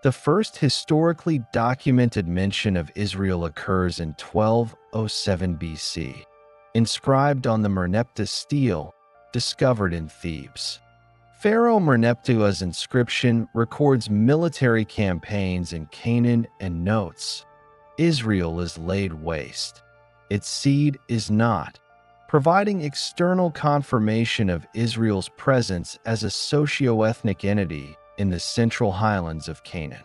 The first historically documented mention of Israel occurs in 1207 BC, inscribed on the Merneptah stele discovered in Thebes. Pharaoh Merneptah's inscription records military campaigns in Canaan and notes, "Israel is laid waste. Its seed is not," providing external confirmation of Israel's presence as a socio-ethnic entity in the central highlands of Canaan.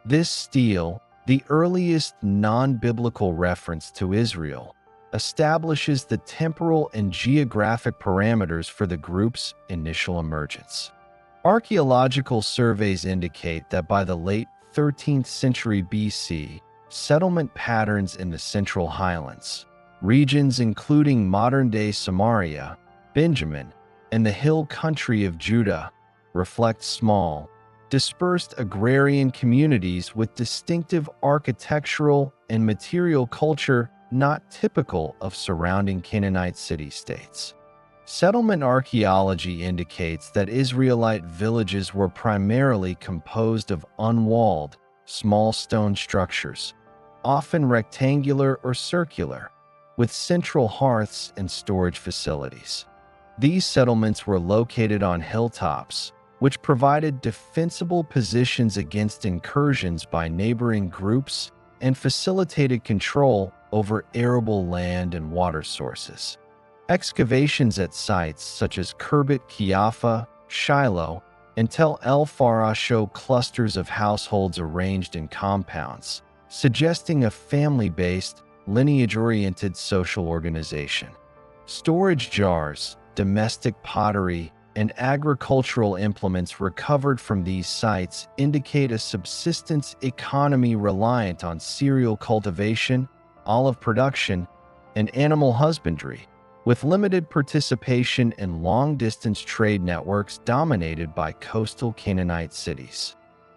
This stele, the earliest non-biblical reference to Israel, establishes the temporal and geographic parameters for the group's initial emergence. Archaeological surveys indicate that by the late 13th century BC, settlement patterns in the Central Highlands, regions including modern-day Samaria, Benjamin, and the hill country of Judah, reflect small, dispersed agrarian communities with distinctive architectural and material culture not typical of surrounding Canaanite city-states. Settlement archaeology indicates that Israelite villages were primarily composed of unwalled, small stone structures, often rectangular or circular, with central hearths and storage facilities. These settlements were located on hilltops, which provided defensible positions against incursions by neighboring groups and facilitated control over arable land and water sources. Excavations at sites such as Khirbet Qeiyafa, Shiloh, and Tel El Farah show clusters of households arranged in compounds, suggesting a family-based, lineage-oriented social organization. Storage jars, domestic pottery, and agricultural implements recovered from these sites indicate a subsistence economy reliant on cereal cultivation, olive production, and animal husbandry, with limited participation in long-distance trade networks dominated by coastal Canaanite cities.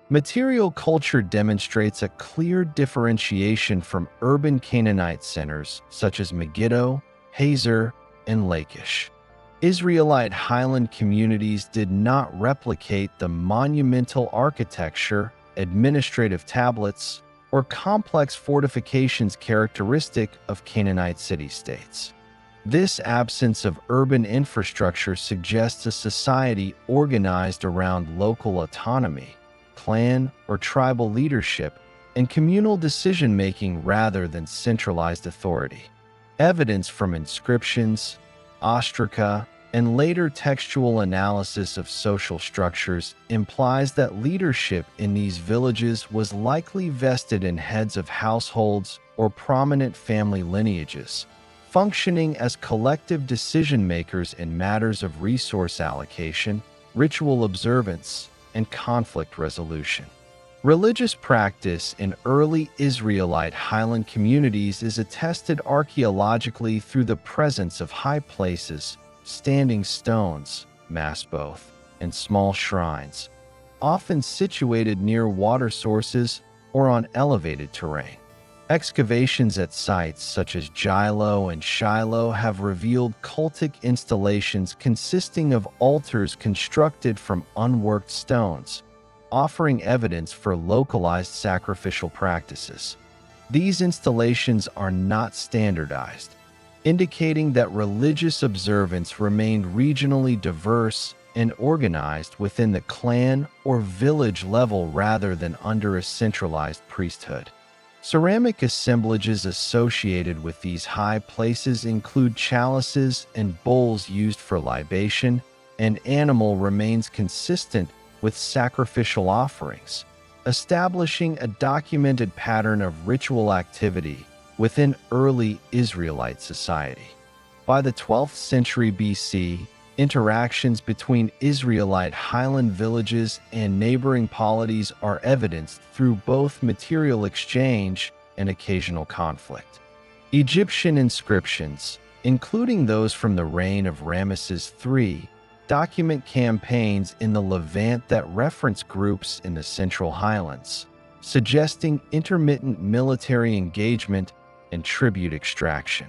Material culture demonstrates a clear differentiation from urban Canaanite centers such as Megiddo, Hazor, and Lachish. Israelite highland communities did not replicate the monumental architecture, administrative tablets, or complex fortifications characteristic of Canaanite city-states. This absence of urban infrastructure suggests a society organized around local autonomy, clan or tribal leadership, and communal decision-making rather than centralized authority. Evidence from inscriptions, ostraca, and later textual analysis of social structures implies that leadership in these villages was likely vested in heads of households or prominent family lineages, functioning as collective decision-makers in matters of resource allocation, ritual observance, and conflict resolution. Religious practice in early Israelite highland communities is attested archaeologically through the presence of high places, standing stones, masboth, and small shrines, often situated near water sources or on elevated terrain. Excavations at sites such as Giloh and Shiloh have revealed cultic installations consisting of altars constructed from unworked stones, offering evidence for localized sacrificial practices. These installations are not standardized, indicating that religious observance remained regionally diverse and organized within the clan or village level rather than under a centralized priesthood. Ceramic assemblages associated with these high places include chalices and bowls used for libation, and animal remains consistent with sacrificial offerings, establishing a documented pattern of ritual activity within early Israelite society. By the 12th century BC, interactions between Israelite highland villages and neighboring polities are evidenced through both material exchange and occasional conflict. Egyptian inscriptions, including those from the reign of Ramesses III, document campaigns in the Levant that reference groups in the Central Highlands, suggesting intermittent military engagement and tribute extraction.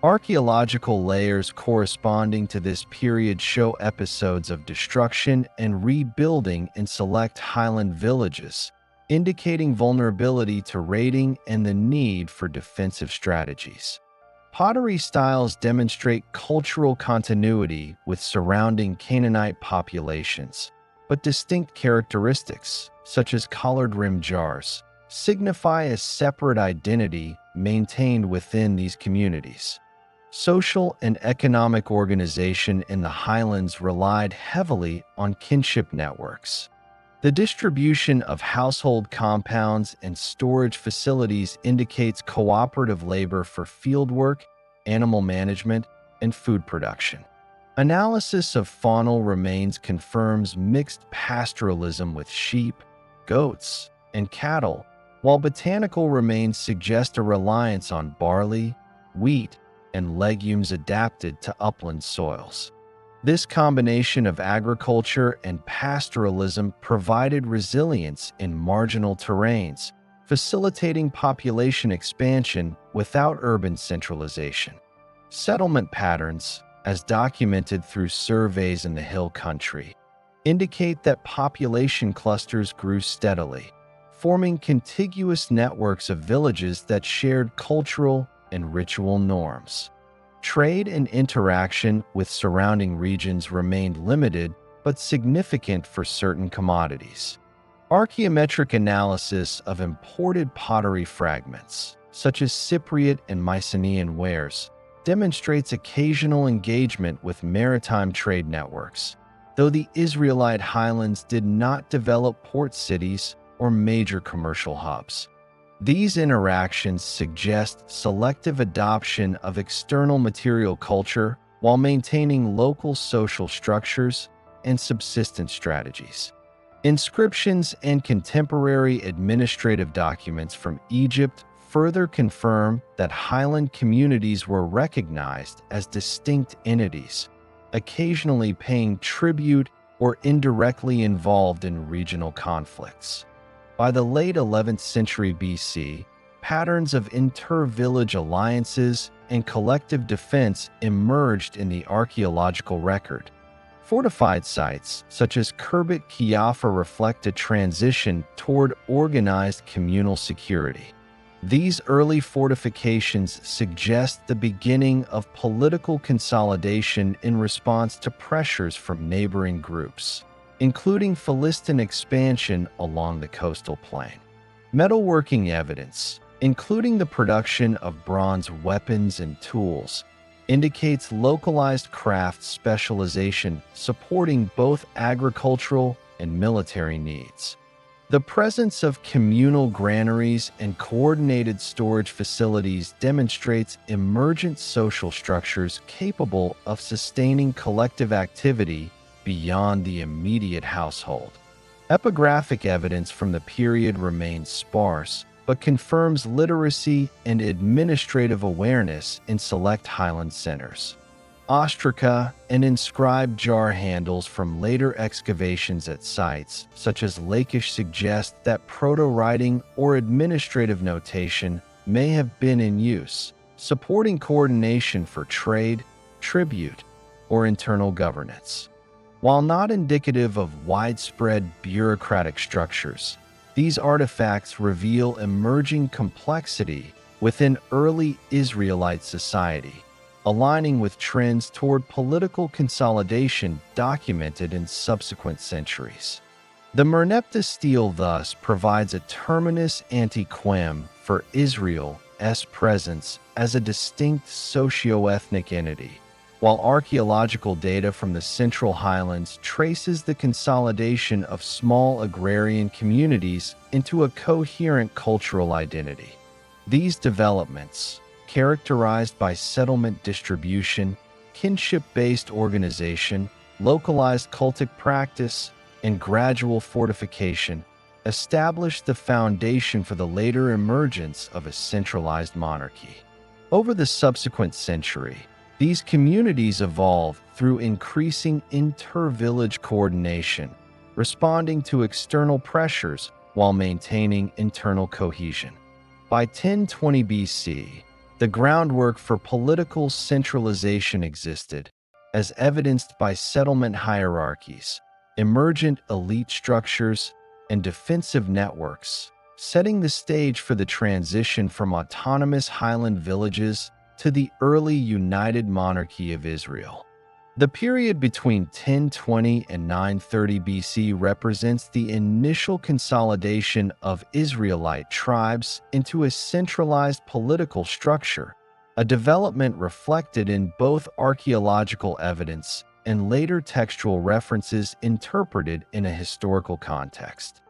Archaeological layers corresponding to this period show episodes of destruction and rebuilding in select highland villages, indicating vulnerability to raiding and the need for defensive strategies. Pottery styles demonstrate cultural continuity with surrounding Canaanite populations, but distinct characteristics, such as collared-rim jars, signify a separate identity maintained within these communities. Social and economic organization in the highlands relied heavily on kinship networks. The distribution of household compounds and storage facilities indicates cooperative labor for fieldwork, animal management, and food production. Analysis of faunal remains confirms mixed pastoralism with sheep, goats, and cattle, while botanical remains suggest a reliance on barley, wheat, and legumes adapted to upland soils. This combination of agriculture and pastoralism provided resilience in marginal terrains, facilitating population expansion without urban centralization. Settlement patterns, as documented through surveys in the hill country, indicate that population clusters grew steadily, forming contiguous networks of villages that shared cultural and ritual norms. Trade and interaction with surrounding regions remained limited but significant for certain commodities. Archaeometric analysis of imported pottery fragments, such as Cypriot and Mycenaean wares, demonstrates occasional engagement with maritime trade networks, though the Israelite highlands did not develop port cities or major commercial hubs. These interactions suggest selective adoption of external material culture while maintaining local social structures and subsistence strategies. Inscriptions and contemporary administrative documents from Egypt further confirm that highland communities were recognized as distinct entities, occasionally paying tribute or indirectly involved in regional conflicts. By the late 11th century BC, patterns of inter-village alliances and collective defense emerged in the archaeological record. Fortified sites, such as Khirbet Kiafa, reflect a transition toward organized communal security. These early fortifications suggest the beginning of political consolidation in response to pressures from neighboring groups, including Philistine expansion along the coastal plain. Metalworking evidence, including the production of bronze weapons and tools, indicates localized craft specialization supporting both agricultural and military needs. The presence of communal granaries and coordinated storage facilities demonstrates emergent social structures capable of sustaining collective activity beyond the immediate household. Epigraphic evidence from the period remains sparse, but confirms literacy and administrative awareness in select highland centers. Ostraca and inscribed jar handles from later excavations at sites, such as Lachish, suggest that proto-writing or administrative notation may have been in use, supporting coordination for trade, tribute, or internal governance. While not indicative of widespread bureaucratic structures, these artifacts reveal emerging complexity within early Israelite society, aligning with trends toward political consolidation documented in subsequent centuries. The Merneptah stele thus provides a terminus ante quem for Israel's presence as a distinct socio-ethnic entity, while archaeological data from the Central Highlands traces the consolidation of small agrarian communities into a coherent cultural identity. These developments, characterized by settlement distribution, kinship-based organization, localized cultic practice, and gradual fortification, established the foundation for the later emergence of a centralized monarchy. Over the subsequent century, these communities evolved through increasing inter-village coordination, responding to external pressures while maintaining internal cohesion. By 1020 BC, the groundwork for political centralization existed, as evidenced by settlement hierarchies, emergent elite structures, and defensive networks, setting the stage for the transition from autonomous highland villages to the early United Monarchy of Israel. The period between 1020 and 930 BC represents the initial consolidation of Israelite tribes into a centralized political structure, a development reflected in both archaeological evidence and later textual references interpreted in a historical context.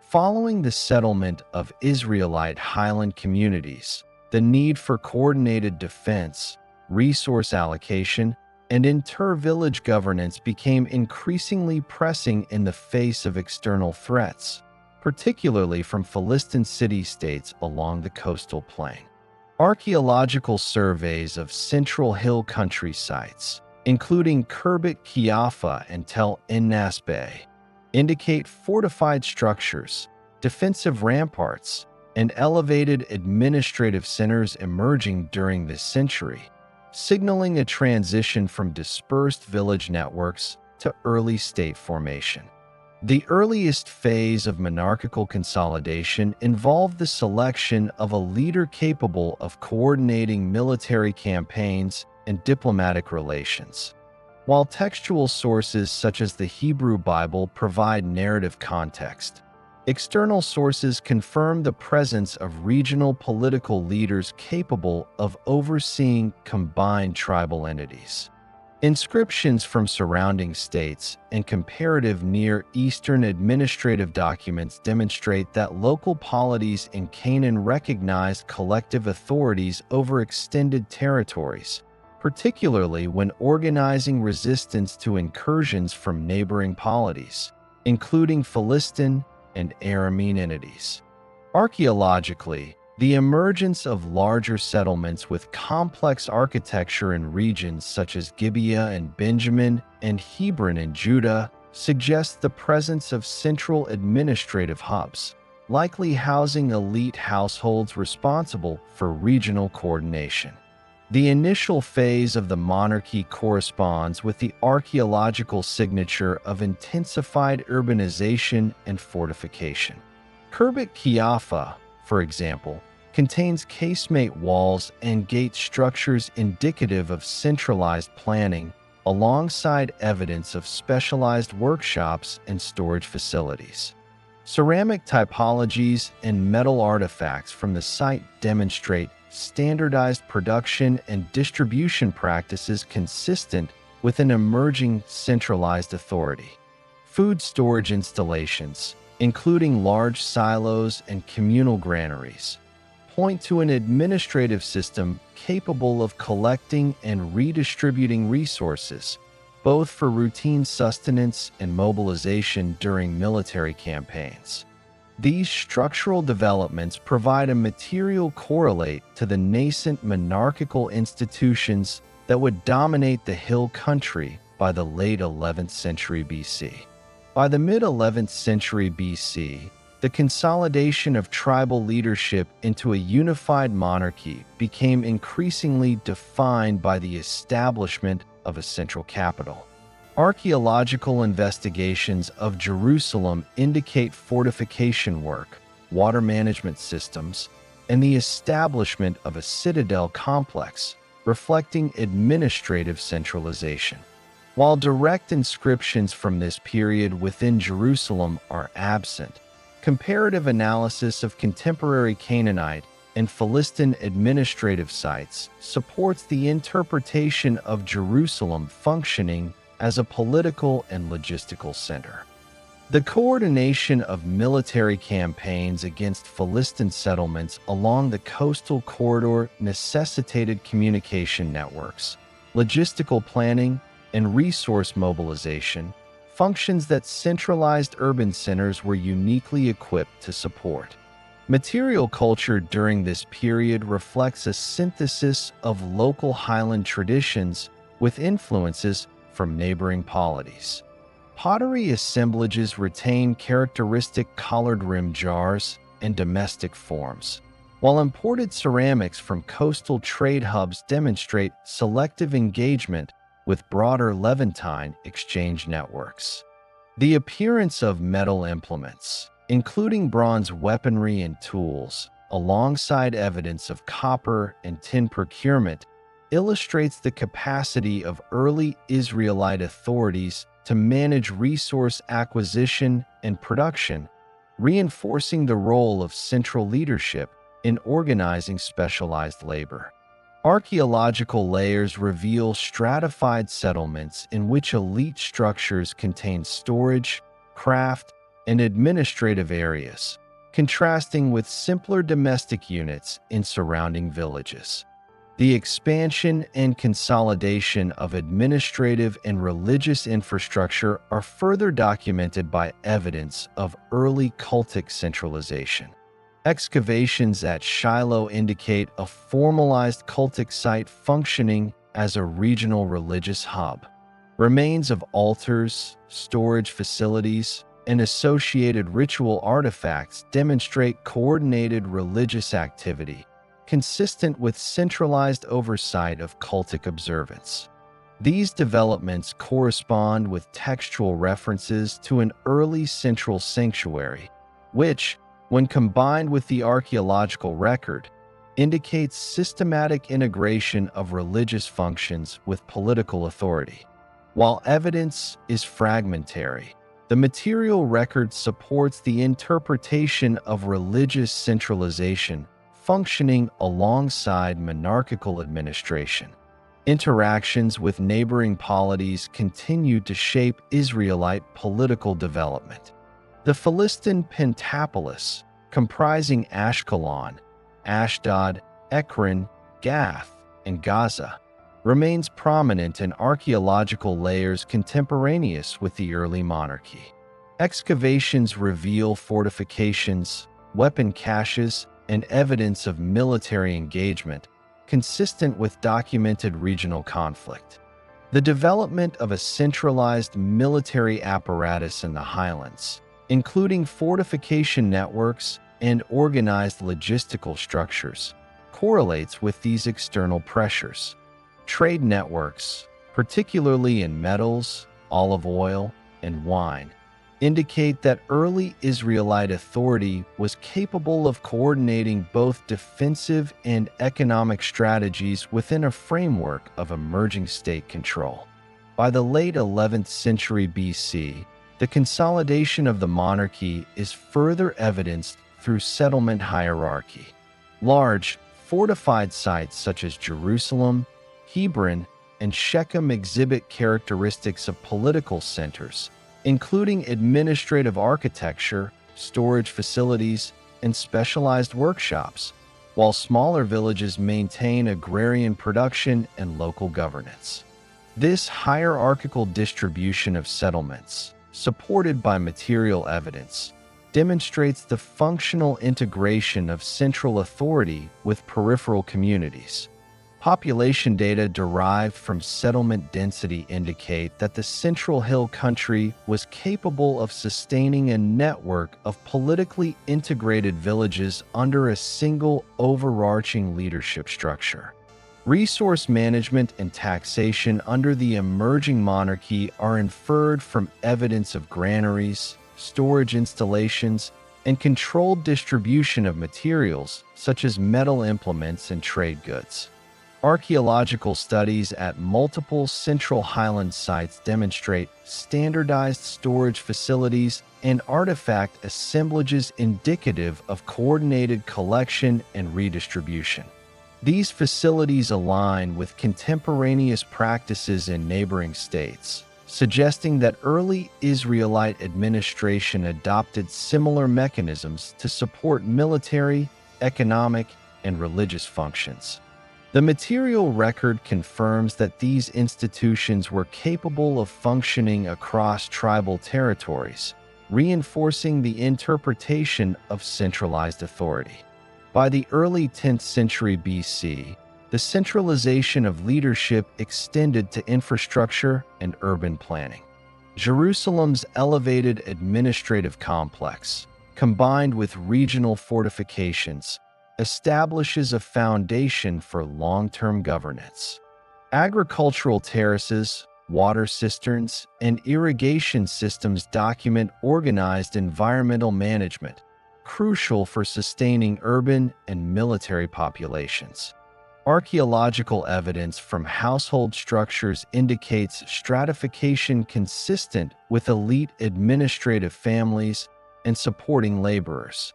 Following the settlement of Israelite highland communities, the need for coordinated defense, resource allocation, and inter-village governance became increasingly pressing in the face of external threats, particularly from Philistine city-states along the coastal plain. Archaeological surveys of central hill country sites, including Khirbet Kiafa and Tel Nasbeh, indicate fortified structures, defensive ramparts, and elevated administrative centers emerging during this century, signaling a transition from dispersed village networks to early state formation. The earliest phase of monarchical consolidation involved the selection of a leader capable of coordinating military campaigns and diplomatic relations. While textual sources such as the Hebrew Bible provide narrative context, external sources confirm the presence of regional political leaders capable of overseeing combined tribal entities. Inscriptions from surrounding states and comparative Near Eastern administrative documents demonstrate that local polities in Canaan recognized collective authorities over extended territories, particularly when organizing resistance to incursions from neighboring polities, including Philistine and Aramean entities. Archaeologically, the emergence of larger settlements with complex architecture in regions such as Gibeah and Benjamin and Hebron in Judah suggests the presence of central administrative hubs, likely housing elite households responsible for regional coordination. The initial phase of the monarchy corresponds with the archaeological signature of intensified urbanization and fortification. Khirbet Kiafa, for example, contains casemate walls and gate structures indicative of centralized planning, alongside evidence of specialized workshops and storage facilities. Ceramic typologies and metal artifacts from the site demonstrate standardized production and distribution practices consistent with an emerging centralized authority. Food storage installations, including large silos and communal granaries, point to an administrative system capable of collecting and redistributing resources, both for routine sustenance and mobilization during military campaigns. These structural developments provide a material correlate to the nascent monarchical institutions that would dominate the hill country by the late 11th century BC. By the mid-11th century BC, the consolidation of tribal leadership into a unified monarchy became increasingly defined by the establishment of a central capital. Archaeological investigations of Jerusalem indicate fortification work, water management systems, and the establishment of a citadel complex, reflecting administrative centralization. While direct inscriptions from this period within Jerusalem are absent, comparative analysis of contemporary Canaanite and Philistine administrative sites supports the interpretation of Jerusalem functioning as a political and logistical center. The coordination of military campaigns against Philistine settlements along the coastal corridor necessitated communication networks, logistical planning, and resource mobilization, functions that centralized urban centers were uniquely equipped to support. Material culture during this period reflects a synthesis of local highland traditions with influences from neighboring polities. Pottery assemblages retain characteristic collared rim jars and domestic forms, while imported ceramics from coastal trade hubs demonstrate selective engagement with broader Levantine exchange networks. The appearance of metal implements, including bronze weaponry and tools, alongside evidence of copper and tin procurement, illustrates the capacity of early Israelite authorities to manage resource acquisition and production, reinforcing the role of central leadership in organizing specialized labor. Archaeological layers reveal stratified settlements in which elite structures contain storage, craft, and administrative areas, contrasting with simpler domestic units in surrounding villages. The expansion and consolidation of administrative and religious infrastructure are further documented by evidence of early cultic centralization. Excavations at Shiloh indicate a formalized cultic site functioning as a regional religious hub. Remains of altars, storage facilities, and associated ritual artifacts demonstrate coordinated religious activity, consistent with centralized oversight of cultic observance. These developments correspond with textual references to an early central sanctuary, which, when combined with the archaeological record, indicates systematic integration of religious functions with political authority. While evidence is fragmentary, the material record supports the interpretation of religious centralization functioning alongside monarchical administration. Interactions with neighboring polities continued to shape Israelite political development. The Philistine Pentapolis, comprising Ashkelon, Ashdod, Ekron, Gath, and Gaza, remains prominent in archaeological layers contemporaneous with the early monarchy. Excavations reveal fortifications, weapon caches, and evidence of military engagement, consistent with documented regional conflict. The development of a centralized military apparatus in the highlands, including fortification networks and organized logistical structures, correlates with these external pressures. Trade networks, particularly in metals, olive oil, and wine, indicate that early Israelite authority was capable of coordinating both defensive and economic strategies within a framework of emerging state control. By the late 11th century BC, the consolidation of the monarchy is further evidenced through settlement hierarchy. Large, fortified sites such as Jerusalem, Hebron, and Shechem exhibit characteristics of political centers, including administrative architecture, storage facilities, and specialized workshops, while smaller villages maintain agrarian production and local governance. This hierarchical distribution of settlements, supported by material evidence, demonstrates the functional integration of central authority with peripheral communities. Population data derived from settlement density indicate that the Central Hill country was capable of sustaining a network of politically integrated villages under a single overarching leadership structure. Resource management and taxation under the emerging monarchy are inferred from evidence of granaries, storage installations, and controlled distribution of materials such as metal implements and trade goods. Archaeological studies at multiple Central Highland sites demonstrate standardized storage facilities and artifact assemblages indicative of coordinated collection and redistribution. These facilities align with contemporaneous practices in neighboring states, suggesting that early Israelite administration adopted similar mechanisms to support military, economic, and religious functions. The material record confirms that these institutions were capable of functioning across tribal territories, reinforcing the interpretation of centralized authority. By the early 10th century BC, the centralization of leadership extended to infrastructure and urban planning. Jerusalem's elevated administrative complex, combined with regional fortifications, establishes a foundation for long-term governance. Agricultural terraces, water cisterns, and irrigation systems document organized environmental management, crucial for sustaining urban and military populations. Archaeological evidence from household structures indicates stratification consistent with elite administrative families and supporting laborers.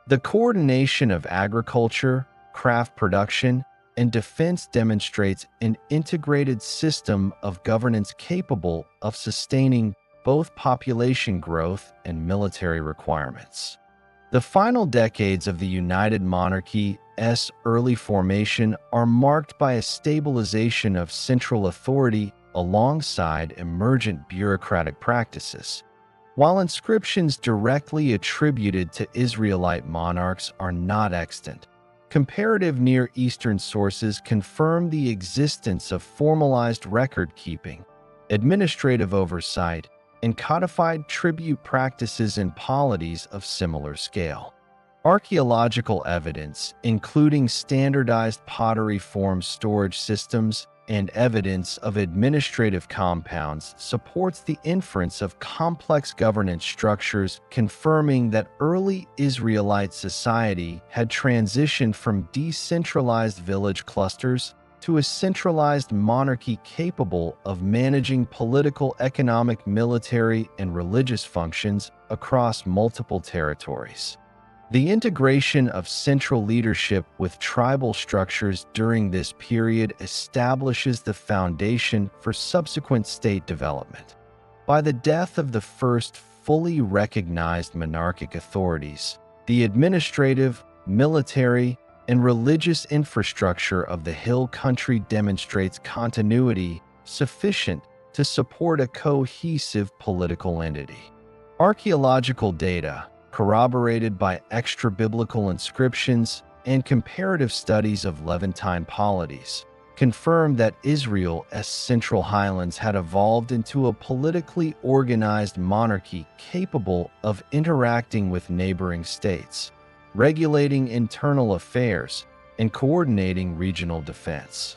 The coordination of agriculture, craft production, and defense demonstrates an integrated system of governance capable of sustaining both population growth and military requirements. The final decades of the United Monarchy's early formation are marked by a stabilization of central authority alongside emergent bureaucratic practices. While inscriptions directly attributed to Israelite monarchs are not extant, comparative Near Eastern sources confirm the existence of formalized record-keeping, administrative oversight, and codified tribute practices in polities of similar scale. Archaeological evidence, including standardized pottery form storage systems and evidence of administrative compounds, supports the inference of complex governance structures, confirming that early Israelite society had transitioned from decentralized village clusters to a centralized monarchy capable of managing political, economic, military, and religious functions across multiple territories. The integration of central leadership with tribal structures during this period establishes the foundation for subsequent state development. By the death of the first fully recognized monarchic authorities, the administrative, military, and religious infrastructure of the Hill Country demonstrates continuity sufficient to support a cohesive political entity. Archaeological data, corroborated by extra-biblical inscriptions and comparative studies of Levantine polities, confirm that Israel's Central Highlands had evolved into a politically organized monarchy capable of interacting with neighboring states, regulating internal affairs, and coordinating regional defense.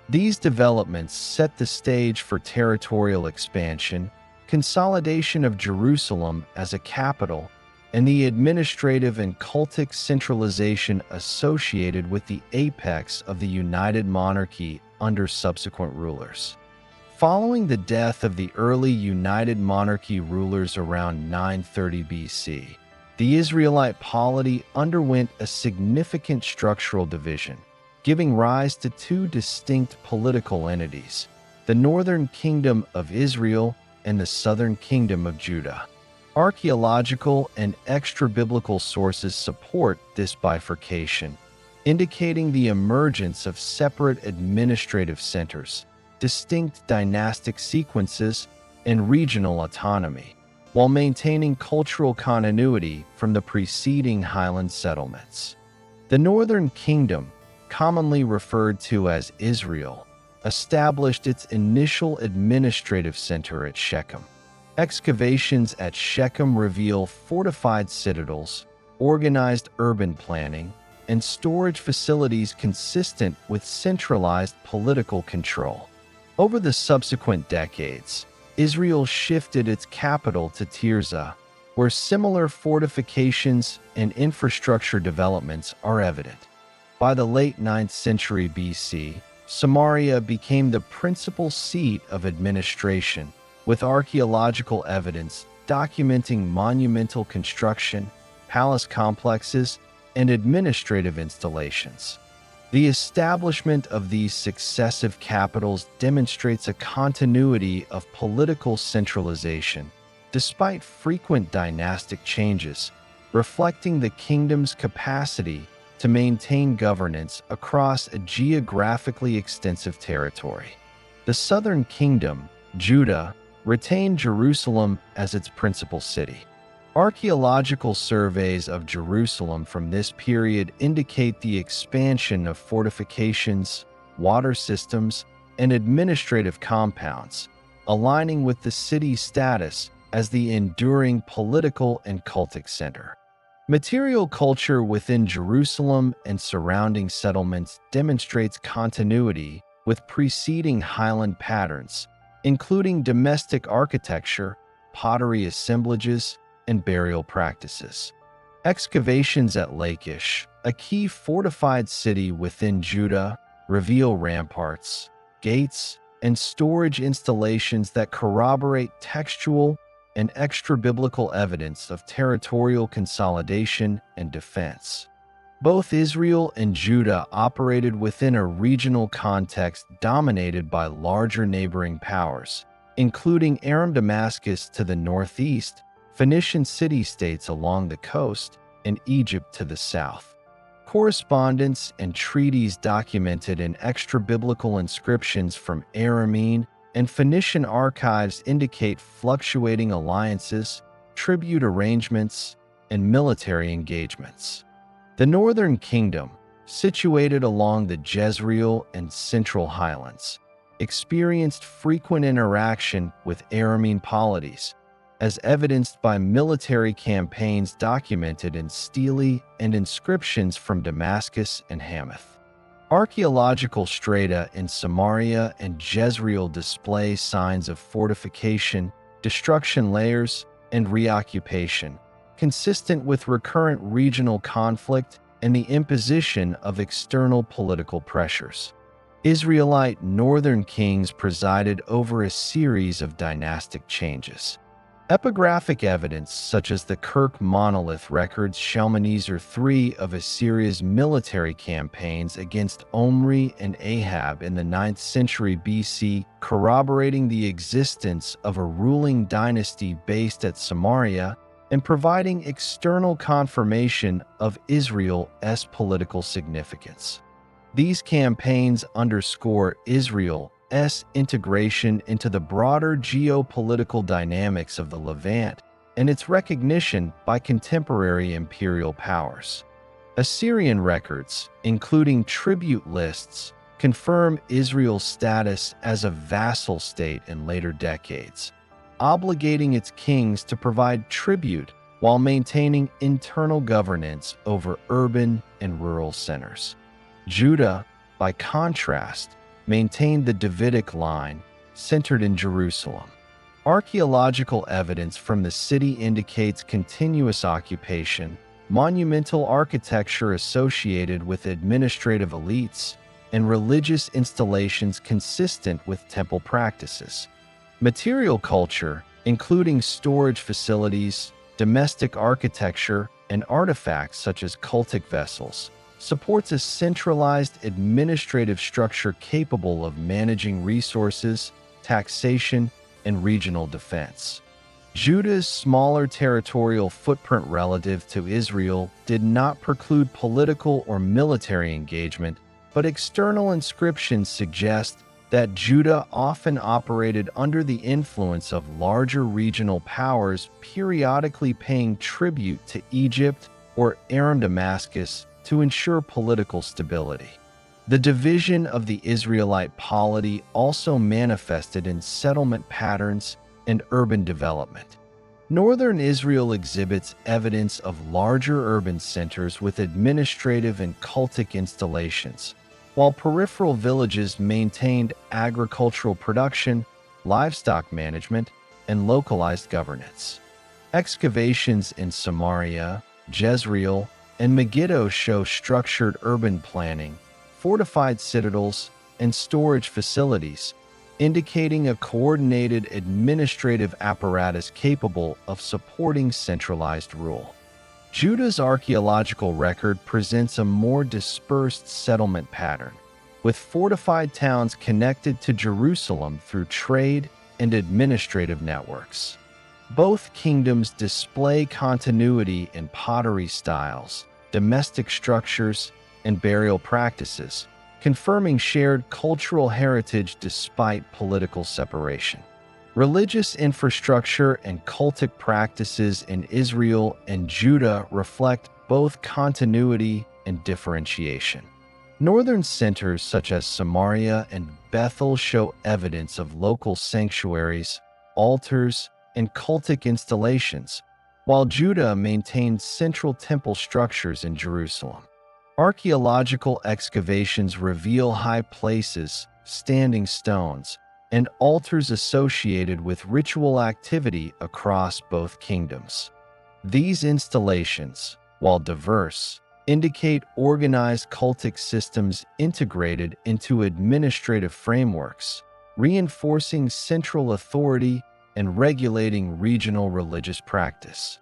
These developments set the stage for territorial expansion, consolidation of Jerusalem as a capital, and the administrative and cultic centralization associated with the apex of the United Monarchy under subsequent rulers. Following the death of the early United Monarchy rulers around 930 BC, the Israelite polity underwent a significant structural division, giving rise to two distinct political entities, the Northern Kingdom of Israel and the Southern Kingdom of Judah. Archaeological and extra-biblical sources support this bifurcation, indicating the emergence of separate administrative centers, distinct dynastic sequences, and regional autonomy, while maintaining cultural continuity from the preceding highland settlements. The Northern Kingdom, commonly referred to as Israel, established its initial administrative center at Shechem. Excavations at Shechem reveal fortified citadels, organized urban planning, and storage facilities consistent with centralized political control. Over the subsequent decades, Israel shifted its capital to Tirzah, where similar fortifications and infrastructure developments are evident. By the late 9th century BC, Samaria became the principal seat of administration, with archaeological evidence documenting monumental construction, palace complexes, and administrative installations. The establishment of these successive capitals demonstrates a continuity of political centralization, despite frequent dynastic changes, reflecting the kingdom's capacity to maintain governance across a geographically extensive territory. The Southern Kingdom, Judah, retained Jerusalem as its principal city. Archaeological surveys of Jerusalem from this period indicate the expansion of fortifications, water systems, and administrative compounds, aligning with the city's status as the enduring political and cultic center. Material culture within Jerusalem and surrounding settlements demonstrates continuity with preceding highland patterns, including domestic architecture, pottery assemblages, and burial practices. Excavations at Lachish, a key fortified city within Judah, reveal ramparts, gates, and storage installations that corroborate textual and extra-biblical evidence of territorial consolidation and defense. Both Israel and Judah operated within a regional context dominated by larger neighboring powers, including Aram Damascus to the northeast, Phoenician city-states along the coast, and Egypt to the south. Correspondence and treaties documented in extra-biblical inscriptions from Aramean and Phoenician archives indicate fluctuating alliances, tribute arrangements, and military engagements. The Northern Kingdom, situated along the Jezreel and Central Highlands, experienced frequent interaction with Aramean polities, as evidenced by military campaigns documented in stele and inscriptions from Damascus and Hamath. Archaeological strata in Samaria and Jezreel display signs of fortification, destruction layers, and reoccupation, consistent with recurrent regional conflict and the imposition of external political pressures. Israelite northern kings presided over a series of dynastic changes. Epigraphic evidence such as the Kirk monolith records Shalmaneser III of Assyria's military campaigns against Omri and Ahab in the 9th century BC, corroborating the existence of a ruling dynasty based at Samaria and providing external confirmation of Israel's political significance. These campaigns underscore Israel's integration into the broader geopolitical dynamics of the Levant and its recognition by contemporary imperial powers. Assyrian records, including tribute lists, confirm Israel's status as a vassal state in later decades, obligating its kings to provide tribute while maintaining internal governance over urban and rural centers. Judah, by contrast, maintained the Davidic line, centered in Jerusalem. Archaeological evidence from the city indicates continuous occupation, monumental architecture associated with administrative elites, and religious installations consistent with temple practices. Material culture, including storage facilities, domestic architecture, and artifacts such as cultic vessels, supports a centralized administrative structure capable of managing resources, taxation, and regional defense. Judah's smaller territorial footprint relative to Israel did not preclude political or military engagement, but external inscriptions suggest that Judah often operated under the influence of larger regional powers, periodically paying tribute to Egypt or Aram Damascus to ensure political stability. The division of the Israelite polity also manifested in settlement patterns and urban development. Northern Israel exhibits evidence of larger urban centers with administrative and cultic installations, while peripheral villages maintained agricultural production, livestock management, and localized governance. Excavations in Samaria, Jezreel, and Megiddo show structured urban planning, fortified citadels, and storage facilities, indicating a coordinated administrative apparatus capable of supporting centralized rule. Judah's archaeological record presents a more dispersed settlement pattern, with fortified towns connected to Jerusalem through trade and administrative networks. Both kingdoms display continuity in pottery styles, domestic structures, and burial practices, confirming shared cultural heritage despite political separation. Religious infrastructure and cultic practices in Israel and Judah reflect both continuity and differentiation. Northern centers such as Samaria and Bethel show evidence of local sanctuaries, altars, and cultic installations, while Judah maintained central temple structures in Jerusalem. Archaeological excavations reveal high places, standing stones, and altars associated with ritual activity across both kingdoms. These installations, while diverse, indicate organized cultic systems integrated into administrative frameworks, reinforcing central authority and regulating regional religious practice.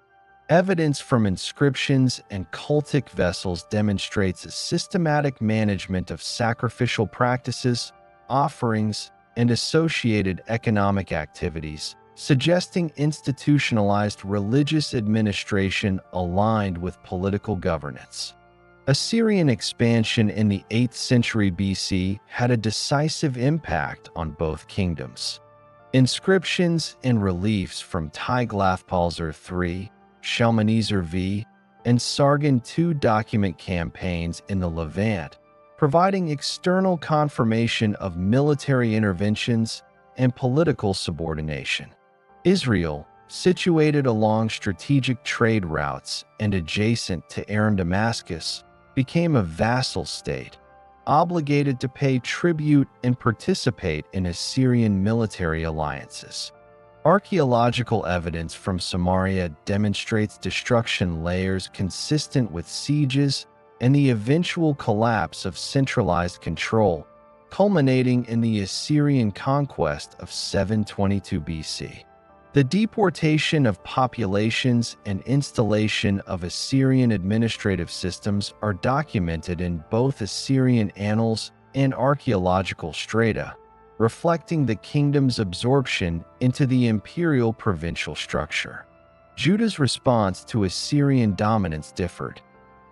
Evidence from inscriptions and cultic vessels demonstrates a systematic management of sacrificial practices, offerings, and associated economic activities, suggesting institutionalized religious administration aligned with political governance. Assyrian expansion in the 8th century BC had a decisive impact on both kingdoms. Inscriptions and reliefs from Tiglath-Pileser III, Shalmaneser V, and Sargon II document campaigns in the Levant, providing external confirmation of military interventions and political subordination. Israel, situated along strategic trade routes and adjacent to Aram Damascus, became a vassal state, obligated to pay tribute and participate in Assyrian military alliances. Archaeological evidence from Samaria demonstrates destruction layers consistent with sieges and the eventual collapse of centralized control, culminating in the Assyrian conquest of 722 BC. The deportation of populations and installation of Assyrian administrative systems are documented in both Assyrian annals and archaeological strata, reflecting the kingdom's absorption into the imperial provincial structure. Judah's response to Assyrian dominance differed.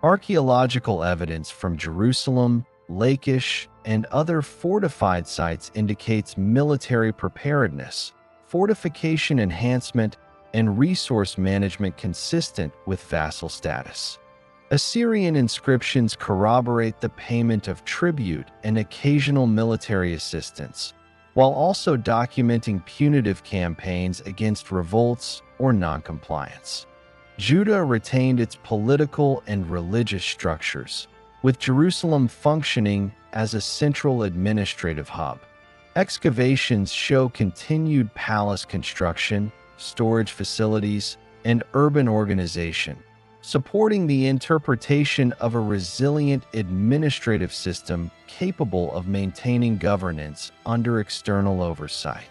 Archaeological evidence from Jerusalem, Lachish, and other fortified sites indicates military preparedness, fortification enhancement, and resource management consistent with vassal status. Assyrian inscriptions corroborate the payment of tribute and occasional military assistance, while also documenting punitive campaigns against revolts or noncompliance. Judah retained its political and religious structures, with Jerusalem functioning as a central administrative hub. Excavations show continued palace construction, storage facilities, and urban organization, supporting the interpretation of a resilient administrative system capable of maintaining governance under external oversight.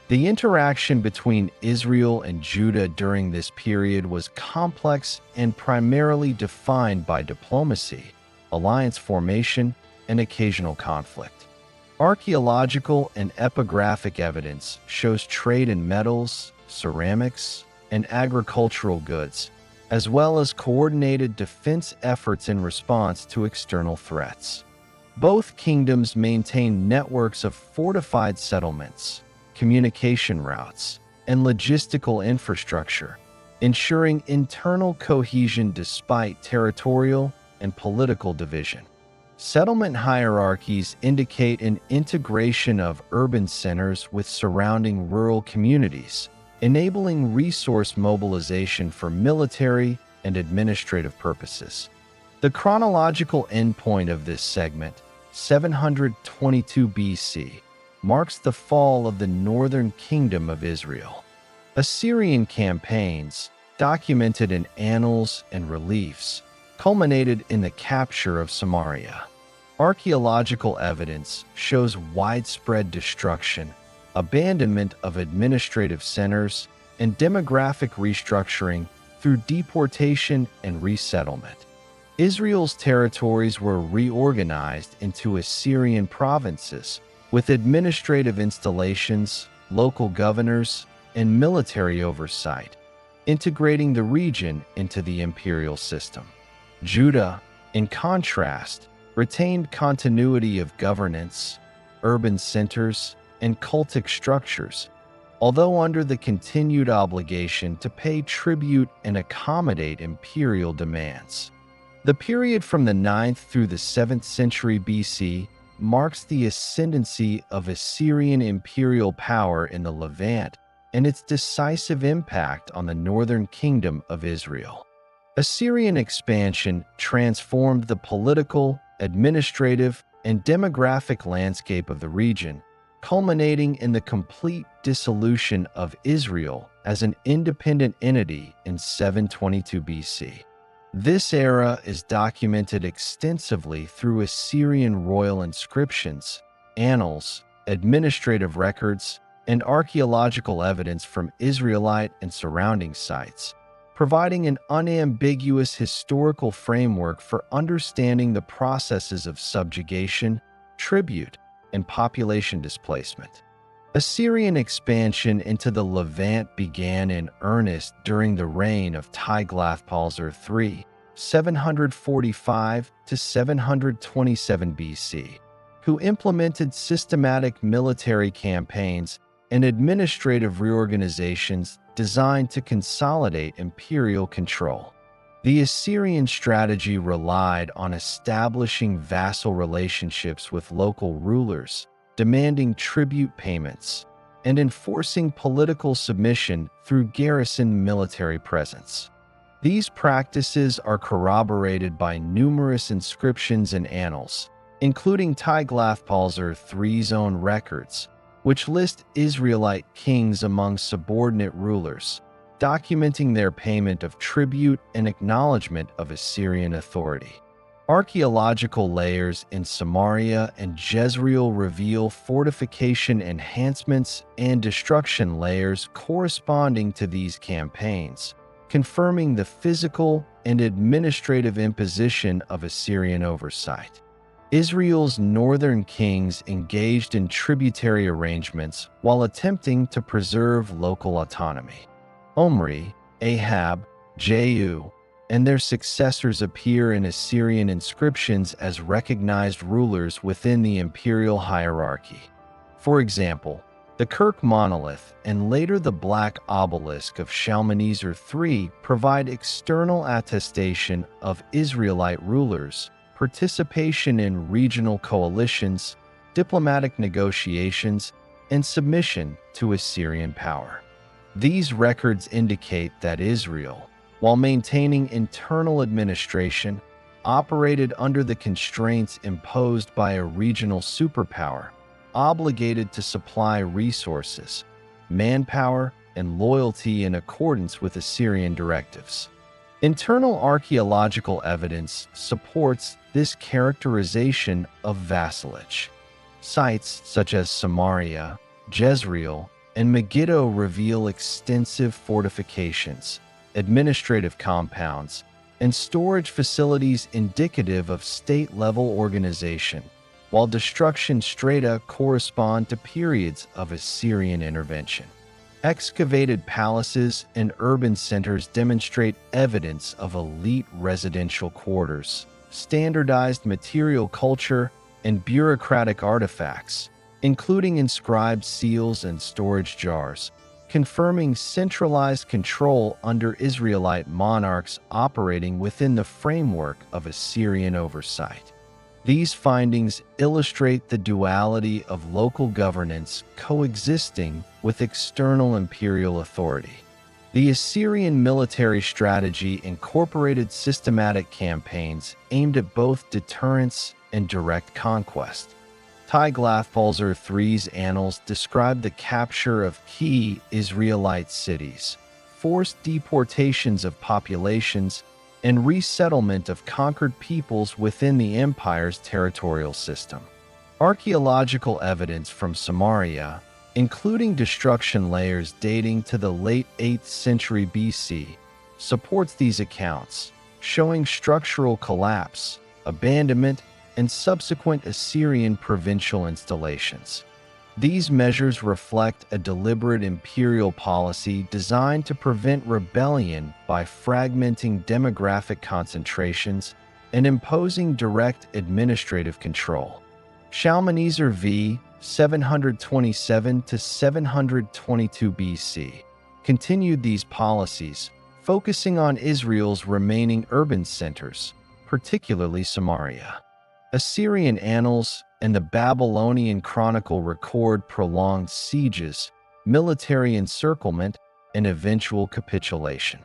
The interaction between Israel and Judah during this period was complex and primarily defined by diplomacy, alliance formation, and occasional conflict. Archaeological and epigraphic evidence shows trade in metals, ceramics, and agricultural goods, as well as coordinated defense efforts in response to external threats. Both kingdoms maintained networks of fortified settlements, communication routes, and logistical infrastructure, ensuring internal cohesion despite territorial and political division. Settlement hierarchies indicate an integration of urban centers with surrounding rural communities, enabling resource mobilization for military and administrative purposes. The chronological endpoint of this segment, 722 BC, marks the fall of the northern kingdom of Israel. Assyrian campaigns, documented in annals and reliefs, culminated in the capture of Samaria. Archaeological evidence shows widespread destruction, abandonment of administrative centers, and demographic restructuring through deportation and resettlement. Israel's territories were reorganized into Assyrian provinces, with administrative installations, local governors, and military oversight, integrating the region into the imperial system. Judah, in contrast, retained continuity of governance, urban centers, and cultic structures, although under the continued obligation to pay tribute and accommodate imperial demands. The period from the 9th through the 7th century BC marks the ascendancy of Assyrian imperial power in the Levant and its decisive impact on the northern kingdom of Israel. Assyrian expansion transformed the political, administrative, and demographic landscape of the region, culminating in the complete dissolution of Israel as an independent entity in 722 BC. This era is documented extensively through Assyrian royal inscriptions, annals, administrative records, and archaeological evidence from Israelite and surrounding sites, providing an unambiguous historical framework for understanding the processes of subjugation, tribute, and population displacement. Assyrian expansion into the Levant began in earnest during the reign of Tiglath-Pileser III, 745 to 727 BC, who implemented systematic military campaigns and administrative reorganizations designed to consolidate imperial control. The Assyrian strategy relied on establishing vassal relationships with local rulers, demanding tribute payments, and enforcing political submission through garrison military presence. These practices are corroborated by numerous inscriptions and annals, including Tiglath-Pileser III's own records, which list Israelite kings among subordinate rulers, documenting their payment of tribute and acknowledgement of Assyrian authority. Archaeological layers in Samaria and Jezreel reveal fortification enhancements and destruction layers corresponding to these campaigns, confirming the physical and administrative imposition of Assyrian oversight. Israel's northern kings engaged in tributary arrangements while attempting to preserve local autonomy. Omri, Ahab, Jehu, and their successors appear in Assyrian inscriptions as recognized rulers within the imperial hierarchy. For example, the Kirk monolith and later the Black obelisk of Shalmaneser III provide external attestation of Israelite rulers' participation in regional coalitions, diplomatic negotiations, and submission to Assyrian power. These records indicate that Israel, while maintaining internal administration, operated under the constraints imposed by a regional superpower, obligated to supply resources, manpower, and loyalty in accordance with Assyrian directives. Internal archaeological evidence supports this characterization of vassalage. Sites such as Samaria, Jezreel, and Megiddo reveal extensive fortifications, administrative compounds, and storage facilities indicative of state-level organization, while destruction strata correspond to periods of Assyrian intervention. Excavated palaces and urban centers demonstrate evidence of elite residential quarters, standardized material culture, and bureaucratic artifacts, including inscribed seals and storage jars, confirming centralized control under Israelite monarchs operating within the framework of Assyrian oversight. These findings illustrate the duality of local governance coexisting with external imperial authority. The Assyrian military strategy incorporated systematic campaigns aimed at both deterrence and direct conquest. Tiglath-Pileser III's annals describe the capture of key Israelite cities, forced deportations of populations, and resettlement of conquered peoples within the empire's territorial system. Archaeological evidence from Samaria, including destruction layers dating to the late 8th century BC, supports these accounts, showing structural collapse, abandonment, and subsequent Assyrian provincial installations. These measures reflect a deliberate imperial policy designed to prevent rebellion by fragmenting demographic concentrations and imposing direct administrative control. Shalmaneser V, 727 to 722 BC, continued these policies, focusing on Israel's remaining urban centers, particularly Samaria. Assyrian annals and the Babylonian Chronicle record prolonged sieges, military encirclement, and eventual capitulation.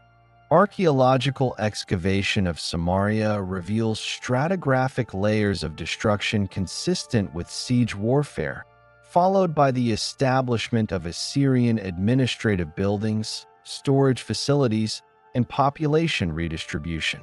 Archaeological excavation of Samaria reveals stratigraphic layers of destruction consistent with siege warfare, followed by the establishment of Assyrian administrative buildings, storage facilities, and population redistribution.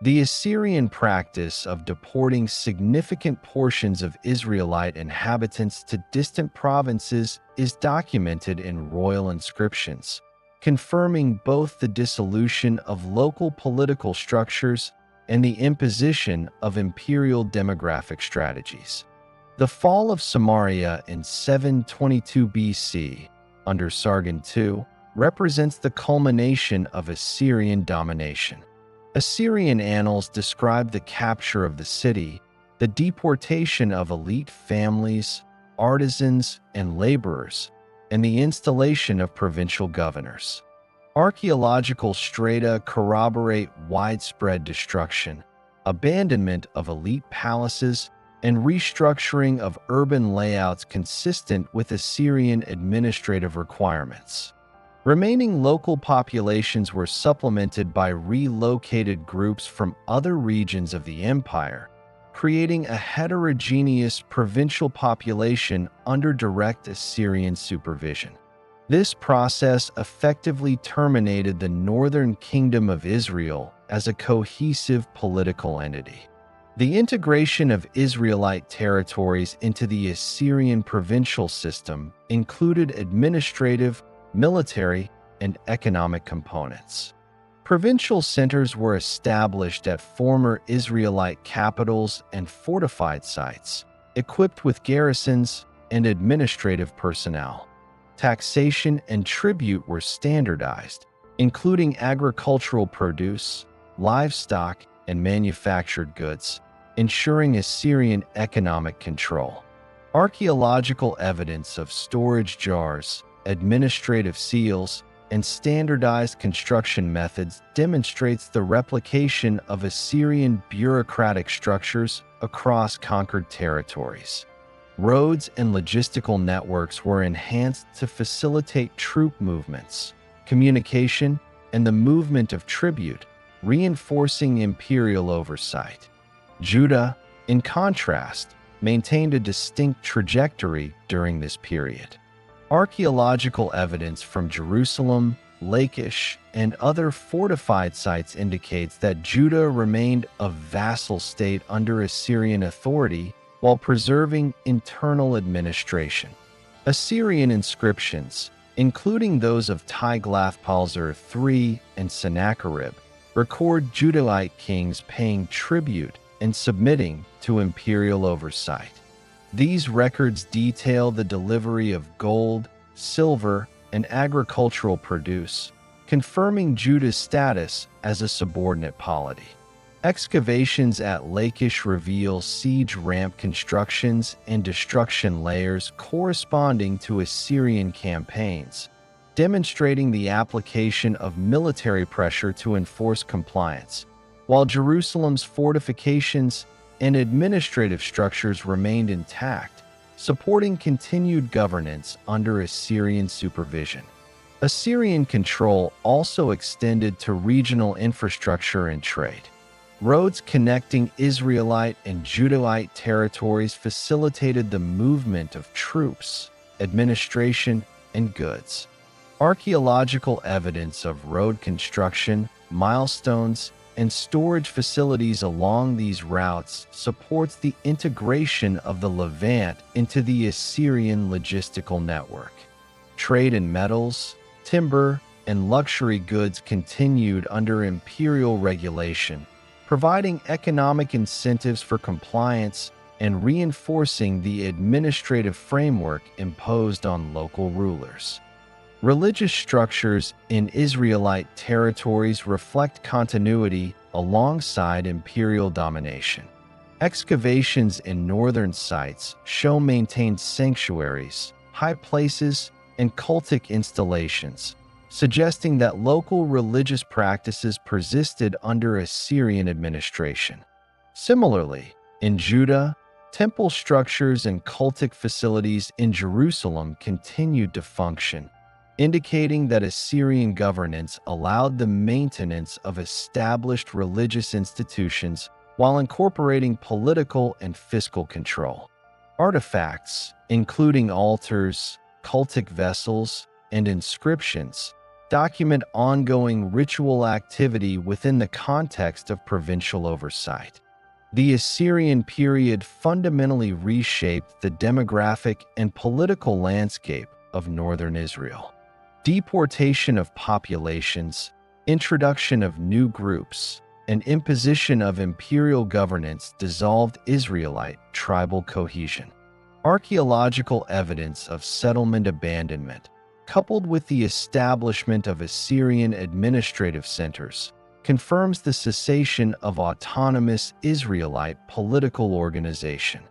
The Assyrian practice of deporting significant portions of Israelite inhabitants to distant provinces is documented in royal inscriptions, confirming both the dissolution of local political structures and the imposition of imperial demographic strategies. The fall of Samaria in 722 BC, under Sargon II, represents the culmination of Assyrian domination. Assyrian annals describe the capture of the city, the deportation of elite families, artisans, and laborers, and the installation of provincial governors. Archaeological strata corroborate widespread destruction, abandonment of elite palaces, and restructuring of urban layouts consistent with Assyrian administrative requirements. Remaining local populations were supplemented by relocated groups from other regions of the empire, creating a heterogeneous provincial population under direct Assyrian supervision. This process effectively terminated the northern kingdom of Israel as a cohesive political entity. The integration of Israelite territories into the Assyrian provincial system included administrative, military, and economic components. Provincial centers were established at former Israelite capitals and fortified sites, equipped with garrisons and administrative personnel. Taxation and tribute were standardized, including agricultural produce, livestock, and manufactured goods, ensuring Assyrian economic control. Archaeological evidence of storage jars, administrative seals, and standardized construction methods demonstrates the replication of Assyrian bureaucratic structures across conquered territories. Roads and logistical networks were enhanced to facilitate troop movements, communication, and the movement of tribute, reinforcing imperial oversight. Judah, in contrast, maintained a distinct trajectory during this period. Archaeological evidence from Jerusalem, Lachish, and other fortified sites indicates that Judah remained a vassal state under Assyrian authority while preserving internal administration. Assyrian inscriptions, including those of Tiglath-Pileser III and Sennacherib, record Judahite kings paying tribute and submitting to imperial oversight. These records detail the delivery of gold, silver, and agricultural produce, confirming Judah's status as a subordinate polity. Excavations at Lachish reveal siege ramp constructions and destruction layers corresponding to Assyrian campaigns, demonstrating the application of military pressure to enforce compliance, while Jerusalem's fortifications and administrative structures remained intact, supporting continued governance under Assyrian supervision. Assyrian control also extended to regional infrastructure and trade. Roads connecting Israelite and Judahite territories facilitated the movement of troops, administration, and goods. Archaeological evidence of road construction, milestones, and storage facilities along these routes supports the integration of the Levant into the Assyrian logistical network. Trade in metals, timber, and luxury goods continued under imperial regulation, providing economic incentives for compliance and reinforcing the administrative framework imposed on local rulers. Religious structures in Israelite territories reflect continuity alongside imperial domination. Excavations in northern sites show maintained sanctuaries, high places, and cultic installations, suggesting that local religious practices persisted under Assyrian administration. Similarly, in Judah, temple structures and cultic facilities in Jerusalem continued to function, indicating that Assyrian governance allowed the maintenance of established religious institutions while incorporating political and fiscal control. Artifacts, including altars, cultic vessels, and inscriptions, document ongoing ritual activity within the context of provincial oversight. The Assyrian period fundamentally reshaped the demographic and political landscape of northern Israel. Deportation of populations, introduction of new groups, and imposition of imperial governance dissolved Israelite tribal cohesion. Archaeological evidence of settlement abandonment, coupled with the establishment of Assyrian administrative centers, confirms the cessation of autonomous Israelite political organization.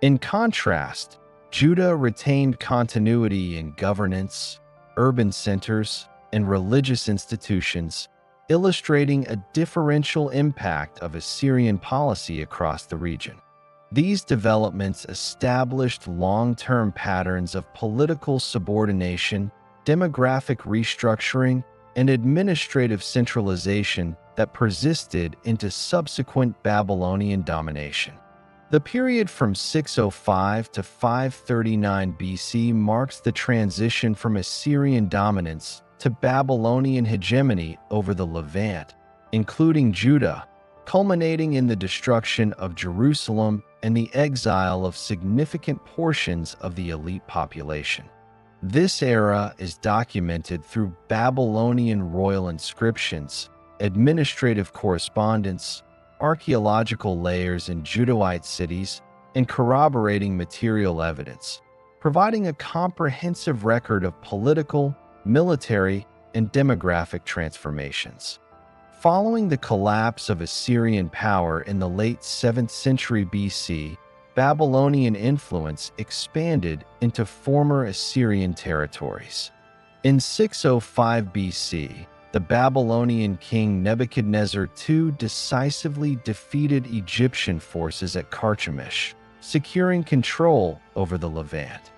In contrast, Judah retained continuity in governance, urban centers, and religious institutions, illustrating a differential impact of Assyrian policy across the region. These developments established long-term patterns of political subordination, demographic restructuring, and administrative centralization that persisted into subsequent Babylonian domination. The period from 605 to 539 BC marks the transition from Assyrian dominance to Babylonian hegemony over the Levant, including Judah, culminating in the destruction of Jerusalem and the exile of significant portions of the elite population. This era is documented through Babylonian royal inscriptions, administrative correspondence, archaeological layers in Judahite cities, and corroborating material evidence, providing a comprehensive record of political, military, and demographic transformations. Following the collapse of Assyrian power in the late 7th century BC, Babylonian influence expanded into former Assyrian territories. In 605 BC, the Babylonian king Nebuchadnezzar II decisively defeated Egyptian forces at Carchemish, securing control over the Levant.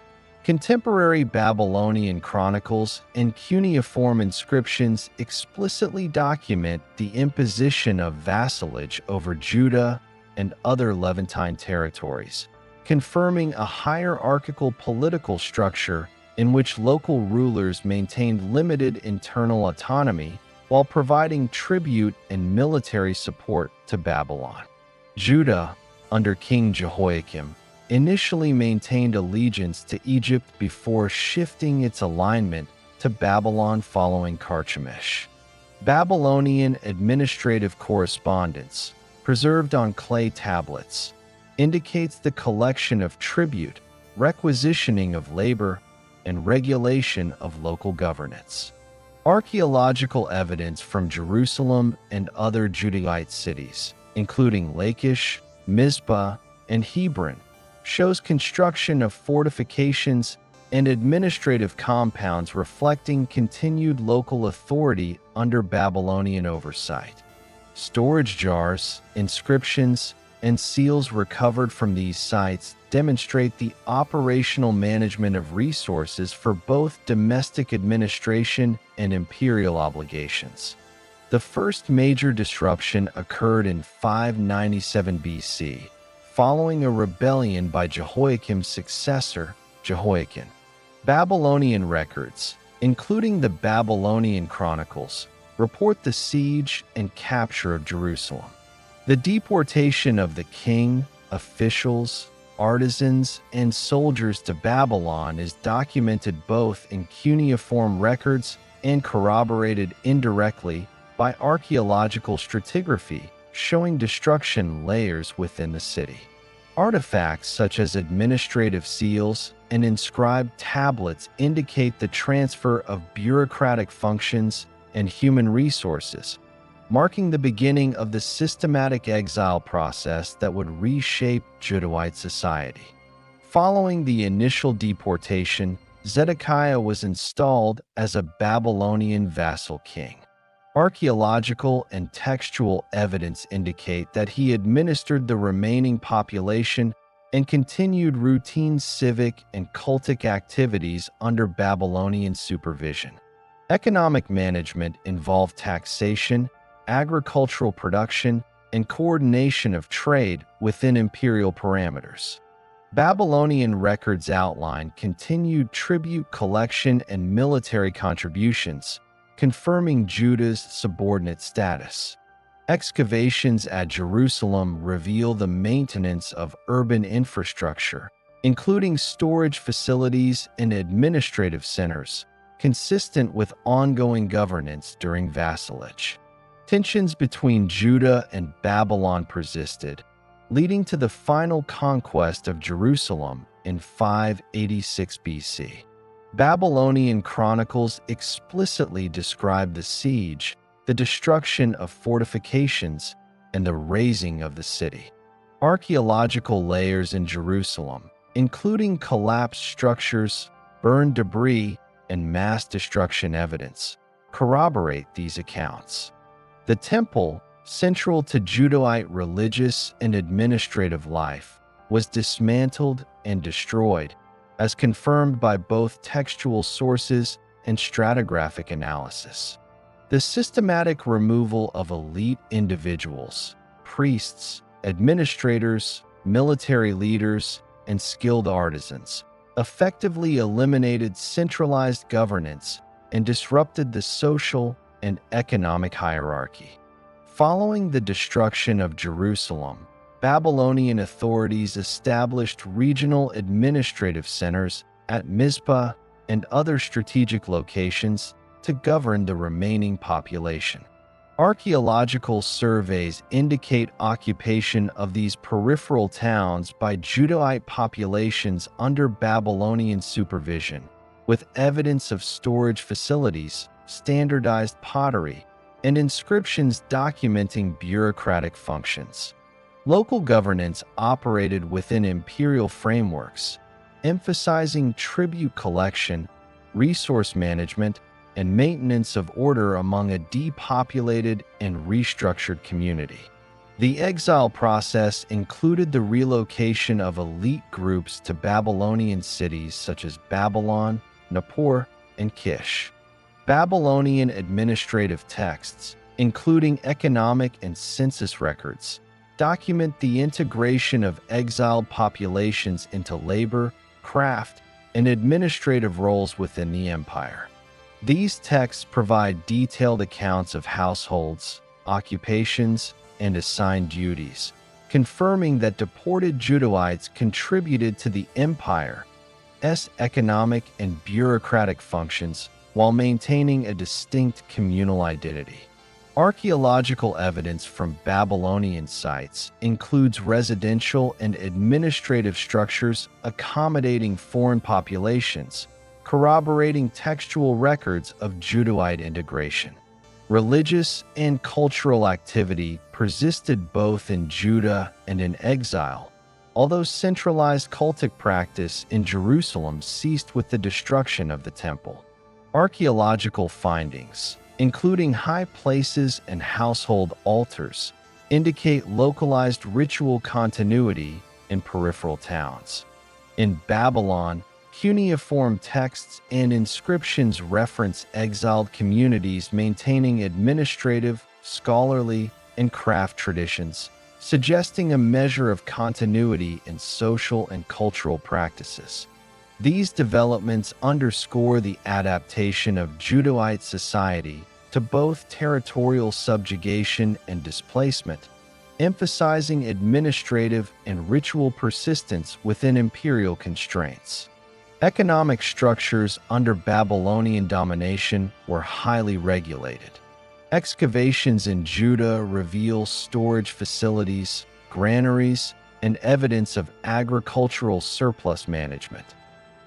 Contemporary Babylonian chronicles and cuneiform inscriptions explicitly document the imposition of vassalage over Judah and other Levantine territories, confirming a hierarchical political structure in which local rulers maintained limited internal autonomy while providing tribute and military support to Babylon. Judah, under King Jehoiakim, initially maintained allegiance to Egypt before shifting its alignment to Babylon following Carchemish. Babylonian administrative correspondence, preserved on clay tablets, indicates the collection of tribute, requisitioning of labor, and regulation of local governance. Archaeological evidence from Jerusalem and other Judahite cities, including Lachish, Mizpah, and Hebron, shows construction of fortifications and administrative compounds reflecting continued local authority under Babylonian oversight. Storage jars, inscriptions, and seals recovered from these sites demonstrate the operational management of resources for both domestic administration and imperial obligations. The first major disruption occurred in 597 BC, following a rebellion by Jehoiakim's successor, Jehoiakim. Babylonian records, including the Babylonian Chronicles, report the siege and capture of Jerusalem. The deportation of the king, officials, artisans, and soldiers to Babylon is documented both in cuneiform records and corroborated indirectly by archaeological stratigraphy showing destruction layers within the city. Artifacts such as administrative seals and inscribed tablets indicate the transfer of bureaucratic functions and human resources, marking the beginning of the systematic exile process that would reshape Judahite society. Following the initial deportation, Zedekiah was installed as a Babylonian vassal king. Archaeological and textual evidence indicate that he administered the remaining population and continued routine civic and cultic activities under Babylonian supervision. Economic management involved taxation, agricultural production, and coordination of trade within imperial parameters. Babylonian records outline continued tribute collection and military contributions, confirming Judah's subordinate status. Excavations at Jerusalem reveal the maintenance of urban infrastructure, including storage facilities and administrative centers, consistent with ongoing governance during vassalage. Tensions between Judah and Babylon persisted, leading to the final conquest of Jerusalem in 586 BC. Babylonian chronicles explicitly describe the siege, the destruction of fortifications, and the razing of the city. Archaeological layers in Jerusalem, including collapsed structures, burned debris, and mass destruction evidence, corroborate these accounts. The temple, central to Judahite religious and administrative life, was dismantled and destroyed, as confirmed by both textual sources and stratigraphic analysis. The systematic removal of elite individuals, priests, administrators, military leaders, and skilled artisans, effectively eliminated centralized governance and disrupted the social and economic hierarchy. Following the destruction of Jerusalem, Babylonian authorities established regional administrative centers at Mizpah and other strategic locations to govern the remaining population. Archaeological surveys indicate occupation of these peripheral towns by Judahite populations under Babylonian supervision, with evidence of storage facilities, standardized pottery, and inscriptions documenting bureaucratic functions. Local governance operated within imperial frameworks, emphasizing tribute collection, resource management, and maintenance of order among a depopulated and restructured community. The exile process included the relocation of elite groups to Babylonian cities such as Babylon, Nippur, and Kish. Babylonian administrative texts, including economic and census records, document the integration of exiled populations into labor, craft, and administrative roles within the empire. These texts provide detailed accounts of households, occupations, and assigned duties, confirming that deported Judahites contributed to the empire's economic and bureaucratic functions while maintaining a distinct communal identity. Archaeological evidence from Babylonian sites includes residential and administrative structures accommodating foreign populations, corroborating textual records of Judahite integration. Religious and cultural activity persisted both in Judah and in exile, although centralized cultic practice in Jerusalem ceased with the destruction of the temple. Archaeological findings, including high places and household altars, indicate localized ritual continuity in peripheral towns. In Babylon, cuneiform texts and inscriptions reference exiled communities maintaining administrative, scholarly, and craft traditions, suggesting a measure of continuity in social and cultural practices. These developments underscore the adaptation of Judahite society to both territorial subjugation and displacement, emphasizing administrative and ritual persistence within imperial constraints. Economic structures under Babylonian domination were highly regulated. Excavations in Judah reveal storage facilities, granaries, and evidence of agricultural surplus management.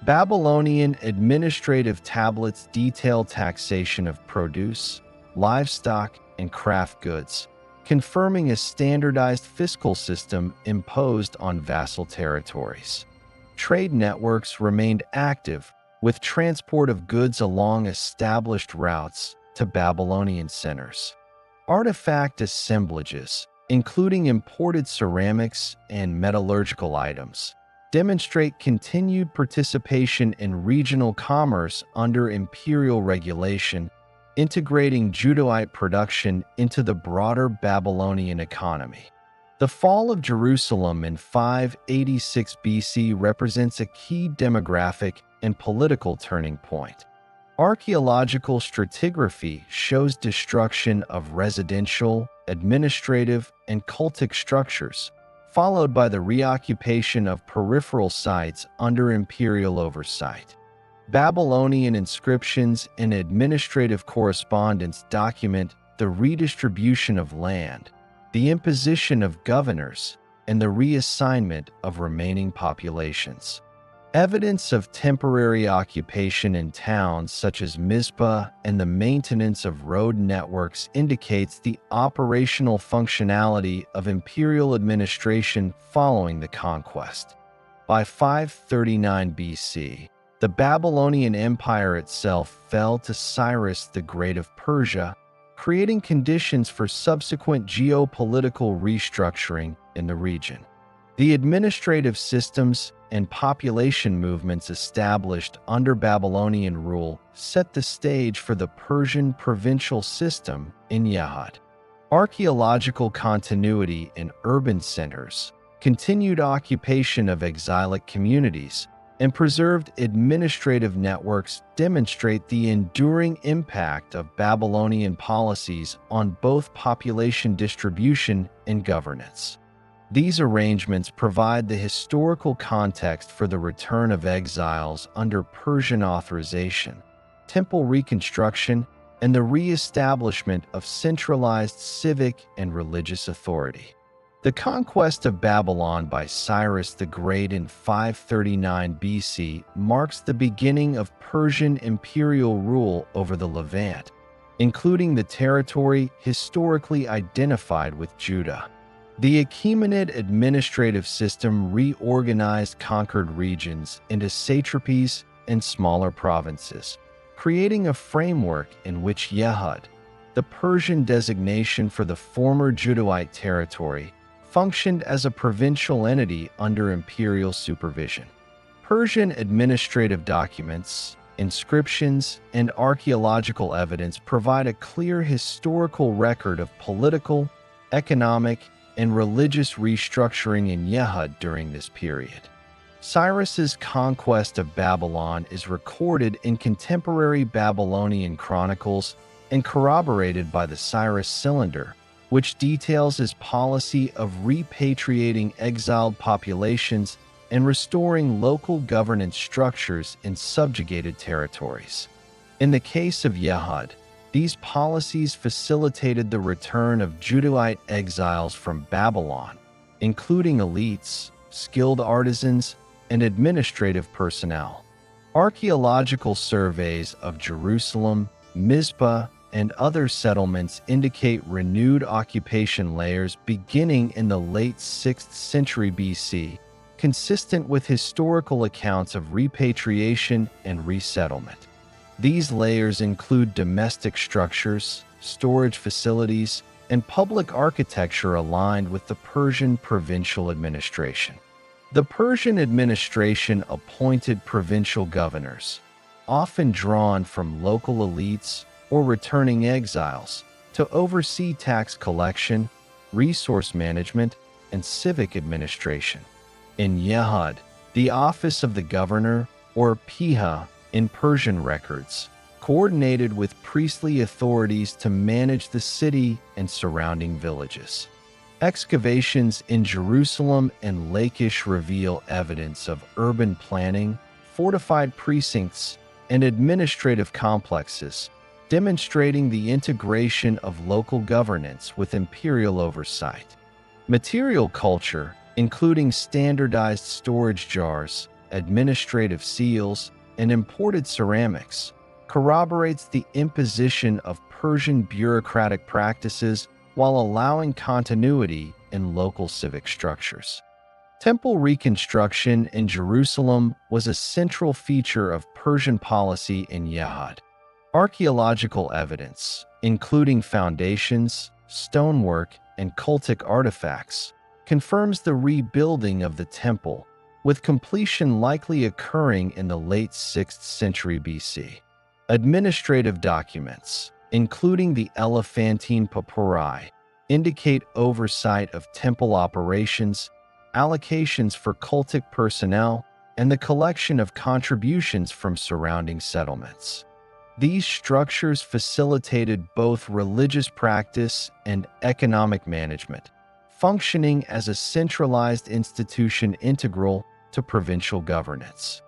Babylonian administrative tablets detail taxation of produce, livestock, and craft goods, confirming a standardized fiscal system imposed on vassal territories. Trade networks remained active, with transport of goods along established routes to Babylonian centers. Artifact assemblages, including imported ceramics and metallurgical items, demonstrate continued participation in regional commerce under imperial regulation, integrating Judahite production into the broader Babylonian economy. The fall of Jerusalem in 586 BC represents a key demographic and political turning point. Archaeological stratigraphy shows destruction of residential, administrative, and cultic structures, followed by the reoccupation of peripheral sites under imperial oversight. Babylonian inscriptions and administrative correspondence document the redistribution of land, the imposition of governors, and the reassignment of remaining populations. Evidence of temporary occupation in towns such as Mizpah and the maintenance of road networks indicates the operational functionality of imperial administration following the conquest. By 539 BC, the Babylonian Empire itself fell to Cyrus the Great of Persia, creating conditions for subsequent geopolitical restructuring in the region. The administrative systems and population movements established under Babylonian rule set the stage for the Persian provincial system in Yehud. Archaeological continuity in urban centers, continued occupation of exilic communities, and preserved administrative networks demonstrate the enduring impact of Babylonian policies on both population distribution and governance. These arrangements provide the historical context for the return of exiles under Persian authorization, temple reconstruction, and the re-establishment of centralized civic and religious authority. The conquest of Babylon by Cyrus the Great in 539 BC marks the beginning of Persian imperial rule over the Levant, including the territory historically identified with Judah. The Achaemenid administrative system reorganized conquered regions into satrapies and smaller provinces, creating a framework in which Yehud, the Persian designation for the former Judahite territory, functioned as a provincial entity under imperial supervision. Persian administrative documents, inscriptions, and archaeological evidence provide a clear historical record of political, economic, and religious restructuring in Yehud during this period. Cyrus's conquest of Babylon is recorded in contemporary Babylonian chronicles and corroborated by the Cyrus Cylinder, which details his policy of repatriating exiled populations and restoring local governance structures in subjugated territories. In the case of Yehud, these policies facilitated the return of Judahite exiles from Babylon, including elites, skilled artisans, and administrative personnel. Archaeological surveys of Jerusalem, Mizpah, and other settlements indicate renewed occupation layers beginning in the late 6th century BC, consistent with historical accounts of repatriation and resettlement. These layers include domestic structures, storage facilities, and public architecture aligned with the Persian provincial administration. The Persian administration appointed provincial governors, often drawn from local elites or returning exiles, to oversee tax collection, resource management, and civic administration. In Yehud, the office of the governor, or piha, in Persian records, coordinated with priestly authorities to manage the city and surrounding villages. Excavations in Jerusalem and Lachish reveal evidence of urban planning, fortified precincts, and administrative complexes, demonstrating the integration of local governance with imperial oversight. Material culture, including standardized storage jars, administrative seals, and imported ceramics, corroborates the imposition of Persian bureaucratic practices while allowing continuity in local civic structures. Temple reconstruction in Jerusalem was a central feature of Persian policy in Yehud. Archaeological evidence, including foundations, stonework, and cultic artifacts, confirms the rebuilding of the temple, with completion likely occurring in the late 6th century BC. Administrative documents, including the Elephantine Papyri, indicate oversight of temple operations, allocations for cultic personnel, and the collection of contributions from surrounding settlements. These structures facilitated both religious practice and economic management, functioning as a centralized institution integral to provincial governance.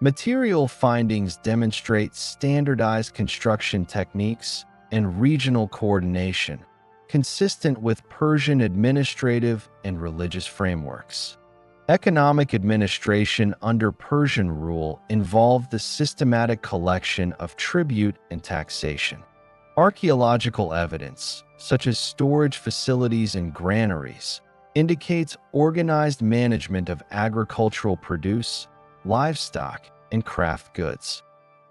Material findings demonstrate standardized construction techniques and regional coordination, consistent with Persian administrative and religious frameworks. Economic administration under Persian rule involved the systematic collection of tribute and taxation. Archaeological evidence, such as storage facilities and granaries, indicates organized management of agricultural produce, livestock, and craft goods.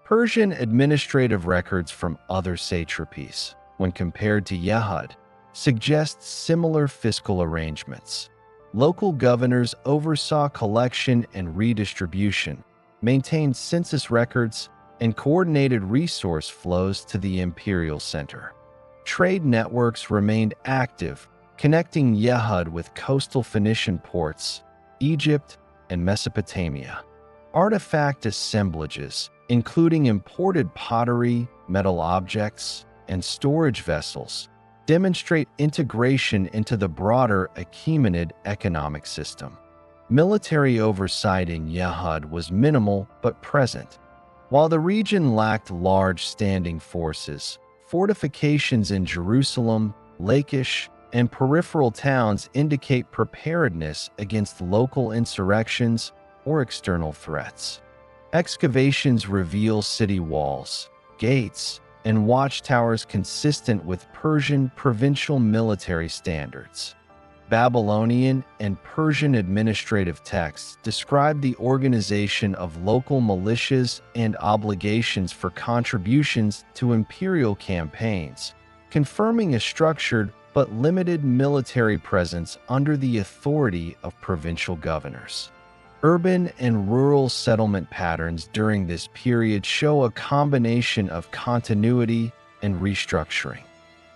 Persian administrative records from other satrapies, when compared to Yehud, suggest similar fiscal arrangements. Local governors oversaw collection and redistribution, maintained census records, and coordinated resource flows to the imperial center. Trade networks remained active, connecting Yehud with coastal Phoenician ports, Egypt, and Mesopotamia. Artifact assemblages, including imported pottery, metal objects, and storage vessels, demonstrate integration into the broader Achaemenid economic system. Military oversight in Yehud was minimal but present. While the region lacked large standing forces, fortifications in Jerusalem, Lachish, and peripheral towns indicate preparedness against local insurrections or external threats. Excavations reveal city walls, gates, and watchtowers consistent with Persian provincial military standards. Babylonian and Persian administrative texts describe the organization of local militias and obligations for contributions to imperial campaigns, confirming a structured but limited military presence under the authority of provincial governors. Urban and rural settlement patterns during this period show a combination of continuity and restructuring.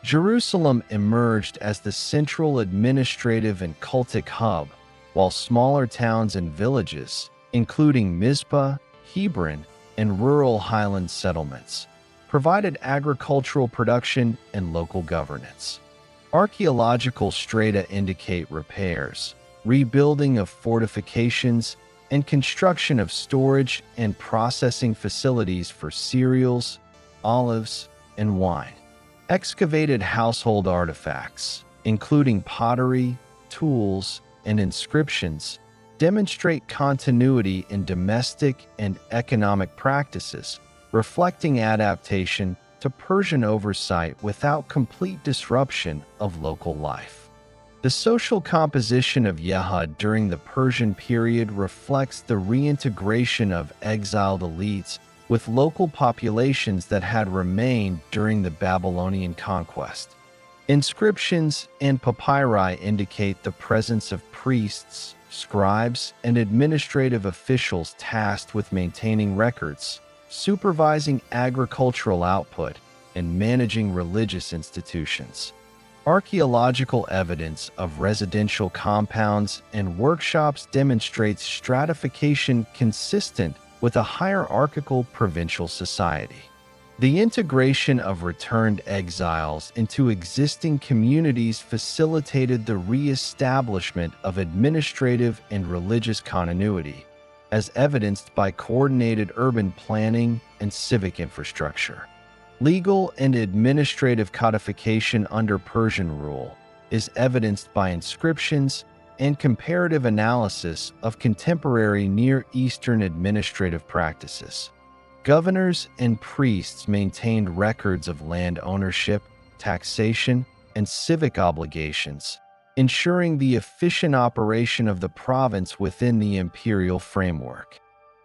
Jerusalem emerged as the central administrative and cultic hub, while smaller towns and villages, including Mizpah, Hebron, and rural highland settlements, provided agricultural production and local governance. Archaeological strata indicate repairs, rebuilding of fortifications, and construction of storage and processing facilities for cereals, olives, and wine. Excavated household artifacts, including pottery, tools, and inscriptions, demonstrate continuity in domestic and economic practices, reflecting adaptation to Persian oversight without complete disruption of local life. The social composition of Yehud during the Persian period reflects the reintegration of exiled elites with local populations that had remained during the Babylonian conquest. Inscriptions and papyri indicate the presence of priests, scribes, and administrative officials tasked with maintaining records, supervising agricultural output, and managing religious institutions. Archaeological evidence of residential compounds and workshops demonstrates stratification consistent with a hierarchical provincial society. The integration of returned exiles into existing communities facilitated the re-establishment of administrative and religious continuity, as evidenced by coordinated urban planning and civic infrastructure. Legal and administrative codification under Persian rule is evidenced by inscriptions and comparative analysis of contemporary Near Eastern administrative practices. Governors and priests maintained records of land ownership, taxation, and civic obligations, ensuring the efficient operation of the province within the imperial framework.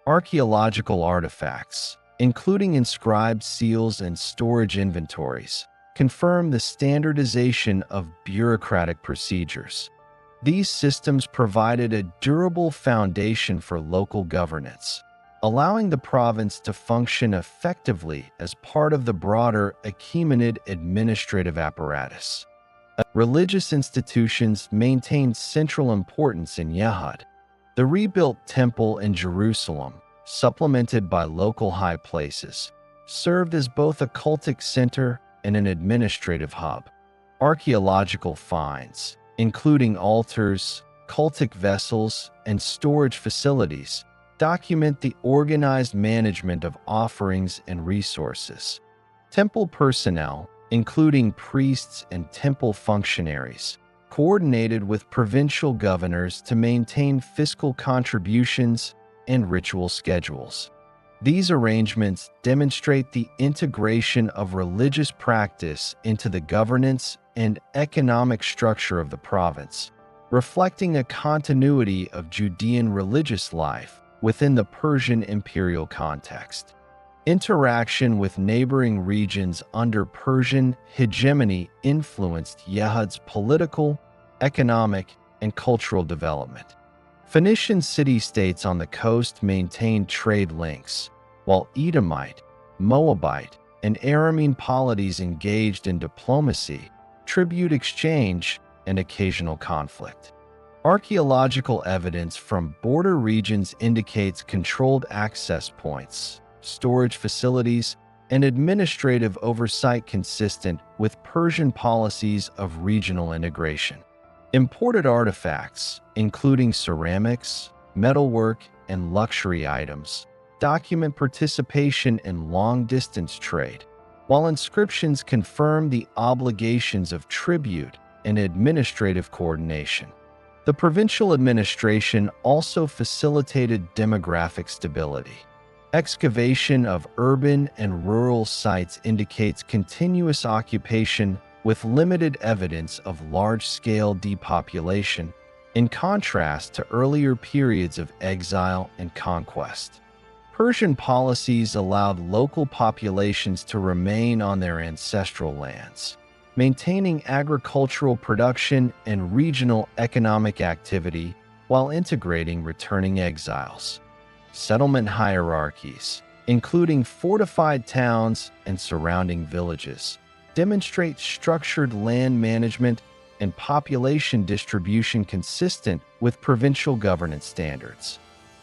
Archaeological artifacts, including inscribed seals and storage inventories, confirm the standardization of bureaucratic procedures. These systems provided a durable foundation for local governance, allowing the province to function effectively as part of the broader Achaemenid administrative apparatus. Religious institutions maintained central importance in Yehud. The rebuilt temple in Jerusalem, supplemented by local high places, served as both a cultic center and an administrative hub. Archaeological finds, including altars, cultic vessels, and storage facilities, document the organized management of offerings and resources. Temple personnel, including priests and temple functionaries, coordinated with provincial governors to maintain fiscal contributions and ritual schedules. These arrangements demonstrate the integration of religious practice into the governance and economic structure of the province, reflecting a continuity of Judean religious life within the Persian imperial context. Interaction with neighboring regions under Persian hegemony influenced Yehud's political, economic, and cultural development. Phoenician city-states on the coast maintained trade links, while Edomite, Moabite, and Aramean polities engaged in diplomacy, tribute exchange, and occasional conflict. Archaeological evidence from border regions indicates controlled access points, storage facilities, and administrative oversight consistent with Persian policies of regional integration. Imported artifacts, including ceramics, metalwork, and luxury items, document participation in long-distance trade, while inscriptions confirm the obligations of tribute and administrative coordination. The provincial administration also facilitated demographic stability. Excavation of urban and rural sites indicates continuous occupation with limited evidence of large-scale depopulation, in contrast to earlier periods of exile and conquest. Persian policies allowed local populations to remain on their ancestral lands, maintaining agricultural production and regional economic activity while integrating returning exiles. Settlement hierarchies, including fortified towns and surrounding villages, demonstrate structured land management and population distribution consistent with provincial governance standards.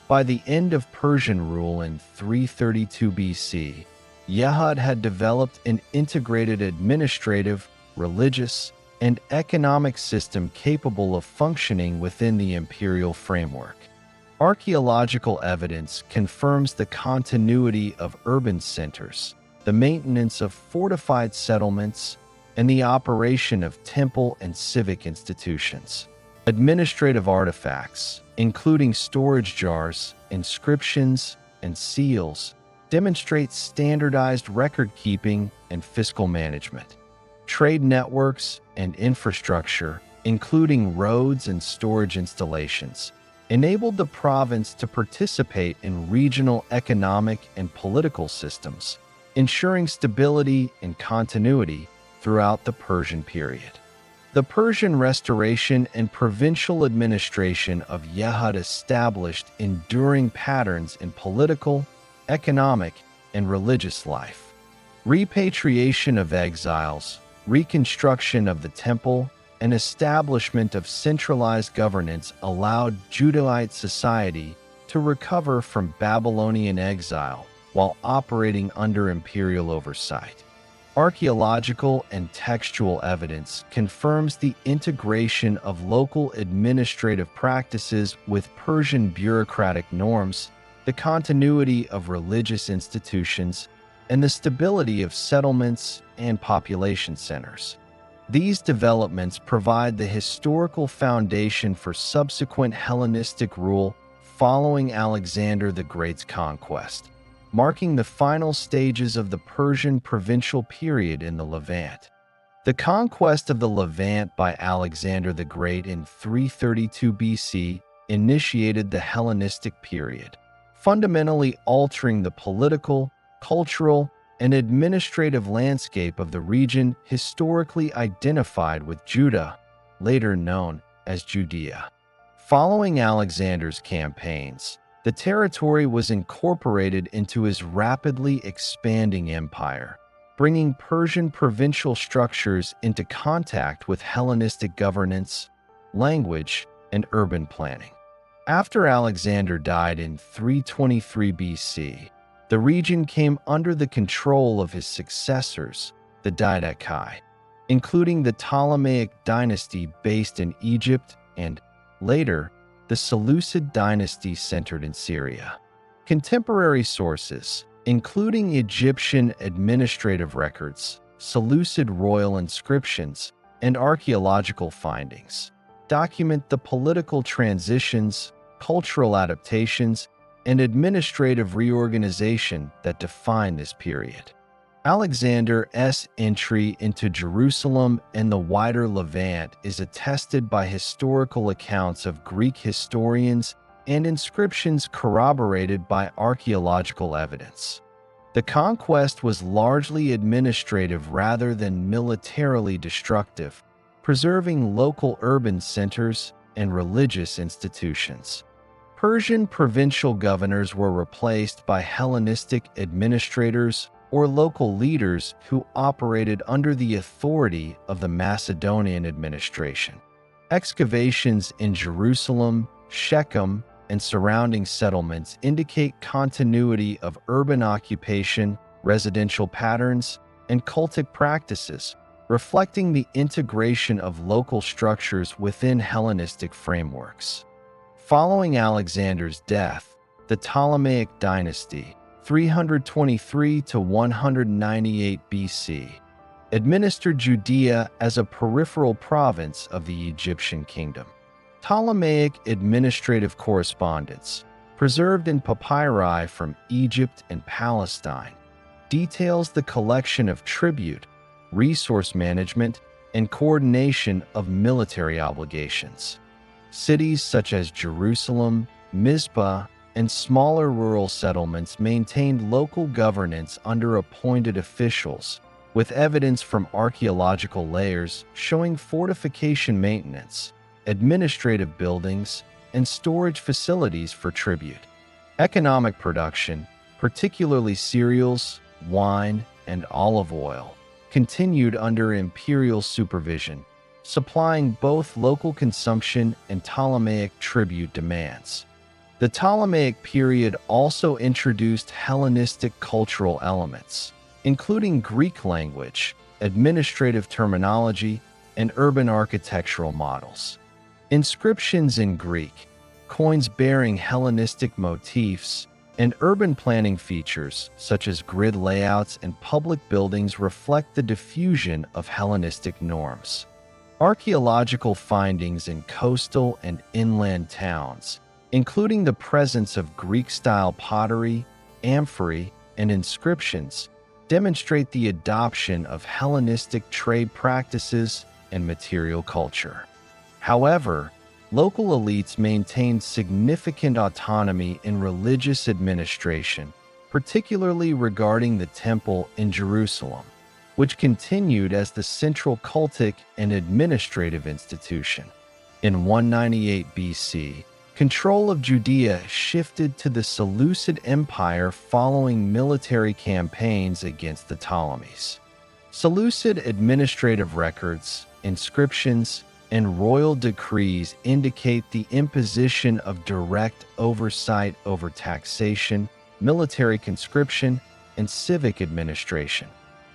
By the end of Persian rule in 332 BC, Yehud had developed an integrated administrative, religious, and economic system capable of functioning within the imperial framework. Archaeological evidence confirms the continuity of urban centers, the maintenance of fortified settlements, and the operation of temple and civic institutions. Administrative artifacts, including storage jars, inscriptions, and seals, demonstrate standardized record-keeping and fiscal management. Trade networks and infrastructure, including roads and storage installations, enabled the province to participate in regional economic and political systems, ensuring stability and continuity throughout the Persian period. The Persian Restoration and provincial administration of Yehud established enduring patterns in political, economic, and religious life. Repatriation of exiles, reconstruction of the temple, and establishment of centralized governance allowed Judahite society to recover from Babylonian exile while operating under imperial oversight. Archaeological and textual evidence confirms the integration of local administrative practices with Persian bureaucratic norms, the continuity of religious institutions, and the stability of settlements and population centers. These developments provide the historical foundation for subsequent Hellenistic rule following Alexander the Great's conquest, marking the final stages of the Persian provincial period in the Levant. The conquest of the Levant by Alexander the Great in 332 BC initiated the Hellenistic period, fundamentally altering the political, cultural, and administrative landscape of the region historically identified with Judah, later known as Judea. Following Alexander's campaigns, the territory was incorporated into his rapidly expanding empire, bringing Persian provincial structures into contact with Hellenistic governance, language, and urban planning. After Alexander died in 323 BC, the region came under the control of his successors, the Didachi, including the Ptolemaic dynasty based in Egypt and, later, the Seleucid dynasty centered in Syria. Contemporary sources, including Egyptian administrative records, Seleucid royal inscriptions, and archaeological findings, document the political transitions, cultural adaptations, and administrative reorganization that define this period. Alexander's entry into Jerusalem and the wider Levant is attested by historical accounts of Greek historians and inscriptions corroborated by archaeological evidence. The conquest was largely administrative rather than militarily destructive, preserving local urban centers and religious institutions. Persian provincial governors were replaced by Hellenistic administrators or local leaders who operated under the authority of the Macedonian administration. Excavations in Jerusalem, Shechem, and surrounding settlements indicate continuity of urban occupation, residential patterns, and cultic practices, reflecting the integration of local structures within Hellenistic frameworks. Following Alexander's death, the Ptolemaic dynasty, 323 to 198 BC, administered Judea as a peripheral province of the Egyptian kingdom. Ptolemaic administrative correspondence, preserved in papyri from Egypt and Palestine, details the collection of tribute, resource management, and coordination of military obligations. Cities such as Jerusalem, Mizpah, and smaller rural settlements maintained local governance under appointed officials, with evidence from archaeological layers showing fortification maintenance, administrative buildings, and storage facilities for tribute. Economic production, particularly cereals, wine, and olive oil, continued under imperial supervision, supplying both local consumption and Ptolemaic tribute demands. The Ptolemaic period also introduced Hellenistic cultural elements, including Greek language, administrative terminology, and urban architectural models. Inscriptions in Greek, coins bearing Hellenistic motifs, and urban planning features such as grid layouts and public buildings reflect the diffusion of Hellenistic norms. Archaeological findings in coastal and inland towns, including the presence of Greek-style pottery, amphory, and inscriptions, demonstrate the adoption of Hellenistic trade practices and material culture. However, local elites maintained significant autonomy in religious administration, particularly regarding the temple in Jerusalem, which continued as the central cultic and administrative institution. In 198 BC, control of Judea shifted to the Seleucid Empire following military campaigns against the Ptolemies. Seleucid administrative records, inscriptions, and royal decrees indicate the imposition of direct oversight over taxation, military conscription, and civic administration.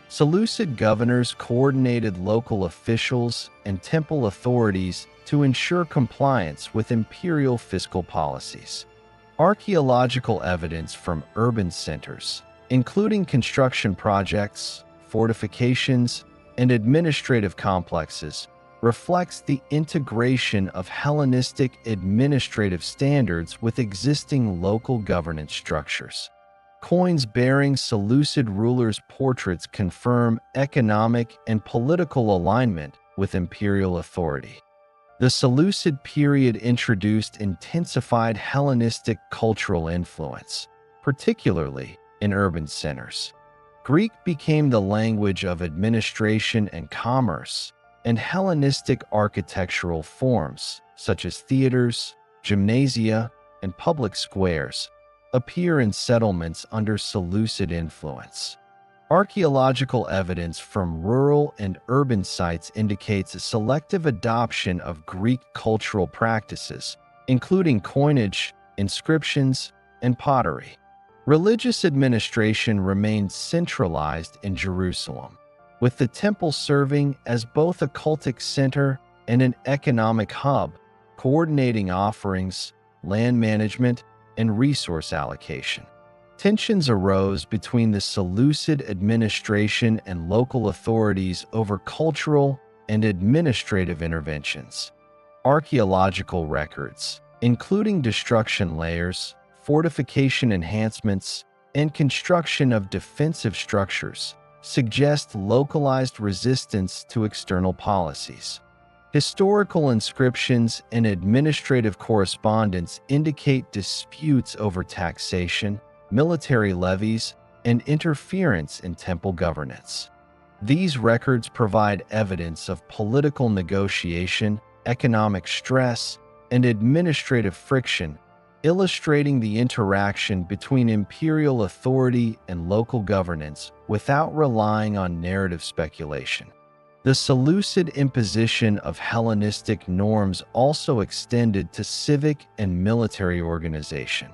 Seleucid governors coordinated local officials and temple authorities to ensure compliance with imperial fiscal policies. Archaeological evidence from urban centers, including construction projects, fortifications, and administrative complexes, reflects the integration of Hellenistic administrative standards with existing local governance structures. Coins bearing Seleucid rulers' portraits confirm economic and political alignment with imperial authority. The Seleucid period introduced intensified Hellenistic cultural influence, particularly in urban centers. Greek became the language of administration and commerce, and Hellenistic architectural forms, such as theaters, gymnasia, and public squares, appear in settlements under Seleucid influence. Archaeological evidence from rural and urban sites indicates a selective adoption of Greek cultural practices, including coinage, inscriptions, and pottery. Religious administration remained centralized in Jerusalem, with the temple serving as both a cultic center and an economic hub, coordinating offerings, land management, and resource allocation. Tensions arose between the Seleucid administration and local authorities over cultural and administrative interventions. Archaeological records, including destruction layers, fortification enhancements, and construction of defensive structures, suggest localized resistance to external policies. Historical inscriptions and administrative correspondence indicate disputes over taxation, military levies, and interference in temple governance. These records provide evidence of political negotiation, economic stress, and administrative friction, illustrating the interaction between imperial authority and local governance without relying on narrative speculation. The Seleucid imposition of Hellenistic norms also extended to civic and military organization.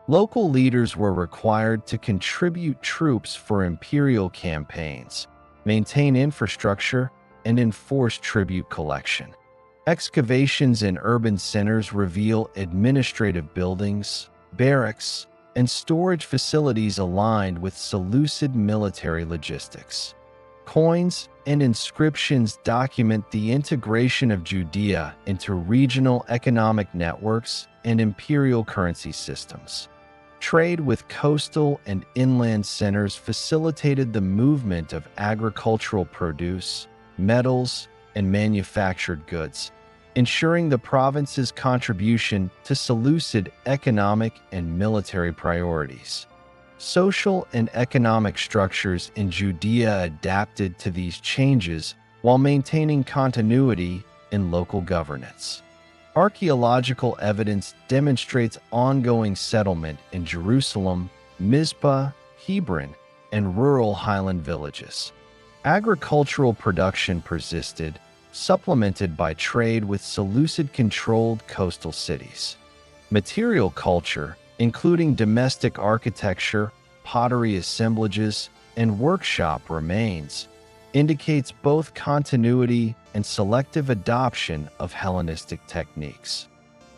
Local leaders were required to contribute troops for imperial campaigns, maintain infrastructure, and enforce tribute collection. Excavations in urban centers reveal administrative buildings, barracks, and storage facilities aligned with Seleucid military logistics. Coins and inscriptions document the integration of Judea into regional economic networks and imperial currency systems. Trade with coastal and inland centers facilitated the movement of agricultural produce, metals, and manufactured goods, ensuring the province's contribution to Seleucid economic and military priorities. Social and economic structures in Judea adapted to these changes while maintaining continuity in local governance. Archaeological evidence demonstrates ongoing settlement in Jerusalem, Mizpah, Hebron, and rural highland villages. Agricultural production persisted, supplemented by trade with Seleucid-controlled coastal cities. Material culture, including domestic architecture, pottery assemblages, and workshop remains, indicates both continuity and selective adoption of Hellenistic techniques.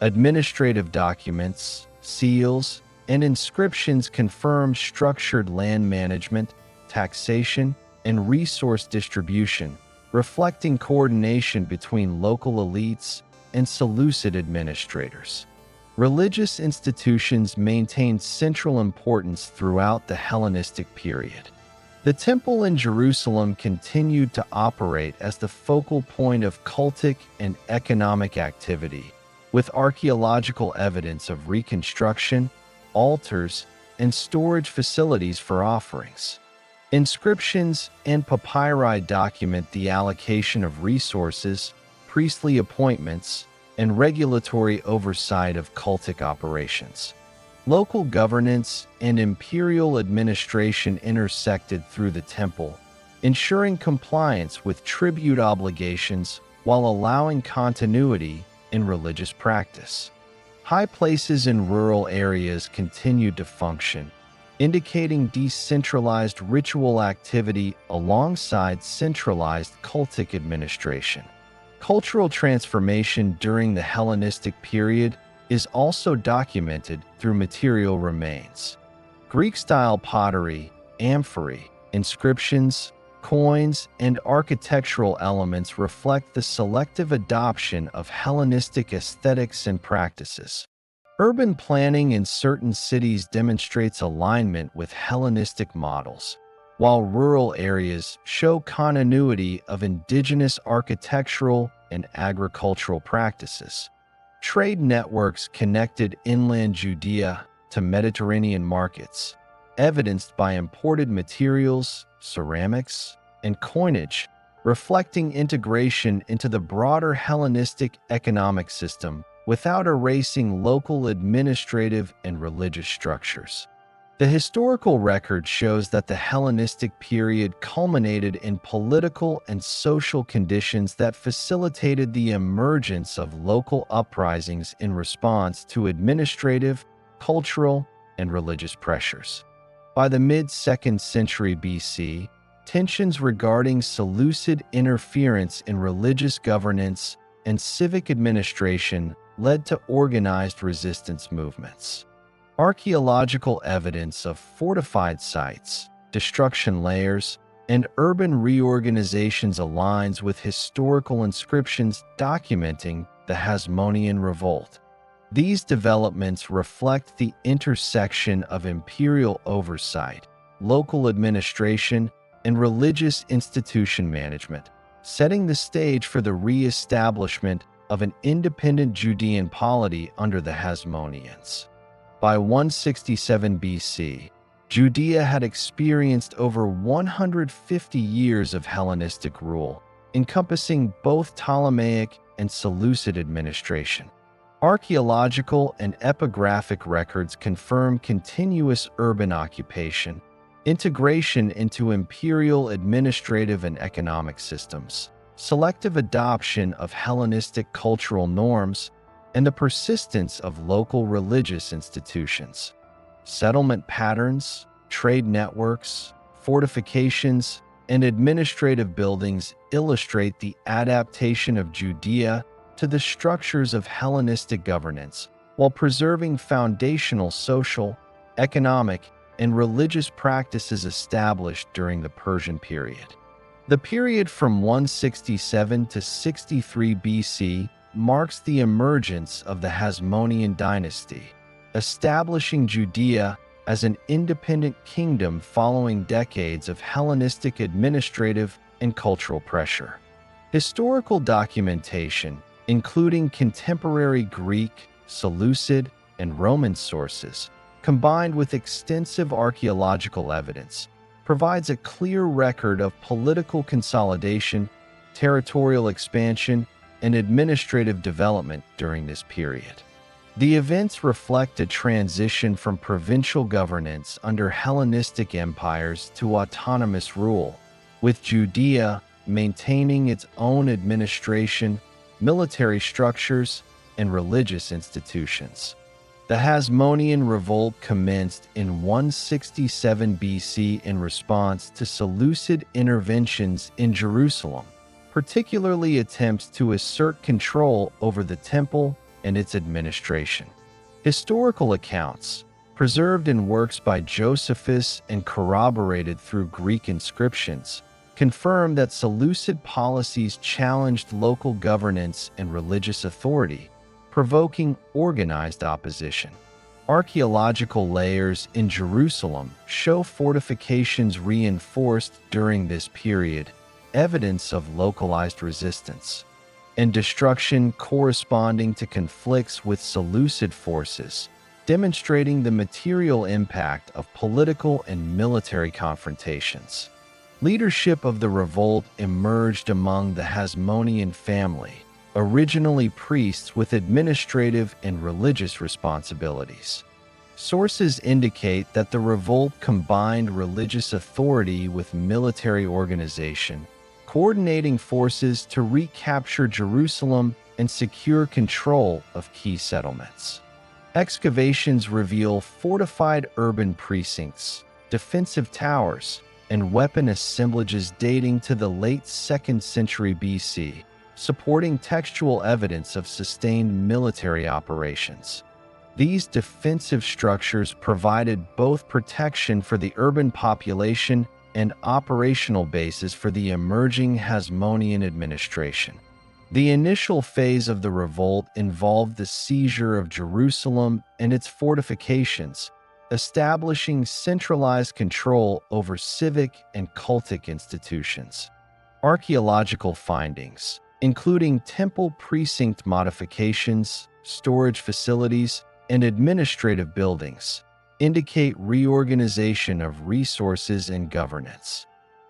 Administrative documents, seals, and inscriptions confirm structured land management, taxation, and resource distribution, reflecting coordination between local elites and Seleucid administrators. Religious institutions maintained central importance throughout the Hellenistic period. The temple in Jerusalem continued to operate as the focal point of cultic and economic activity, with archaeological evidence of reconstruction, altars, and storage facilities for offerings. Inscriptions and papyri document the allocation of resources, priestly appointments, and regulatory oversight of cultic operations. Local governance and imperial administration intersected through the temple, ensuring compliance with tribute obligations while allowing continuity in religious practice. High places in rural areas continued to function, indicating decentralized ritual activity alongside centralized cultic administration. Cultural transformation during the Hellenistic period is also documented through material remains. Greek-style pottery, amphory, inscriptions, coins, and architectural elements reflect the selective adoption of Hellenistic aesthetics and practices. Urban planning in certain cities demonstrates alignment with Hellenistic models, while rural areas show continuity of indigenous architectural and agricultural practices. Trade networks connected inland Judea to Mediterranean markets, evidenced by imported materials, ceramics, and coinage, reflecting integration into the broader Hellenistic economic system without erasing local administrative and religious structures. The historical record shows that the Hellenistic period culminated in political and social conditions that facilitated the emergence of local uprisings in response to administrative, cultural, and religious pressures. By the mid-2nd century BC, tensions regarding Seleucid interference in religious governance and civic administration led to organized resistance movements. Archaeological evidence of fortified sites, destruction layers, and urban reorganizations aligns with historical inscriptions documenting the Hasmonean Revolt. These developments reflect the intersection of imperial oversight, local administration, and religious institution management, setting the stage for the re-establishment of an independent Judean polity under the Hasmoneans. By 167 BC, Judea had experienced over 150 years of Hellenistic rule, encompassing both Ptolemaic and Seleucid administration. Archaeological and epigraphic records confirm continuous urban occupation, integration into imperial administrative and economic systems, selective adoption of Hellenistic cultural norms, and the persistence of local religious institutions. Settlement patterns, trade networks, fortifications, and administrative buildings illustrate the adaptation of Judea to the structures of Hellenistic governance, while preserving foundational social, economic, and religious practices established during the Persian period. The period from 167 to 63 BC marks the emergence of the Hasmonean dynasty, establishing Judea as an independent kingdom following decades of Hellenistic administrative and cultural pressure. Historical documentation, including contemporary Greek, Seleucid, and Roman sources, combined with extensive archaeological evidence, provides a clear record of political consolidation, territorial expansion, and administrative development during this period. The events reflect a transition from provincial governance under Hellenistic empires to autonomous rule, with Judea maintaining its own administration, military structures, and religious institutions. The Hasmonean Revolt commenced in 167 BC in response to Seleucid interventions in Jerusalem, particularly attempts to assert control over the temple and its administration. Historical accounts, preserved in works by Josephus and corroborated through Greek inscriptions, confirm that Seleucid policies challenged local governance and religious authority, provoking organized opposition. Archaeological layers in Jerusalem show fortifications reinforced during this period, evidence of localized resistance, and destruction corresponding to conflicts with Seleucid forces, demonstrating the material impact of political and military confrontations. Leadership of the revolt emerged among the Hasmonean family, originally priests with administrative and religious responsibilities. Sources indicate that the revolt combined religious authority with military organization, coordinating forces to recapture Jerusalem and secure control of key settlements. Excavations reveal fortified urban precincts, defensive towers, and weapon assemblages dating to the late 2nd century BC, supporting textual evidence of sustained military operations. These defensive structures provided both protection for the urban population and operational bases for the emerging Hasmonean administration. The initial phase of the revolt involved the seizure of Jerusalem and its fortifications, establishing centralized control over civic and cultic institutions. Archaeological findings, including temple precinct modifications, storage facilities, and administrative buildings, indicate reorganization of resources and governance.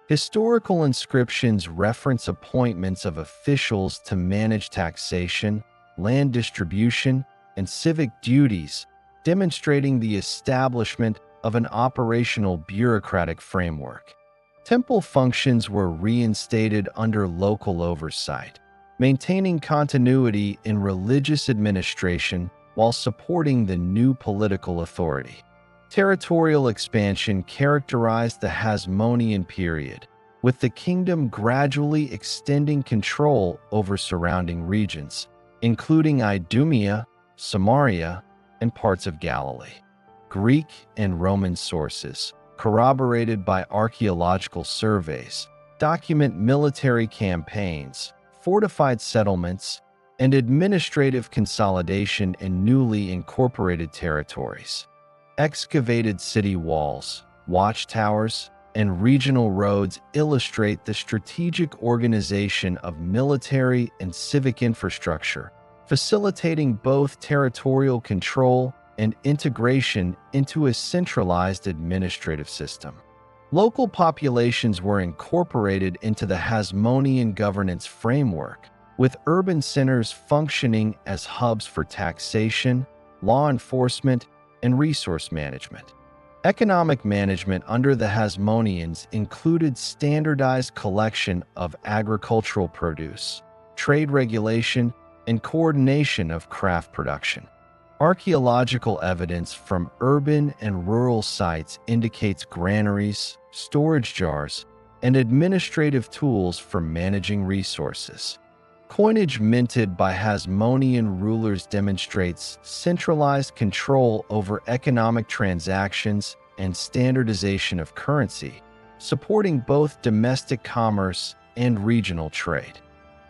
Historical inscriptions reference appointments of officials to manage taxation, land distribution, and civic duties, demonstrating the establishment of an operational bureaucratic framework. Temple functions were reinstated under local oversight, maintaining continuity in religious administration while supporting the new political authority. Territorial expansion characterized the Hasmonean period, with the kingdom gradually extending control over surrounding regions, including Idumea, Samaria, and parts of Galilee. Greek and Roman sources, corroborated by archaeological surveys, document military campaigns, fortified settlements, and administrative consolidation in newly incorporated territories. Excavated city walls, watchtowers, and regional roads illustrate the strategic organization of military and civic infrastructure, facilitating both territorial control and integration into a centralized administrative system. Local populations were incorporated into the Hasmonean governance framework, with urban centers functioning as hubs for taxation, law enforcement, and resource management. Economic management under the Hasmoneans included standardized collection of agricultural produce, trade regulation, and coordination of craft production. Archaeological evidence from urban and rural sites indicates granaries, storage jars, and administrative tools for managing resources. Coinage minted by Hasmonean rulers demonstrates centralized control over economic transactions and standardization of currency, supporting both domestic commerce and regional trade.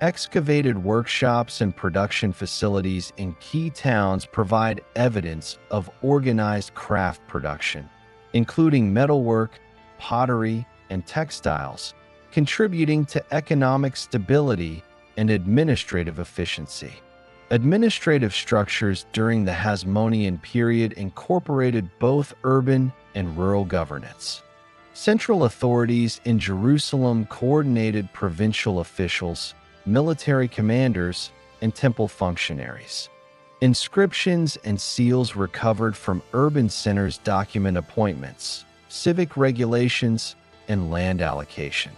Excavated workshops and production facilities in key towns provide evidence of organized craft production, including metalwork, pottery, and textiles, contributing to economic stability and administrative efficiency. Administrative structures during the Hasmonean period incorporated both urban and rural governance. Central authorities in Jerusalem coordinated provincial officials, military commanders, and temple functionaries. Inscriptions and seals recovered from urban centers document appointments, civic regulations, and land allocation.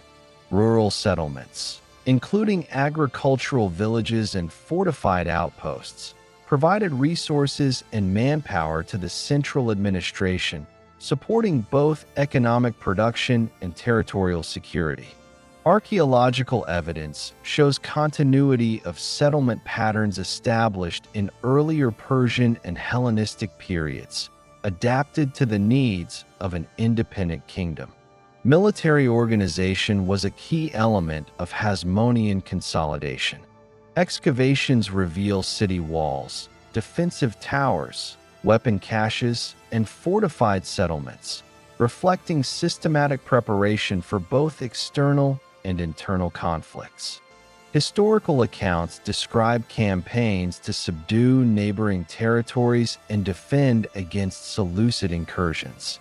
Rural settlements, including agricultural villages and fortified outposts, provided resources and manpower to the central administration, supporting both economic production and territorial security. Archaeological evidence shows continuity of settlement patterns established in earlier Persian and Hellenistic periods, adapted to the needs of an independent kingdom. Military organization was a key element of Hasmonean consolidation. Excavations reveal city walls, defensive towers, weapon caches, and fortified settlements, reflecting systematic preparation for both external and internal conflicts. Historical accounts describe campaigns to subdue neighboring territories and defend against Seleucid incursions.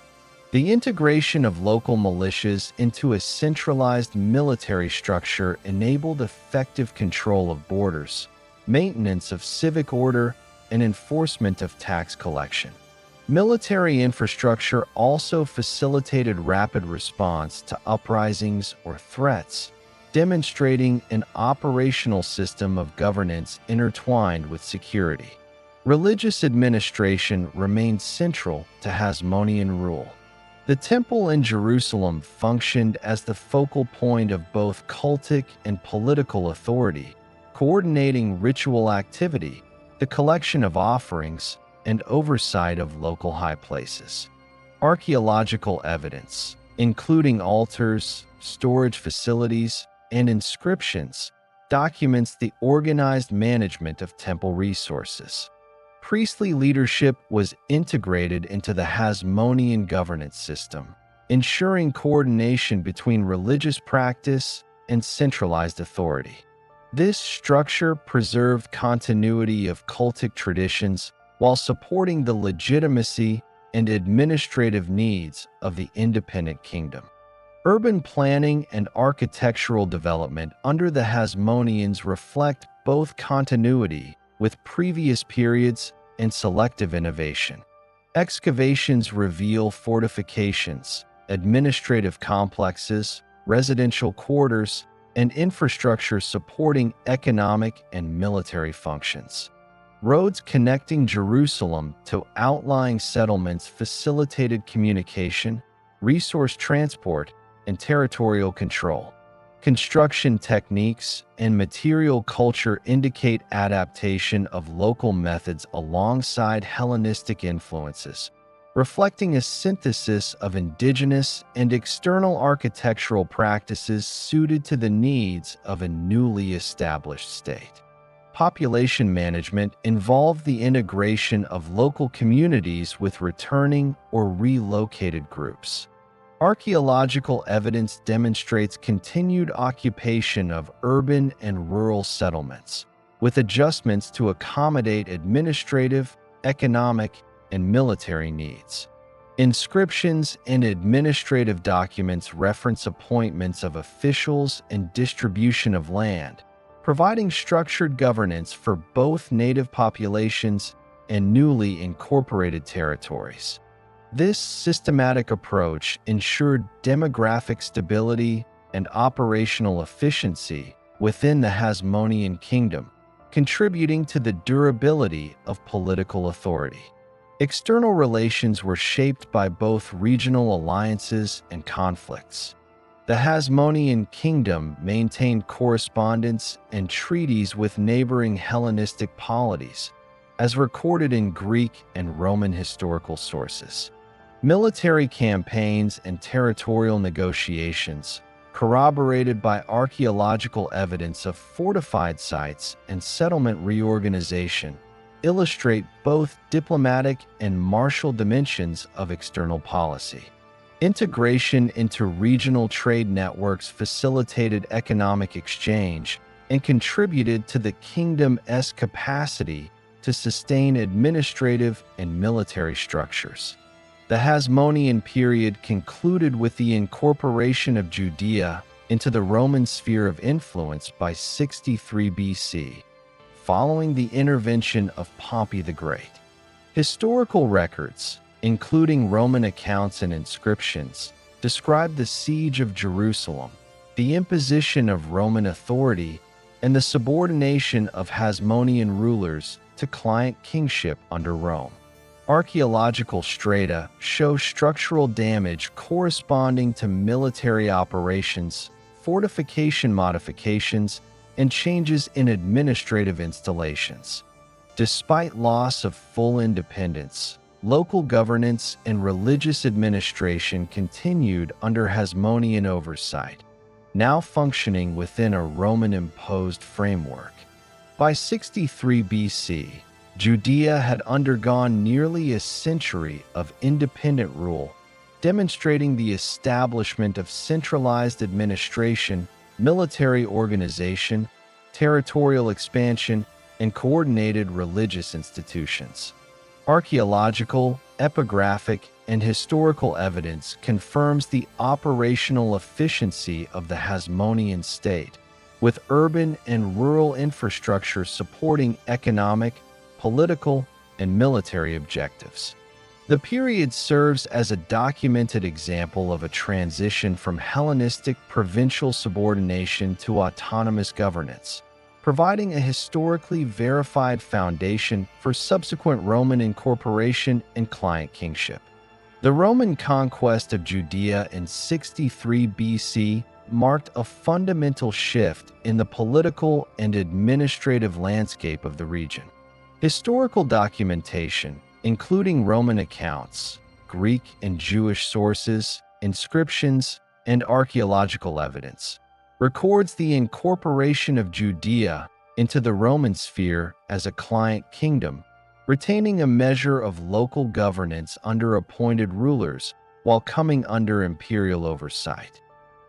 The integration of local militias into a centralized military structure enabled effective control of borders, maintenance of civic order, and enforcement of tax collection. Military infrastructure also facilitated rapid response to uprisings or threats, demonstrating an operational system of governance intertwined with security. Religious administration remained central to Hasmonean rule. The temple in Jerusalem functioned as the focal point of both cultic and political authority, coordinating ritual activity, the collection of offerings, and oversight of local high places. Archaeological evidence, including altars, storage facilities, and inscriptions, documents the organized management of temple resources. Priestly leadership was integrated into the Hasmonean governance system, ensuring coordination between religious practice and centralized authority. This structure preserved continuity of cultic traditions while supporting the legitimacy and administrative needs of the independent kingdom. Urban planning and architectural development under the Hasmoneans reflect both continuity with previous periods and selective innovation. Excavations reveal fortifications, administrative complexes, residential quarters, and infrastructure supporting economic and military functions. Roads connecting Jerusalem to outlying settlements facilitated communication, resource transport, and territorial control. Construction techniques and material culture indicate adaptation of local methods alongside Hellenistic influences, reflecting a synthesis of indigenous and external architectural practices suited to the needs of a newly established state. Population management involved the integration of local communities with returning or relocated groups. Archaeological evidence demonstrates continued occupation of urban and rural settlements, with adjustments to accommodate administrative, economic, and military needs. Inscriptions and administrative documents reference appointments of officials and distribution of land, providing structured governance for both native populations and newly incorporated territories. This systematic approach ensured demographic stability and operational efficiency within the Hasmonean kingdom, contributing to the durability of political authority. External relations were shaped by both regional alliances and conflicts. The Hasmonean kingdom maintained correspondence and treaties with neighboring Hellenistic polities, as recorded in Greek and Roman historical sources. Military campaigns and territorial negotiations, corroborated by archaeological evidence of fortified sites and settlement reorganization, illustrate both diplomatic and martial dimensions of external policy. Integration into regional trade networks facilitated economic exchange and contributed to the kingdom's capacity to sustain administrative and military structures. The Hasmonean period concluded with the incorporation of Judea into the Roman sphere of influence by 63 BC, following the intervention of Pompey the Great. Historical records, including Roman accounts and inscriptions, describe the siege of Jerusalem, the imposition of Roman authority, and the subordination of Hasmonean rulers to client kingship under Rome. Archaeological strata show structural damage corresponding to military operations, fortification modifications, and changes in administrative installations. Despite loss of full independence, local governance and religious administration continued under Hasmonean oversight, now functioning within a Roman-imposed framework. By 63 BC, Judea had undergone nearly a century of independent rule, demonstrating the establishment of centralized administration, military organization, territorial expansion, and coordinated religious institutions. Archaeological, epigraphic, and historical evidence confirms the operational efficiency of the Hasmonean state, with urban and rural infrastructure supporting economic, political, and military objectives. The period serves as a documented example of a transition from Hellenistic provincial subordination to autonomous governance, providing a historically verified foundation for subsequent Roman incorporation and client kingship. The Roman conquest of Judea in 63 BC marked a fundamental shift in the political and administrative landscape of the region. Historical documentation, including Roman accounts, Greek and Jewish sources, inscriptions, and archaeological evidence, records the incorporation of Judea into the Roman sphere as a client kingdom, retaining a measure of local governance under appointed rulers while coming under imperial oversight.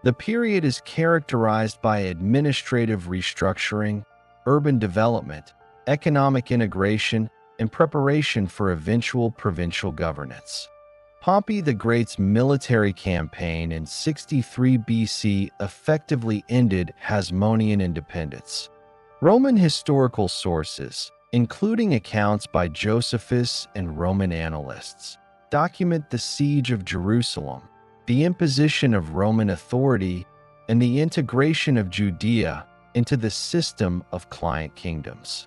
The period is characterized by administrative restructuring, urban development, economic integration, and preparation for eventual provincial governance. Pompey the Great's military campaign in 63 BC effectively ended Hasmonean independence. Roman historical sources, including accounts by Josephus and Roman annalists, document the siege of Jerusalem, the imposition of Roman authority, and the integration of Judea into the system of client kingdoms.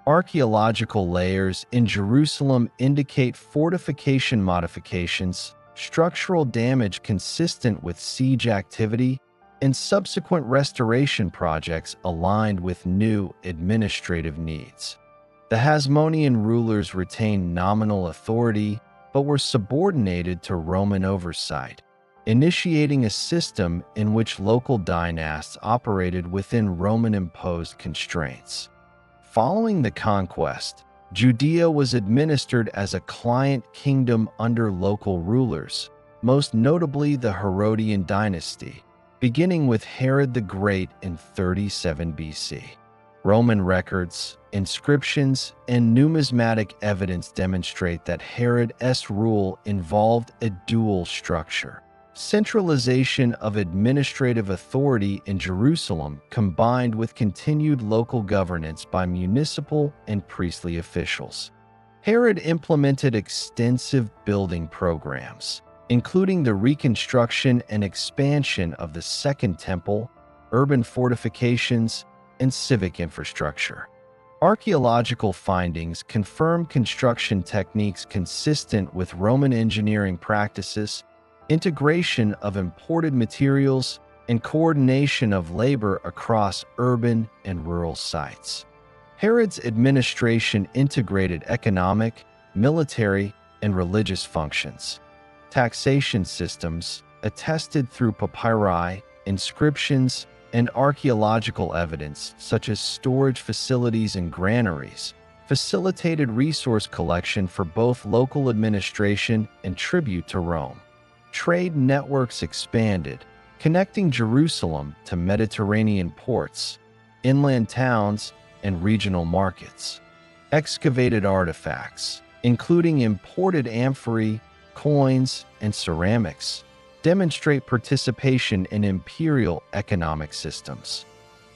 Archaeological layers in Jerusalem indicate fortification modifications, structural damage consistent with siege activity, and subsequent restoration projects aligned with new administrative needs. The Hasmonean rulers retained nominal authority but were subordinated to Roman oversight, initiating a system in which local dynasts operated within Roman-imposed constraints. Following the conquest, Judea was administered as a client kingdom under local rulers, most notably the Herodian dynasty, beginning with Herod the Great in 37 BC. Roman records, inscriptions, and numismatic evidence demonstrate that Herod's rule involved a dual structure: centralization of administrative authority in Jerusalem combined with continued local governance by municipal and priestly officials. Herod implemented extensive building programs, including the reconstruction and expansion of the Second Temple, urban fortifications, and civic infrastructure. Archaeological findings confirm construction techniques consistent with Roman engineering practices, integration of imported materials, and coordination of labor across urban and rural sites. Herod's administration integrated economic, military, and religious functions. Taxation systems, attested through papyri, inscriptions, and archaeological evidence such as storage facilities and granaries, facilitated resource collection for both local administration and tribute to Rome. Trade networks expanded, connecting Jerusalem to Mediterranean ports, inland towns, and regional markets. Excavated artifacts, including imported amphorae, coins, and ceramics, demonstrate participation in imperial economic systems.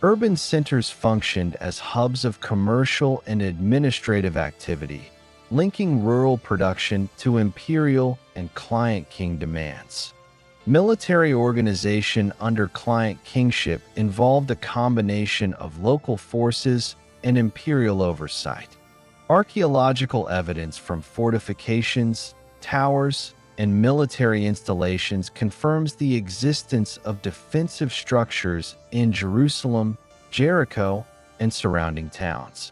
Urban centers functioned as hubs of commercial and administrative activity, linking rural production to imperial and client king demands. Military organization under client kingship involved a combination of local forces and imperial oversight. Archaeological evidence from fortifications, towers, and military installations confirms the existence of defensive structures in Jerusalem, Jericho, and surrounding towns.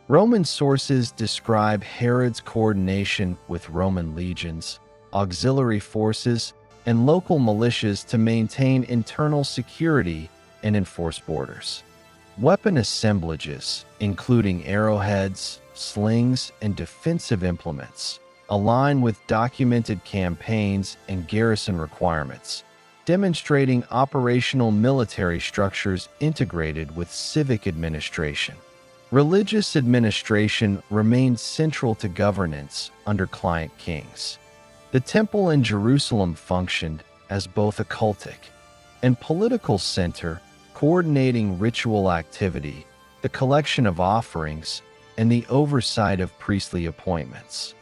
Roman sources describe Herod's coordination with Roman legions, auxiliary forces, and local militias to maintain internal security and enforce borders. Weapon assemblages, including arrowheads, slings, and defensive implements, align with documented campaigns and garrison requirements, demonstrating operational military structures integrated with civic administration. Religious administration remained central to governance under client kings. The temple in Jerusalem functioned as both a cultic and political center, coordinating ritual activity, the collection of offerings, and the oversight of priestly appointments.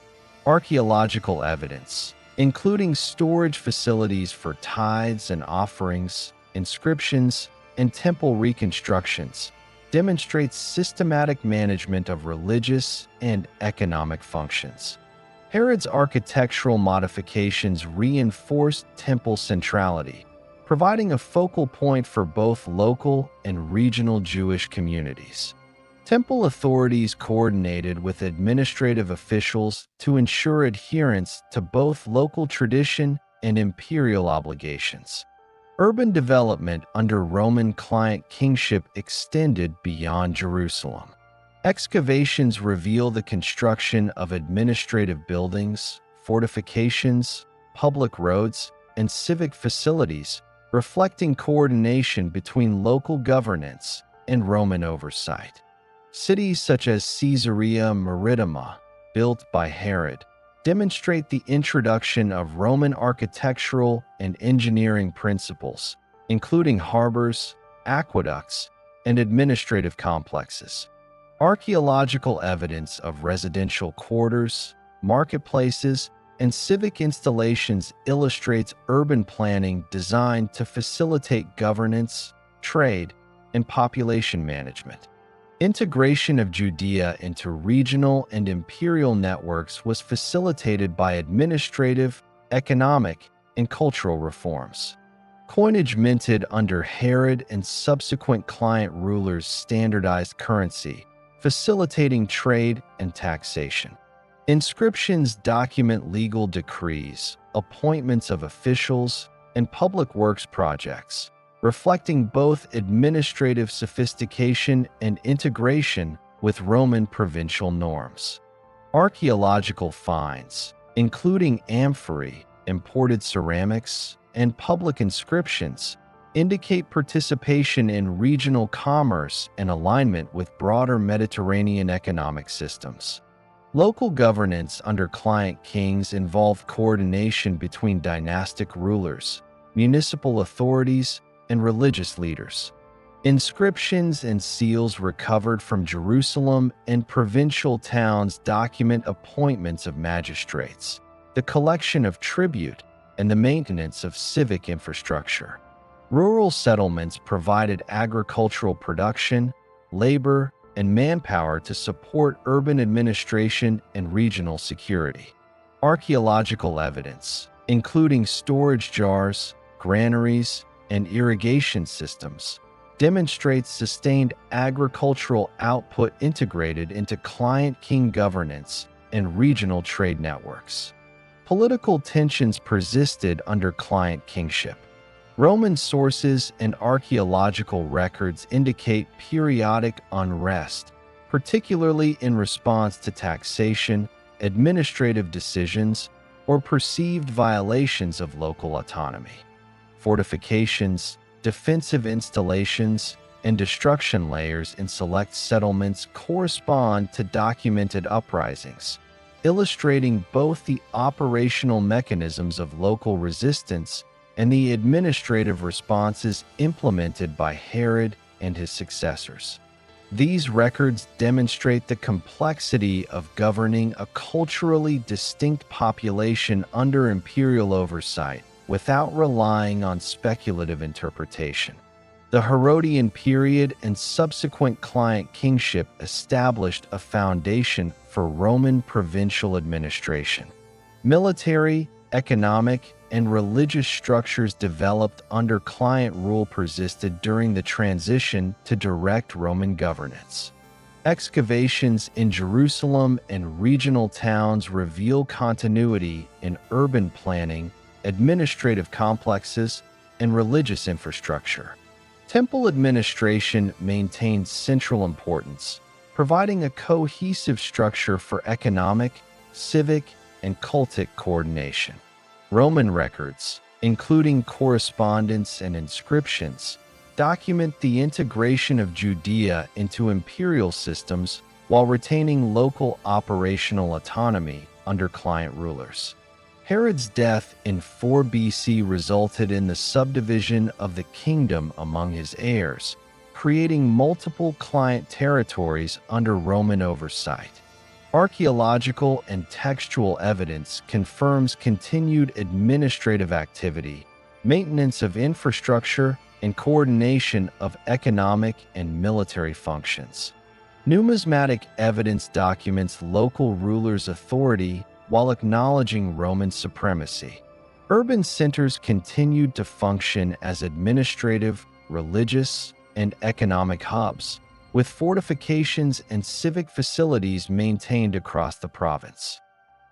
Archaeological evidence, including storage facilities for tithes and offerings, inscriptions, and temple reconstructions, demonstrates systematic management of religious and economic functions. Herod's architectural modifications reinforced temple centrality, providing a focal point for both local and regional Jewish communities. Temple authorities coordinated with administrative officials to ensure adherence to both local tradition and imperial obligations. Urban development under Roman client kingship extended beyond Jerusalem. Excavations reveal the construction of administrative buildings, fortifications, public roads, and civic facilities, reflecting coordination between local governance and Roman oversight. Cities such as Caesarea Maritima, built by Herod, demonstrate the introduction of Roman architectural and engineering principles, including harbors, aqueducts, and administrative complexes. Archaeological evidence of residential quarters, marketplaces, and civic installations illustrates urban planning designed to facilitate governance, trade, and population management. Integration of Judea into regional and imperial networks was facilitated by administrative, economic, and cultural reforms. Coinage minted under Herod and subsequent client rulers standardized currency, facilitating trade and taxation. Inscriptions document legal decrees, appointments of officials, and public works projects, reflecting both administrative sophistication and integration with Roman provincial norms. Archaeological finds, including amphorae, imported ceramics, and public inscriptions, indicate participation in regional commerce and alignment with broader Mediterranean economic systems. Local governance under client kings involved coordination between dynastic rulers, municipal authorities, and religious leaders. Inscriptions and seals recovered from Jerusalem and provincial towns document appointments of magistrates, the collection of tribute, and the maintenance of civic infrastructure. Rural settlements provided agricultural production, labor, and manpower to support urban administration and regional security. Archaeological evidence, including storage jars, granaries, and irrigation systems, demonstrates sustained agricultural output integrated into client-king governance and regional trade networks. Political tensions persisted under client kingship. Roman sources and archaeological records indicate periodic unrest, particularly in response to taxation, administrative decisions, or perceived violations of local autonomy. Fortifications, defensive installations, and destruction layers in select settlements correspond to documented uprisings, illustrating both the operational mechanisms of local resistance and the administrative responses implemented by Herod and his successors. These records demonstrate the complexity of governing a culturally distinct population under imperial oversight without relying on speculative interpretation. The Herodian period and subsequent client kingship established a foundation for Roman provincial administration. Military, economic, and religious structures developed under client rule persisted during the transition to direct Roman governance. Excavations in Jerusalem and regional towns reveal continuity in urban planning, administrative complexes, and religious infrastructure. Temple administration maintained central importance, providing a cohesive structure for economic, civic, and cultic coordination. Roman records, including correspondence and inscriptions, document the integration of Judea into imperial systems while retaining local operational autonomy under client rulers. Herod's death in 4 BC resulted in the subdivision of the kingdom among his heirs, creating multiple client territories under Roman oversight. Archaeological and textual evidence confirms continued administrative activity, maintenance of infrastructure, and coordination of economic and military functions. Numismatic evidence documents local rulers' authority while acknowledging Roman supremacy. Urban centers continued to function as administrative, religious, and economic hubs, with fortifications and civic facilities maintained across the province.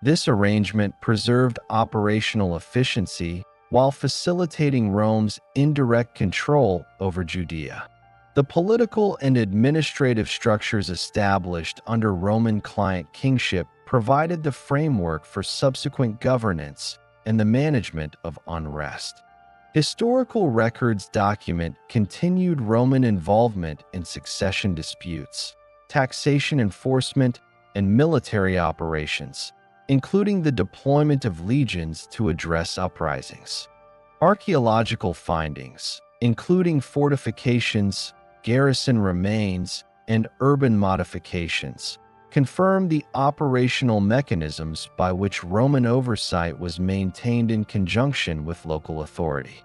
This arrangement preserved operational efficiency while facilitating Rome's indirect control over Judea. The political and administrative structures established under Roman client kingship provided the framework for subsequent governance and the management of unrest. Historical records document continued Roman involvement in succession disputes, taxation enforcement, and military operations, including the deployment of legions to address uprisings. Archaeological findings, including fortifications, garrison remains, and urban modifications confirm the operational mechanisms by which Roman oversight was maintained in conjunction with local authority.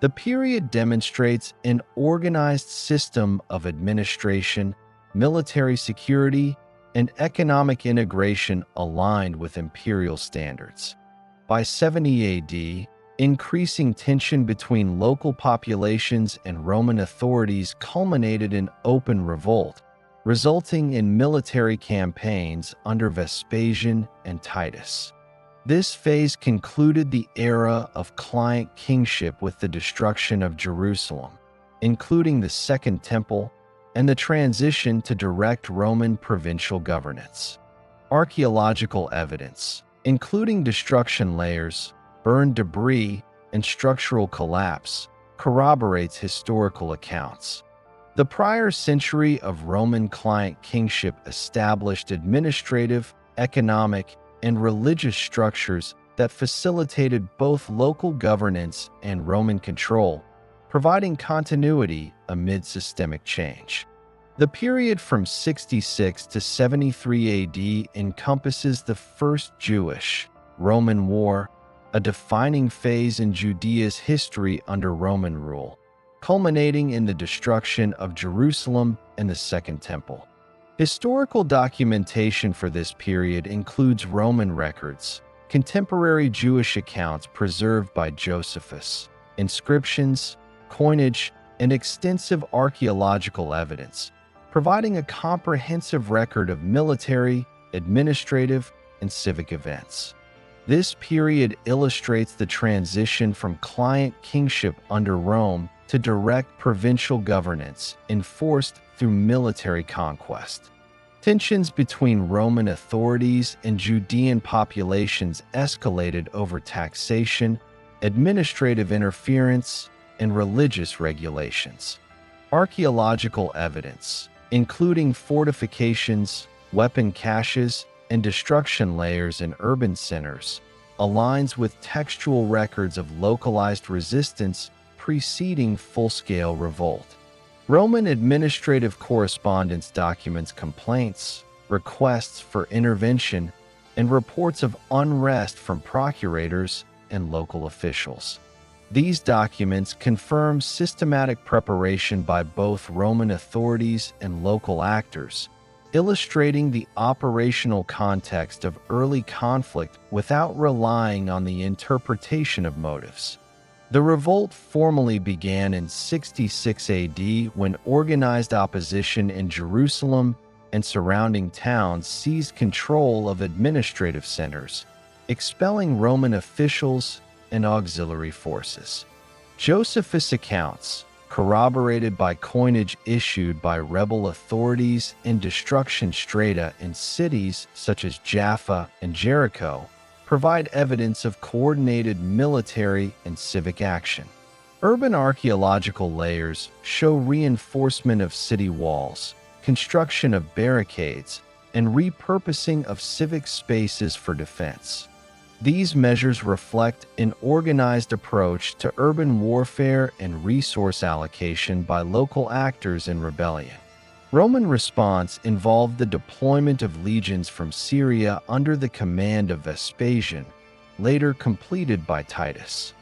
The period demonstrates an organized system of administration, military security, and economic integration aligned with imperial standards. By 70 AD, increasing tension between local populations and Roman authorities culminated in open revolt, resulting in military campaigns under Vespasian and Titus. This phase concluded the era of client kingship with the destruction of Jerusalem, including the Second Temple, and the transition to direct Roman provincial governance. Archaeological evidence, including destruction layers, burned debris, and structural collapse, corroborates historical accounts. The prior century of Roman client kingship established administrative, economic, and religious structures that facilitated both local governance and Roman control, providing continuity amid systemic change. The period from 66 to 73 AD encompasses the First Jewish-Roman War, a defining phase in Judea's history under Roman rule, culminating in the destruction of Jerusalem and the Second Temple. Historical documentation for this period includes Roman records, contemporary Jewish accounts preserved by Josephus, inscriptions, coinage, and extensive archaeological evidence, providing a comprehensive record of military, administrative, and civic events. This period illustrates the transition from client kingship under Rome to direct provincial governance enforced through military conquest. Tensions between Roman authorities and Judean populations escalated over taxation, administrative interference, and religious regulations. Archaeological evidence, including fortifications, weapon caches, and destruction layers in urban centers, aligns with textual records of localized resistance preceding full-scale revolt. Roman administrative correspondence documents complaints, requests for intervention, and reports of unrest from procurators and local officials. These documents confirm systematic preparation by both Roman authorities and local actors, illustrating the operational context of early conflict without relying on the interpretation of motives. The revolt formally began in 66 AD when organized opposition in Jerusalem and surrounding towns seized control of administrative centers, expelling Roman officials and auxiliary forces. Josephus' accounts, corroborated by coinage issued by rebel authorities and destruction strata in cities such as Jaffa and Jericho, provide evidence of coordinated military and civic action. Urban archaeological layers show reinforcement of city walls, construction of barricades, and repurposing of civic spaces for defense. These measures reflect an organized approach to urban warfare and resource allocation by local actors in rebellion. Roman response involved the deployment of legions from Syria under the command of Vespasian, later completed by Titus.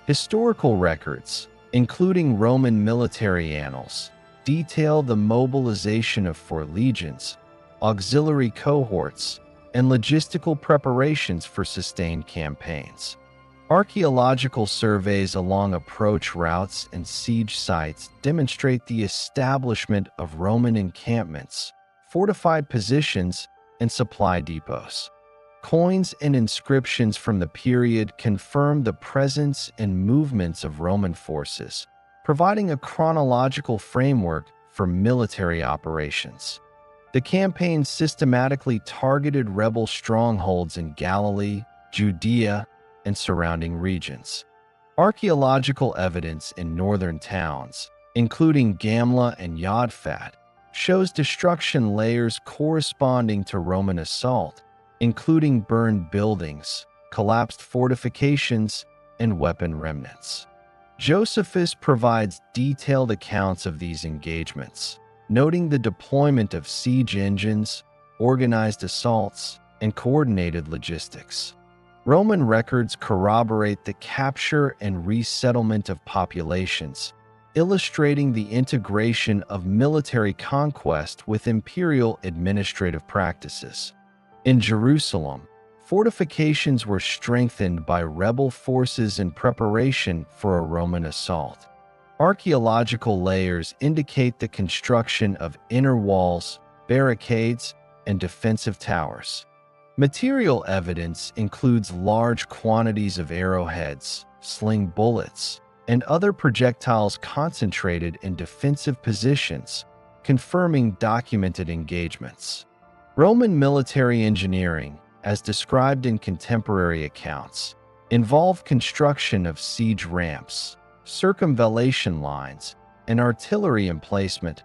Historical records, including Roman military annals, detail the mobilization of 4 legions, auxiliary cohorts, and logistical preparations for sustained campaigns. Archaeological surveys along approach routes and siege sites demonstrate the establishment of Roman encampments, fortified positions, and supply depots. Coins and inscriptions from the period confirm the presence and movements of Roman forces, providing a chronological framework for military operations. The campaign systematically targeted rebel strongholds in Galilee, Judea, and surrounding regions. Archaeological evidence in northern towns, including Gamla and Yodfat, shows destruction layers corresponding to Roman assault, including burned buildings, collapsed fortifications, and weapon remnants. Josephus provides detailed accounts of these engagements, noting the deployment of siege engines, organized assaults, and coordinated logistics. Roman records corroborate the capture and resettlement of populations, illustrating the integration of military conquest with imperial administrative practices. In Jerusalem, fortifications were strengthened by rebel forces in preparation for a Roman assault. Archaeological layers indicate the construction of inner walls, barricades, and defensive towers. Material evidence includes large quantities of arrowheads, sling bullets, and other projectiles concentrated in defensive positions, confirming documented engagements. Roman military engineering, as described in contemporary accounts, involved construction of siege ramps, circumvallation lines, and artillery emplacement,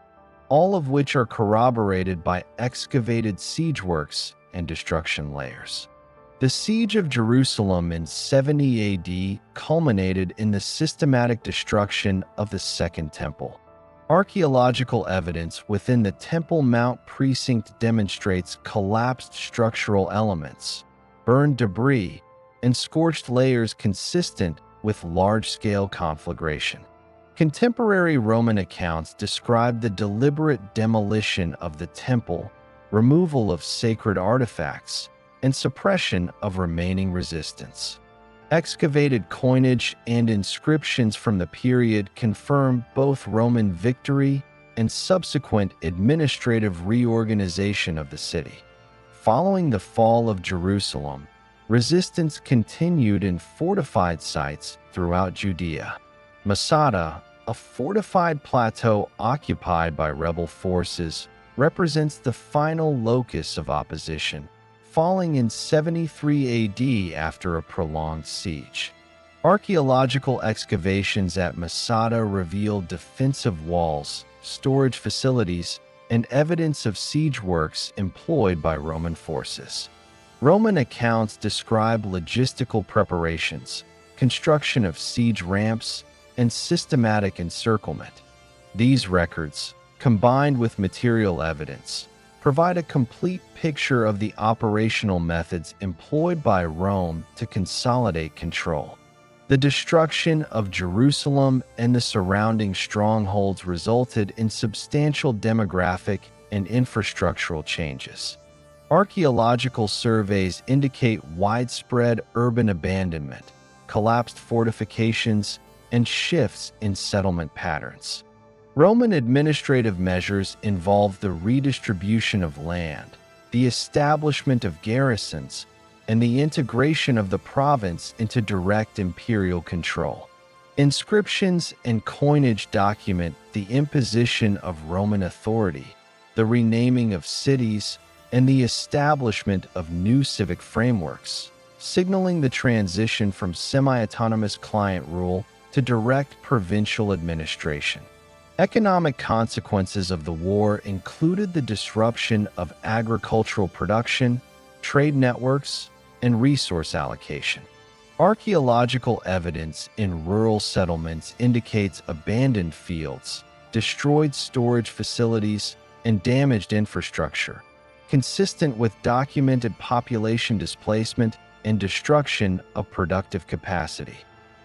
all of which are corroborated by excavated siege works and destruction layers. The siege of Jerusalem in 70 AD culminated in the systematic destruction of the Second Temple. Archaeological evidence within the Temple Mount precinct demonstrates collapsed structural elements, burned debris, and scorched layers consistent with large-scale conflagration. Contemporary Roman accounts describe the deliberate demolition of the temple, removal of sacred artifacts, and suppression of remaining resistance. Excavated coinage and inscriptions from the period confirm both Roman victory and subsequent administrative reorganization of the city. Following the fall of Jerusalem, resistance continued in fortified sites throughout Judea. Masada, a fortified plateau occupied by rebel forces, represents the final locus of opposition, falling in 73 AD after a prolonged siege. Archaeological excavations at Masada revealed defensive walls, storage facilities, and evidence of siege works employed by Roman forces. Roman accounts describe logistical preparations, construction of siege ramps, and systematic encirclement. These records, combined with material evidence, provide a complete picture of the operational methods employed by Rome to consolidate control. The destruction of Jerusalem and the surrounding strongholds resulted in substantial demographic and infrastructural changes. Archaeological surveys indicate widespread urban abandonment, collapsed fortifications, and shifts in settlement patterns. Roman administrative measures involved the redistribution of land, the establishment of garrisons, and the integration of the province into direct imperial control. Inscriptions and coinage document the imposition of Roman authority, the renaming of cities, and the establishment of new civic frameworks, signaling the transition from semi-autonomous client rule to direct provincial administration. Economic consequences of the war included the disruption of agricultural production, trade networks, and resource allocation. Archaeological evidence in rural settlements indicates abandoned fields, destroyed storage facilities, and damaged infrastructure, consistent with documented population displacement and destruction of productive capacity.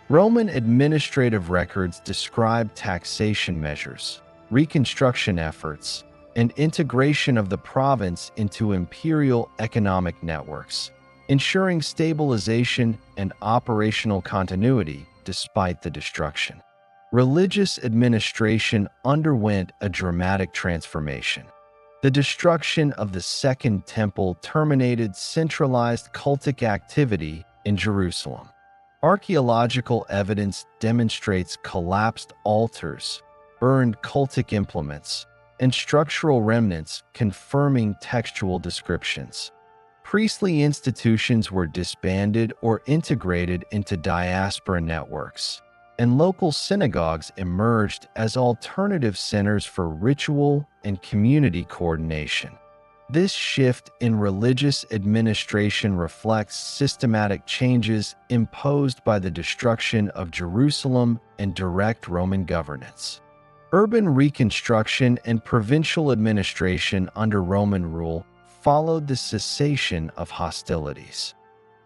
Roman administrative records describe taxation measures, reconstruction efforts, and integration of the province into imperial economic networks, ensuring stabilization and operational continuity despite the destruction. Religious administration underwent a dramatic transformation. The destruction of the Second Temple terminated centralized cultic activity in Jerusalem. Archaeological evidence demonstrates collapsed altars, burned cultic implements, and structural remnants confirming textual descriptions. Priestly institutions were disbanded or integrated into diaspora networks, and local synagogues emerged as alternative centers for ritual and community coordination. This shift in religious administration reflects systematic changes imposed by the destruction of Jerusalem and direct Roman governance. Urban reconstruction and provincial administration under Roman rule followed the cessation of hostilities.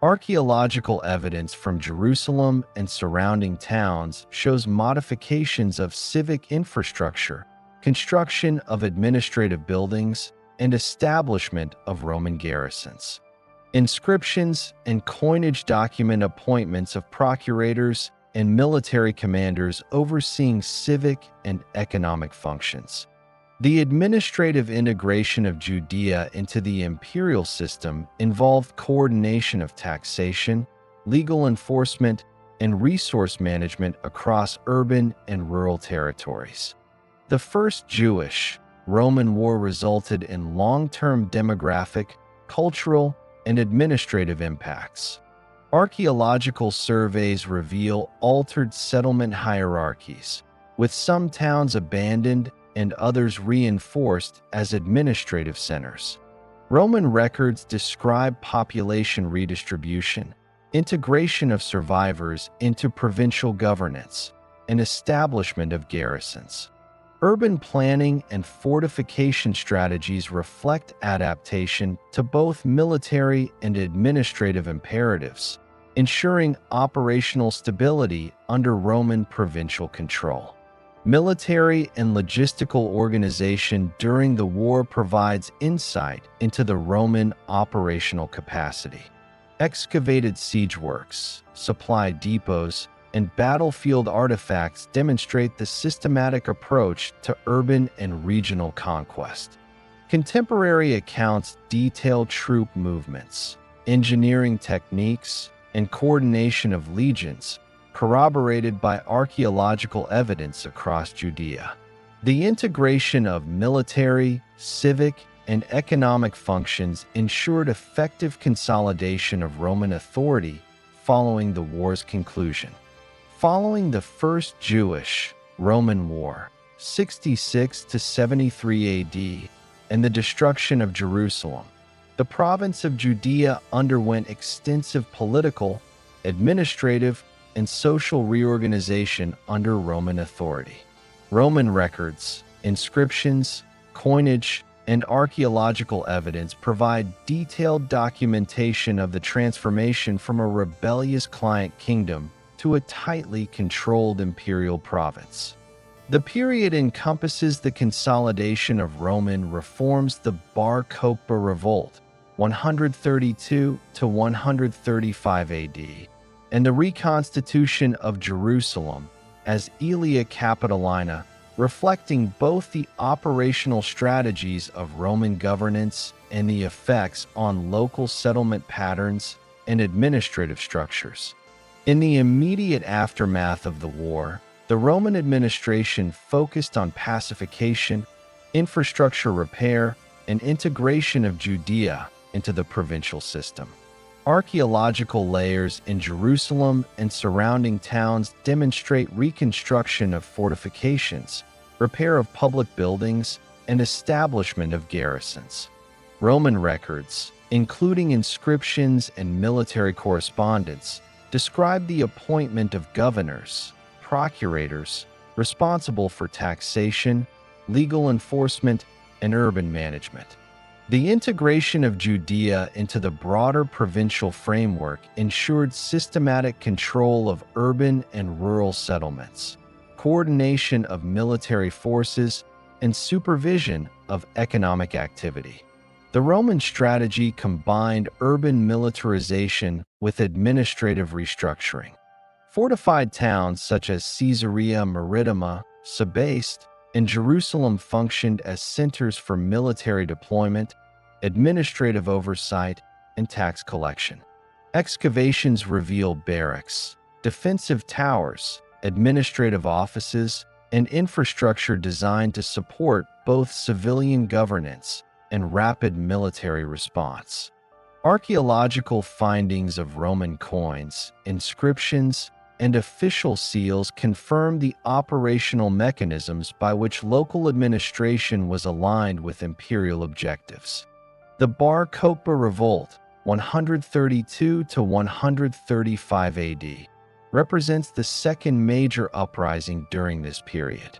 Archaeological evidence from Jerusalem and surrounding towns shows modifications of civic infrastructure, construction of administrative buildings, and establishment of Roman garrisons. Inscriptions and coinage document appointments of procurators and military commanders overseeing civic and economic functions. The administrative integration of Judea into the imperial system involved coordination of taxation, legal enforcement, and resource management across urban and rural territories. The First Jewish-Roman War resulted in long-term demographic, cultural, and administrative impacts. Archaeological surveys reveal altered settlement hierarchies, with some towns abandoned and others reinforced as administrative centers. Roman records describe population redistribution, integration of survivors into provincial governance, and establishment of garrisons. Urban planning and fortification strategies reflect adaptation to both military and administrative imperatives, ensuring operational stability under Roman provincial control. Military and logistical organization during the war provides insight into the Roman operational capacity. Excavated siege works, supply depots, and battlefield artifacts demonstrate the systematic approach to urban and regional conquest. Contemporary accounts detail troop movements, engineering techniques, and coordination of legions, corroborated by archaeological evidence across Judea. The integration of military, civic, and economic functions ensured effective consolidation of Roman authority following the war's conclusion. Following the First Jewish-Roman War, 66 to 73 AD, and the destruction of Jerusalem, the province of Judea underwent extensive political, administrative, and social reorganization under Roman authority. Roman records, inscriptions, coinage, and archaeological evidence provide detailed documentation of the transformation from a rebellious client kingdom to a tightly controlled imperial province. The period encompasses the consolidation of Roman reforms, the Bar Kokhba Revolt, 132 to 135 AD, and the reconstitution of Jerusalem as Aelia Capitolina, reflecting both the operational strategies of Roman governance and the effects on local settlement patterns and administrative structures. In the immediate aftermath of the war, the Roman administration focused on pacification, infrastructure repair, and integration of Judea into the provincial system. Archaeological layers in Jerusalem and surrounding towns demonstrate reconstruction of fortifications, repair of public buildings, and establishment of garrisons. Roman records, including inscriptions and military correspondence, describe the appointment of governors, procurators, responsible for taxation, legal enforcement, and urban management. The integration of Judea into the broader provincial framework ensured systematic control of urban and rural settlements, coordination of military forces, and supervision of economic activity. The Roman strategy combined urban militarization with administrative restructuring. Fortified towns such as Caesarea Maritima, Sebaste, and Jerusalem functioned as centers for military deployment, administrative oversight, and tax collection. Excavations reveal barracks, defensive towers, administrative offices, and infrastructure designed to support both civilian governance and rapid military response. Archaeological findings of Roman coins, inscriptions, and official seals confirm the operational mechanisms by which local administration was aligned with imperial objectives. The Bar Kokhba Revolt, 132 to 135 AD, represents the second major uprising during this period.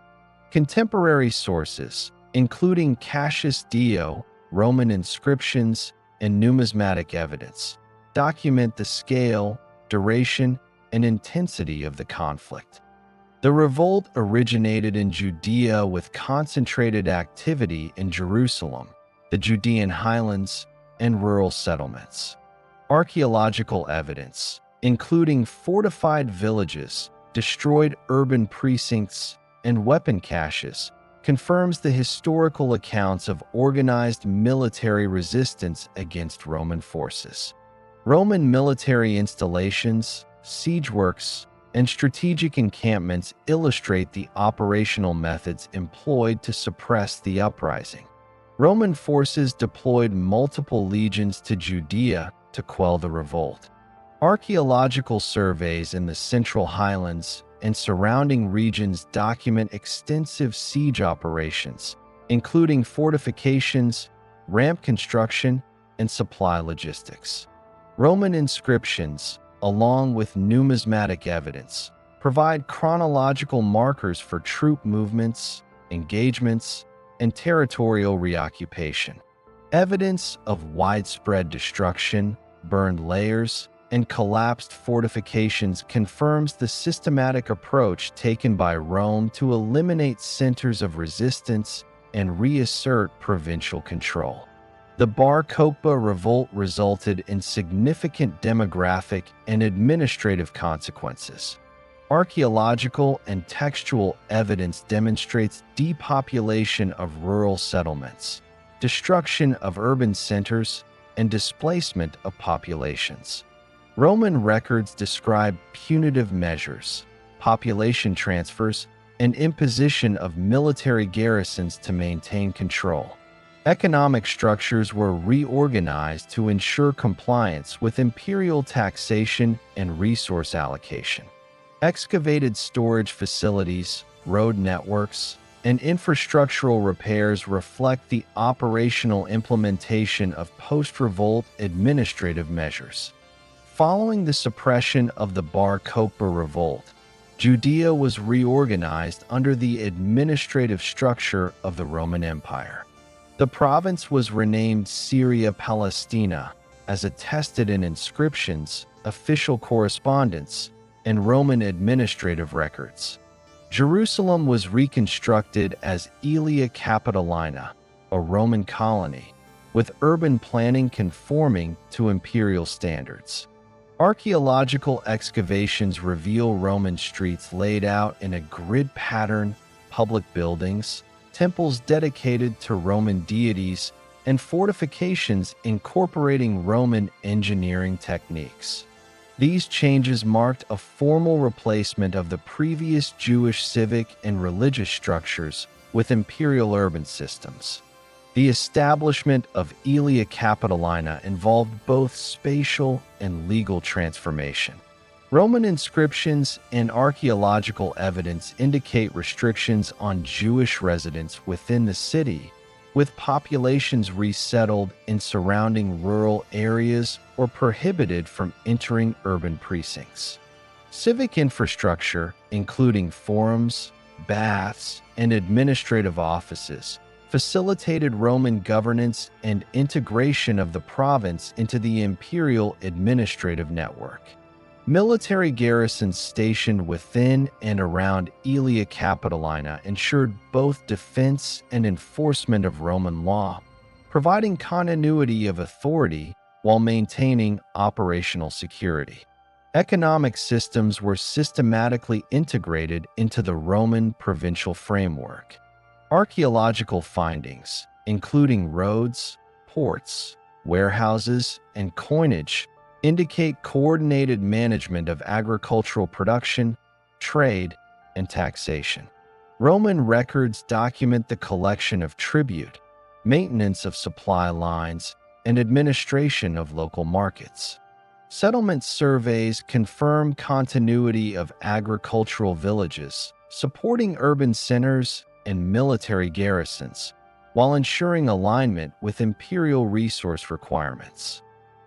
Contemporary sources, including Cassius Dio, Roman inscriptions, and numismatic evidence, document the scale, duration, and intensity of the conflict. The revolt originated in Judea with concentrated activity in Jerusalem, the Judean highlands, and rural settlements. Archaeological evidence, including fortified villages, destroyed urban precincts, and weapon caches, confirms the historical accounts of organized military resistance against Roman forces. Roman military installations, siege works, and strategic encampments illustrate the operational methods employed to suppress the uprising. Roman forces deployed multiple legions to Judea to quell the revolt. Archaeological surveys in the Central Highlands and surrounding regions document extensive siege operations, including fortifications, ramp construction, and supply logistics. Roman inscriptions, along with numismatic evidence, provide chronological markers for troop movements, engagements, and territorial reoccupation. Evidence of widespread destruction, burned layers, and collapsed fortifications confirms the systematic approach taken by Rome to eliminate centers of resistance and reassert provincial control. The Bar Kokhba revolt resulted in significant demographic and administrative consequences. Archaeological and textual evidence demonstrates depopulation of rural settlements, destruction of urban centers, and displacement of populations. Roman records describe punitive measures, population transfers, and imposition of military garrisons to maintain control. Economic structures were reorganized to ensure compliance with imperial taxation and resource allocation. Excavated storage facilities, road networks, and infrastructural repairs reflect the operational implementation of post-revolt administrative measures. Following the suppression of the Bar Kokhba revolt, Judea was reorganized under the administrative structure of the Roman Empire. The province was renamed Syria Palestina, as attested in inscriptions, official correspondence, and Roman administrative records. Jerusalem was reconstructed as Aelia Capitolina, a Roman colony, with urban planning conforming to imperial standards. Archaeological excavations reveal Roman streets laid out in a grid pattern, public buildings, temples dedicated to Roman deities, and fortifications incorporating Roman engineering techniques. These changes marked a formal replacement of the previous Jewish civic and religious structures with imperial urban systems. The establishment of Aelia Capitolina involved both spatial and legal transformation. Roman inscriptions and archaeological evidence indicate restrictions on Jewish residents within the city, with populations resettled in surrounding rural areas or prohibited from entering urban precincts. Civic infrastructure, including forums, baths, and administrative offices, facilitated Roman governance and integration of the province into the imperial administrative network. Military garrisons stationed within and around Aelia Capitolina ensured both defense and enforcement of Roman law, providing continuity of authority while maintaining operational security. Economic systems were systematically integrated into the Roman provincial framework. Archaeological findings, including roads, ports, warehouses, and coinage, indicate coordinated management of agricultural production, trade, and taxation. Roman records document the collection of tribute, maintenance of supply lines, and administration of local markets. Settlement surveys confirm continuity of agricultural villages, supporting urban centers and military garrisons, while ensuring alignment with imperial resource requirements.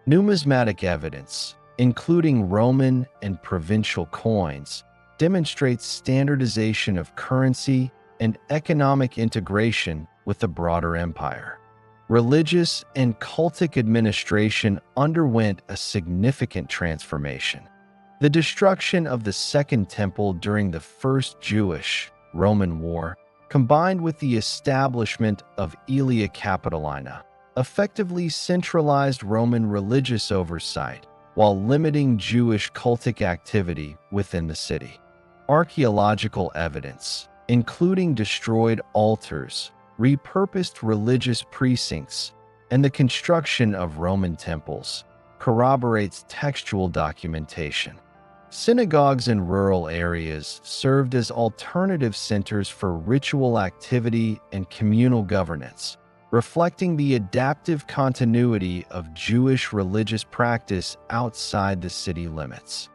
Numismatic evidence, including Roman and provincial coins, demonstrates standardization of currency and economic integration with the broader empire. Religious and cultic administration underwent a significant transformation. The destruction of the Second Temple during the First Jewish-Roman War, combined with the establishment of Aelia Capitolina, effectively centralized Roman religious oversight while limiting Jewish cultic activity within the city. Archaeological evidence, including destroyed altars, repurposed religious precincts, and the construction of Roman temples, corroborates textual documentation. Synagogues in rural areas served as alternative centers for ritual activity and communal governance, reflecting the adaptive continuity of Jewish religious practice outside the city limits.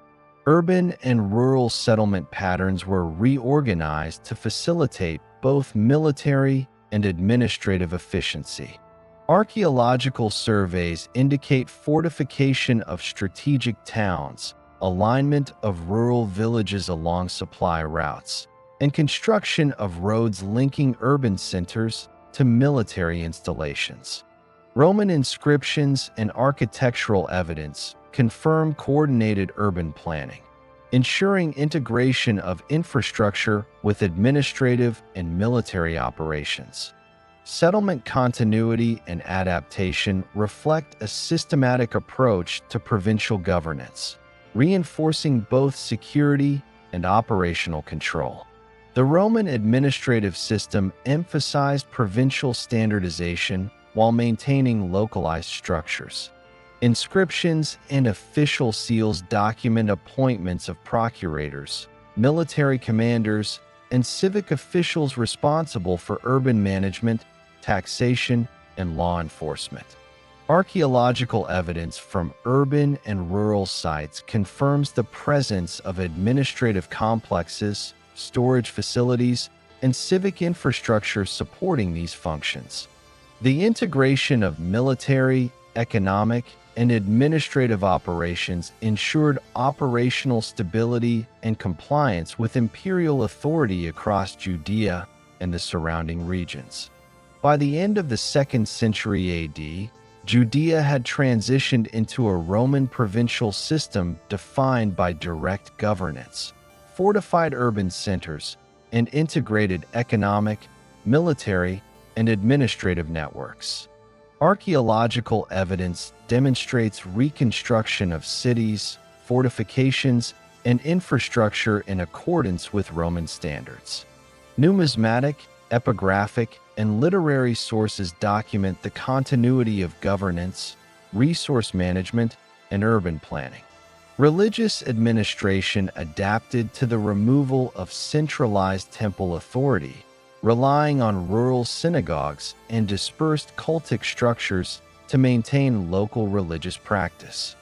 Urban and rural settlement patterns were reorganized to facilitate both military and administrative efficiency. Archaeological surveys indicate fortification of strategic towns, alignment of rural villages along supply routes, and construction of roads linking urban centers to military installations. Roman inscriptions and architectural evidence confirm coordinated urban planning, ensuring integration of infrastructure with administrative and military operations. Settlement continuity and adaptation reflect a systematic approach to provincial governance, reinforcing both security and operational control. The Roman administrative system emphasized provincial standardization while maintaining localized structures. Inscriptions and official seals document appointments of procurators, military commanders, and civic officials responsible for urban management, taxation, and law enforcement. Archaeological evidence from urban and rural sites confirms the presence of administrative complexes, storage facilities, and civic infrastructure supporting these functions. The integration of military, economic, and administrative operations ensured operational stability and compliance with imperial authority across Judea and the surrounding regions. By the end of the 2nd century AD, Judea had transitioned into a Roman provincial system defined by direct governance, fortified urban centers, and integrated economic, military, and administrative networks. Archaeological evidence demonstrates reconstruction of cities, fortifications, and infrastructure in accordance with Roman standards. Numismatic, epigraphic, and literary sources document the continuity of governance, resource management, and urban planning. Religious administration adapted to the removal of centralized temple authority, relying on rural synagogues and dispersed cultic structures to maintain local religious practice.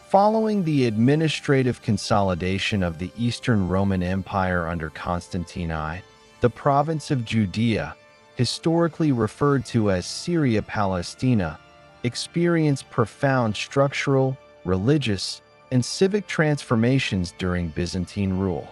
Following the administrative consolidation of the Eastern Roman Empire under Constantine I, the province of Judea, historically referred to as Syria Palestina, experienced profound structural, religious, and civic transformations during Byzantine rule.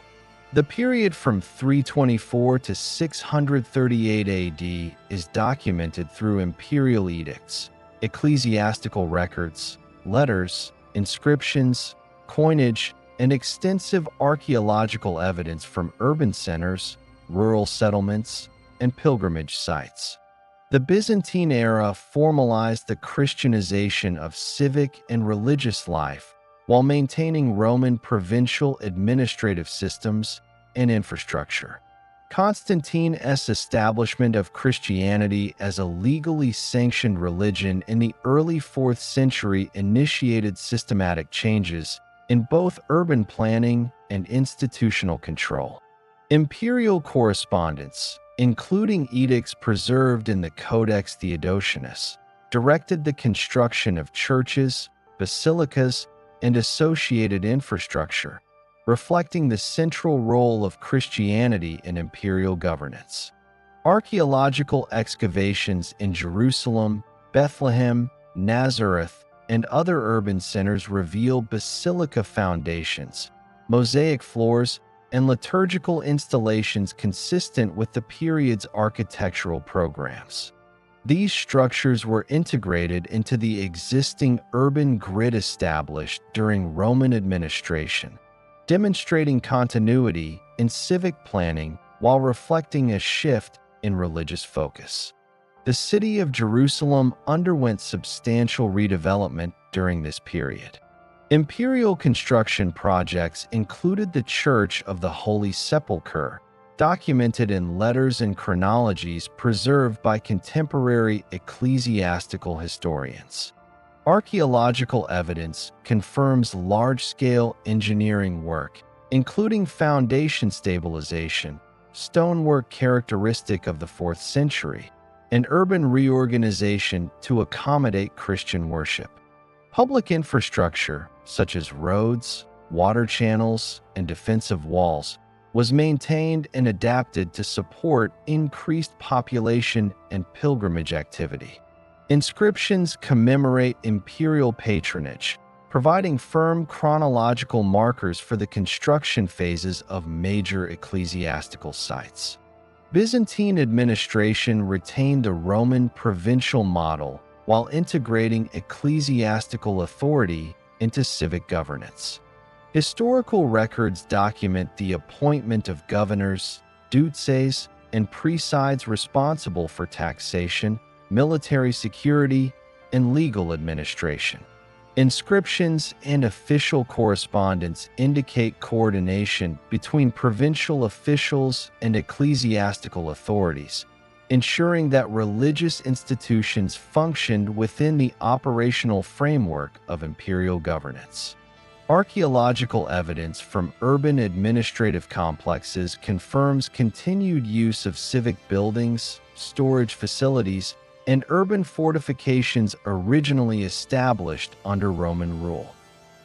The period from 324 to 638 AD is documented through imperial edicts, ecclesiastical records, letters, inscriptions, coinage, and extensive archaeological evidence from urban centers, rural settlements, and pilgrimage sites. The Byzantine era formalized the Christianization of civic and religious life while maintaining Roman provincial administrative systems and infrastructure. Constantine's establishment of Christianity as a legally sanctioned religion in the early 4th century initiated systematic changes in both urban planning and institutional control. Imperial correspondence, including edicts preserved in the Codex Theodosianus, directed the construction of churches, basilicas, and associated infrastructure, reflecting the central role of Christianity in imperial governance. Archaeological excavations in Jerusalem, Bethlehem, Nazareth, and other urban centers reveal basilica foundations, mosaic floors, and liturgical installations consistent with the period's architectural programs. These structures were integrated into the existing urban grid established during Roman administration, demonstrating continuity in civic planning while reflecting a shift in religious focus. The city of Jerusalem underwent substantial redevelopment during this period. Imperial construction projects included the Church of the Holy Sepulchre, documented in letters and chronologies preserved by contemporary ecclesiastical historians. Archaeological evidence confirms large-scale engineering work, including foundation stabilization, stonework characteristic of the 4th century, and urban reorganization to accommodate Christian worship. Public infrastructure, such as roads, water channels, and defensive walls, was maintained and adapted to support increased population and pilgrimage activity. Inscriptions commemorate imperial patronage, providing firm chronological markers for the construction phases of major ecclesiastical sites. Byzantine administration retained a Roman provincial model while integrating ecclesiastical authority into civic governance. Historical records document the appointment of governors, duces, and presides responsible for taxation, military security, and legal administration. Inscriptions and official correspondence indicate coordination between provincial officials and ecclesiastical authorities, ensuring that religious institutions functioned within the operational framework of imperial governance. Archaeological evidence from urban administrative complexes confirms continued use of civic buildings, storage facilities, and urban fortifications originally established under Roman rule.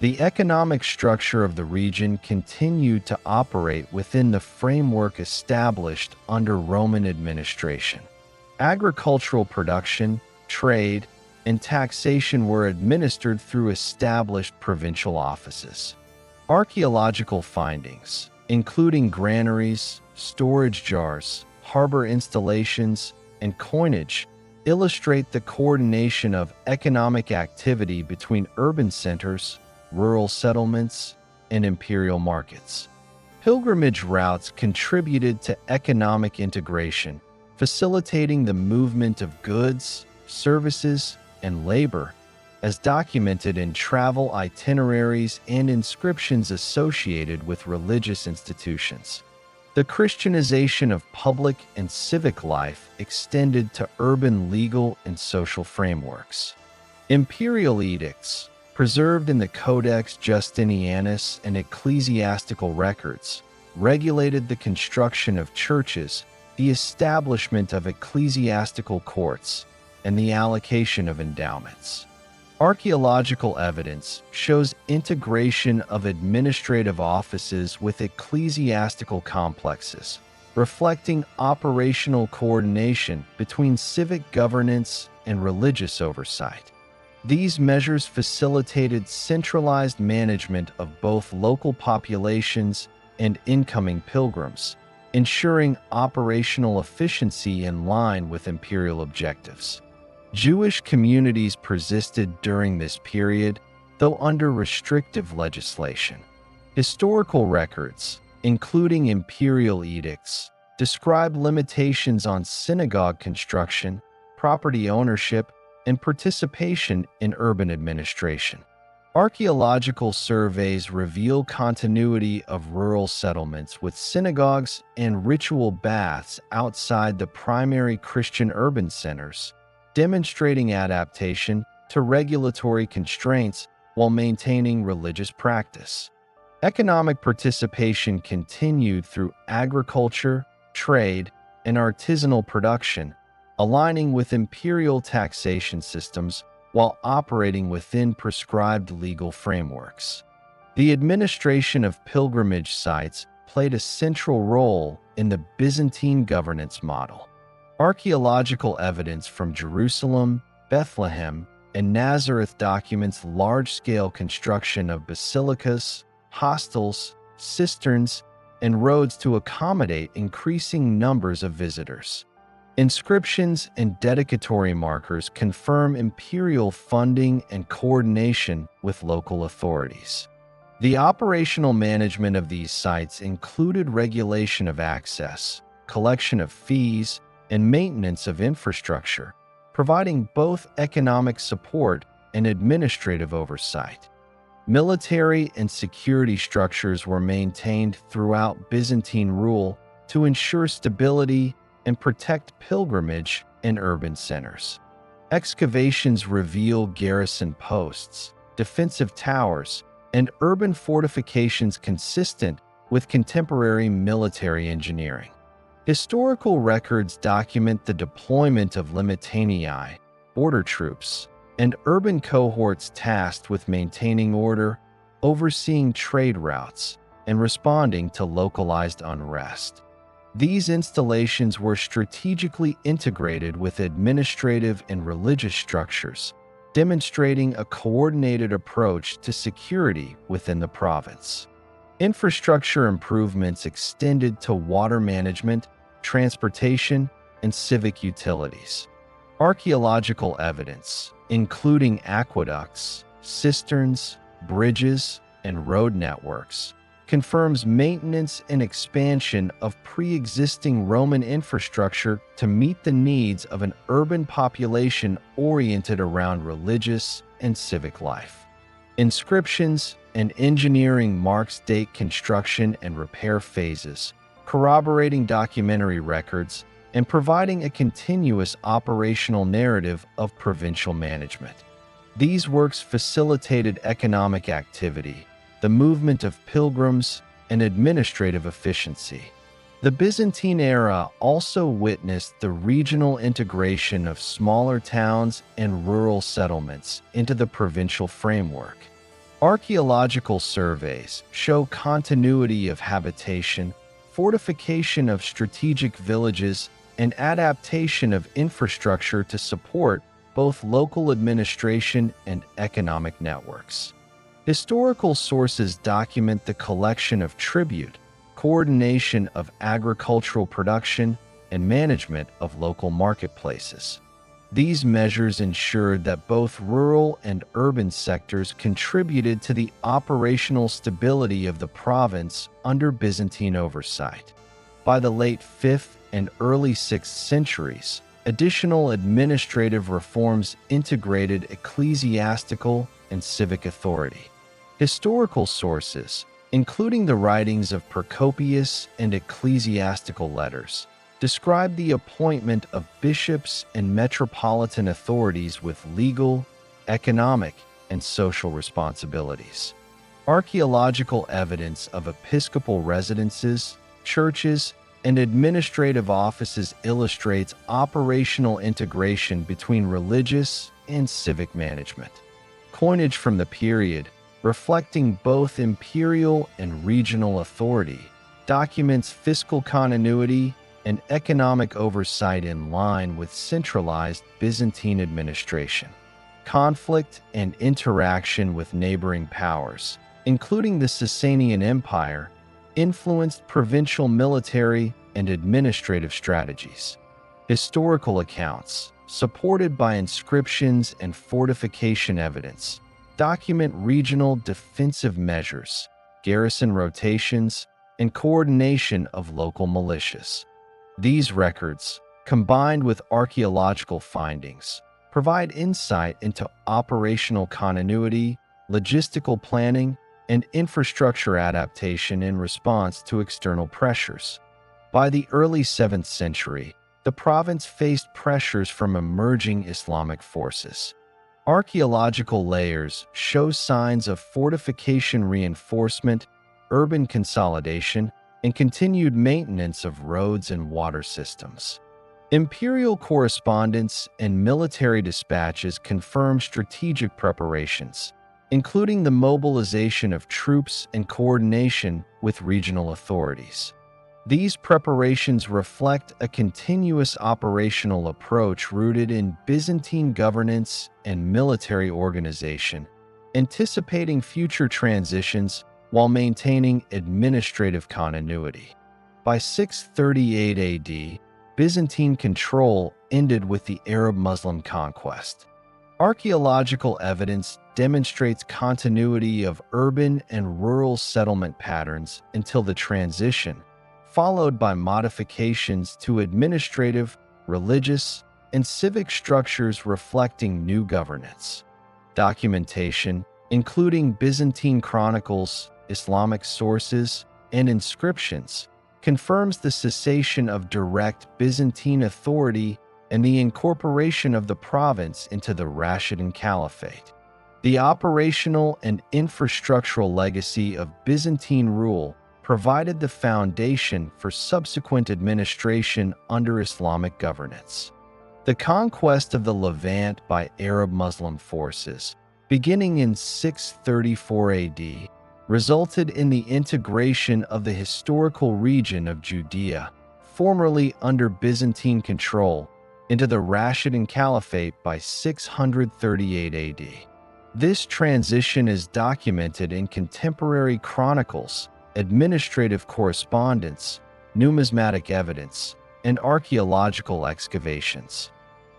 The economic structure of the region continued to operate within the framework established under Roman administration. Agricultural production, trade, and taxation were administered through established provincial offices. Archaeological findings, including granaries, storage jars, harbor installations, and coinage, illustrate the coordination of economic activity between urban centers, rural settlements, and imperial markets. Pilgrimage routes contributed to economic integration, facilitating the movement of goods, services, and labor, as documented in travel itineraries and inscriptions associated with religious institutions. The Christianization of public and civic life extended to urban legal and social frameworks. Imperial edicts, preserved in the Codex Justinianus and ecclesiastical records, regulated the construction of churches, the establishment of ecclesiastical courts, and the allocation of endowments. Archaeological evidence shows integration of administrative offices with ecclesiastical complexes, reflecting operational coordination between civic governance and religious oversight. These measures facilitated centralized management of both local populations and incoming pilgrims, ensuring operational efficiency in line with imperial objectives. Jewish communities persisted during this period, though under restrictive legislation. Historical records, including imperial edicts, describe limitations on synagogue construction, property ownership, and participation in urban administration. Archaeological surveys reveal continuity of rural settlements with synagogues and ritual baths outside the primary Christian urban centers, demonstrating adaptation to regulatory constraints while maintaining religious practice. Economic participation continued through agriculture, trade, and artisanal production, aligning with imperial taxation systems while operating within prescribed legal frameworks. The administration of pilgrimage sites played a central role in the Byzantine governance model. Archaeological evidence from Jerusalem, Bethlehem, and Nazareth documents large-scale construction of basilicas, hostels, cisterns, and roads to accommodate increasing numbers of visitors. Inscriptions and dedicatory markers confirm imperial funding and coordination with local authorities. The operational management of these sites included regulation of access, collection of fees, and maintenance of infrastructure, providing both economic support and administrative oversight. Military and security structures were maintained throughout Byzantine rule to ensure stability and protect pilgrimage and urban centers. Excavations reveal garrison posts, defensive towers, and urban fortifications consistent with contemporary military engineering. Historical records document the deployment of limitanei, border troops, and urban cohorts tasked with maintaining order, overseeing trade routes, and responding to localized unrest. These installations were strategically integrated with administrative and religious structures, demonstrating a coordinated approach to security within the province. Infrastructure improvements extended to water management, transportation, and civic utilities. Archaeological evidence, including aqueducts, cisterns, bridges, and road networks, confirms maintenance and expansion of pre-existing Roman infrastructure to meet the needs of an urban population oriented around religious and civic life. Inscriptions and engineering marks date construction and repair phases, corroborating documentary records and providing a continuous operational narrative of provincial management. These works facilitated economic activity, the movement of pilgrims, and administrative efficiency. The Byzantine era also witnessed the regional integration of smaller towns and rural settlements into the provincial framework. Archaeological surveys show continuity of habitation, fortification of strategic villages, and adaptation of infrastructure to support both local administration and economic networks. Historical sources document the collection of tribute, coordination of agricultural production, and management of local marketplaces. These measures ensured that both rural and urban sectors contributed to the operational stability of the province under Byzantine oversight. By the late 5th and early 6th centuries, additional administrative reforms integrated ecclesiastical and civic authority. Historical sources, including the writings of Procopius and ecclesiastical letters, describe the appointment of bishops and metropolitan authorities with legal, economic, and social responsibilities. Archaeological evidence of episcopal residences, churches, and administrative offices illustrates operational integration between religious and civic management. Coinage from the period, reflecting both imperial and regional authority, documents fiscal continuity and economic oversight in line with centralized Byzantine administration. Conflict and interaction with neighboring powers, including the Sasanian Empire, influenced provincial military and administrative strategies. Historical accounts, supported by inscriptions and fortification evidence, document regional defensive measures, garrison rotations, and coordination of local militias. These records, combined with archaeological findings, provide insight into operational continuity, logistical planning, and infrastructure adaptation in response to external pressures. By the early 7th century, the province faced pressures from emerging Islamic forces. Archaeological layers show signs of fortification reinforcement, urban consolidation, and continued maintenance of roads and water systems. Imperial correspondence and military dispatches confirm strategic preparations, including the mobilization of troops and coordination with regional authorities. These preparations reflect a continuous operational approach rooted in Byzantine governance and military organization, anticipating future transitions while maintaining administrative continuity. By 638 AD, Byzantine control ended with the Arab-Muslim conquest. Archaeological evidence demonstrates continuity of urban and rural settlement patterns until the transition, followed by modifications to administrative, religious, and civic structures reflecting new governance. Documentation, including Byzantine chronicles, Islamic sources, and inscriptions, confirms the cessation of direct Byzantine authority and the incorporation of the province into the Rashidun Caliphate. The operational and infrastructural legacy of Byzantine rule provided the foundation for subsequent administration under Islamic governance. The conquest of the Levant by Arab Muslim forces, beginning in 634 AD, resulted in the integration of the historical region of Judea, formerly under Byzantine control, into the Rashidun Caliphate by 638 AD. This transition is documented in contemporary chronicles, administrative correspondence, numismatic evidence, and archaeological excavations.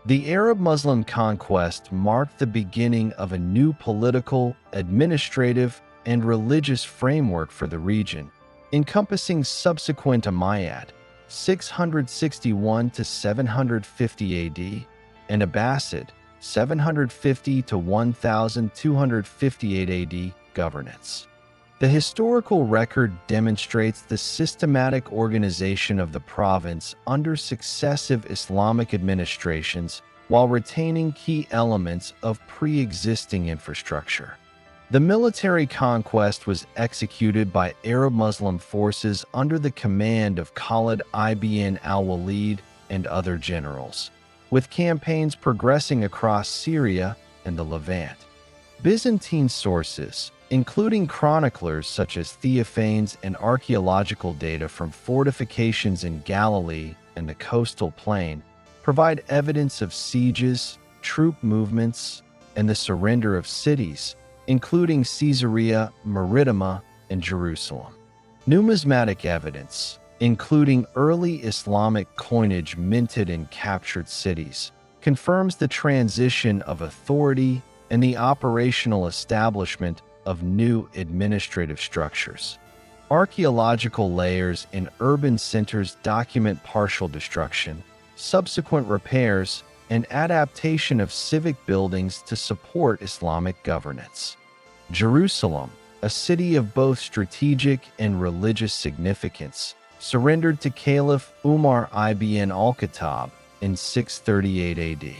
The Arab-Muslim conquest marked the beginning of a new political, administrative, and religious framework for the region, encompassing subsequent Umayyad, 661 to 750 AD, and Abbasid, 750 to 1258 AD governance. The historical record demonstrates the systematic organization of the province under successive Islamic administrations while retaining key elements of pre-existing infrastructure. The military conquest was executed by Arab Muslim forces under the command of Khalid ibn al-Walid and other generals, with campaigns progressing across Syria and the Levant. Byzantine sources, including chroniclers such as Theophanes and archaeological data from fortifications in Galilee and the coastal plain, provide evidence of sieges, troop movements, and the surrender of cities, including Caesarea Maritima and Jerusalem. Numismatic evidence, including early Islamic coinage minted in captured cities, confirms the transition of authority and the operational establishment of new administrative structures. Archaeological layers in urban centers document partial destruction, subsequent repairs, and adaptation of civic buildings to support Islamic governance. Jerusalem, a city of both strategic and religious significance, surrendered to Caliph Umar ibn al-Khattab in 638 AD.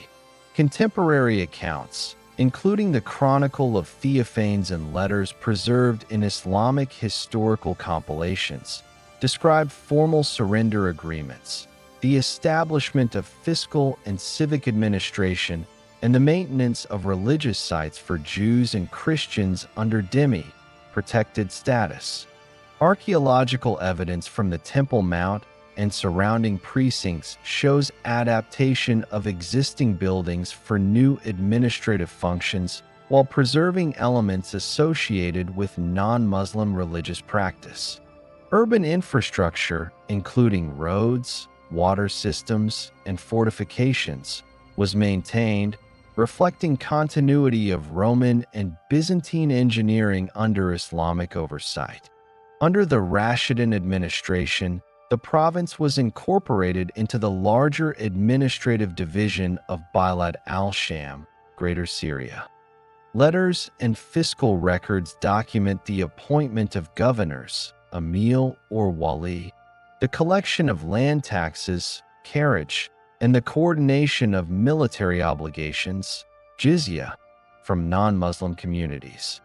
Contemporary accounts, including the Chronicle of Theophanes and letters preserved in Islamic historical compilations, describe formal surrender agreements, the establishment of fiscal and civic administration, and the maintenance of religious sites for Jews and Christians under dhimmi, protected status. Archaeological evidence from the Temple Mount and surrounding precincts shows adaptation of existing buildings for new administrative functions while preserving elements associated with non-Muslim religious practice. Urban infrastructure, including roads, water systems, and fortifications, was maintained, reflecting continuity of Roman and Byzantine engineering under Islamic oversight. Under the Rashidun administration, the province was incorporated into the larger administrative division of Bilad al-Sham, Greater Syria. Letters and fiscal records document the appointment of governors, emil or wali, the collection of land taxes, carriage, and the coordination of military obligations, jizya, from non-Muslim communities.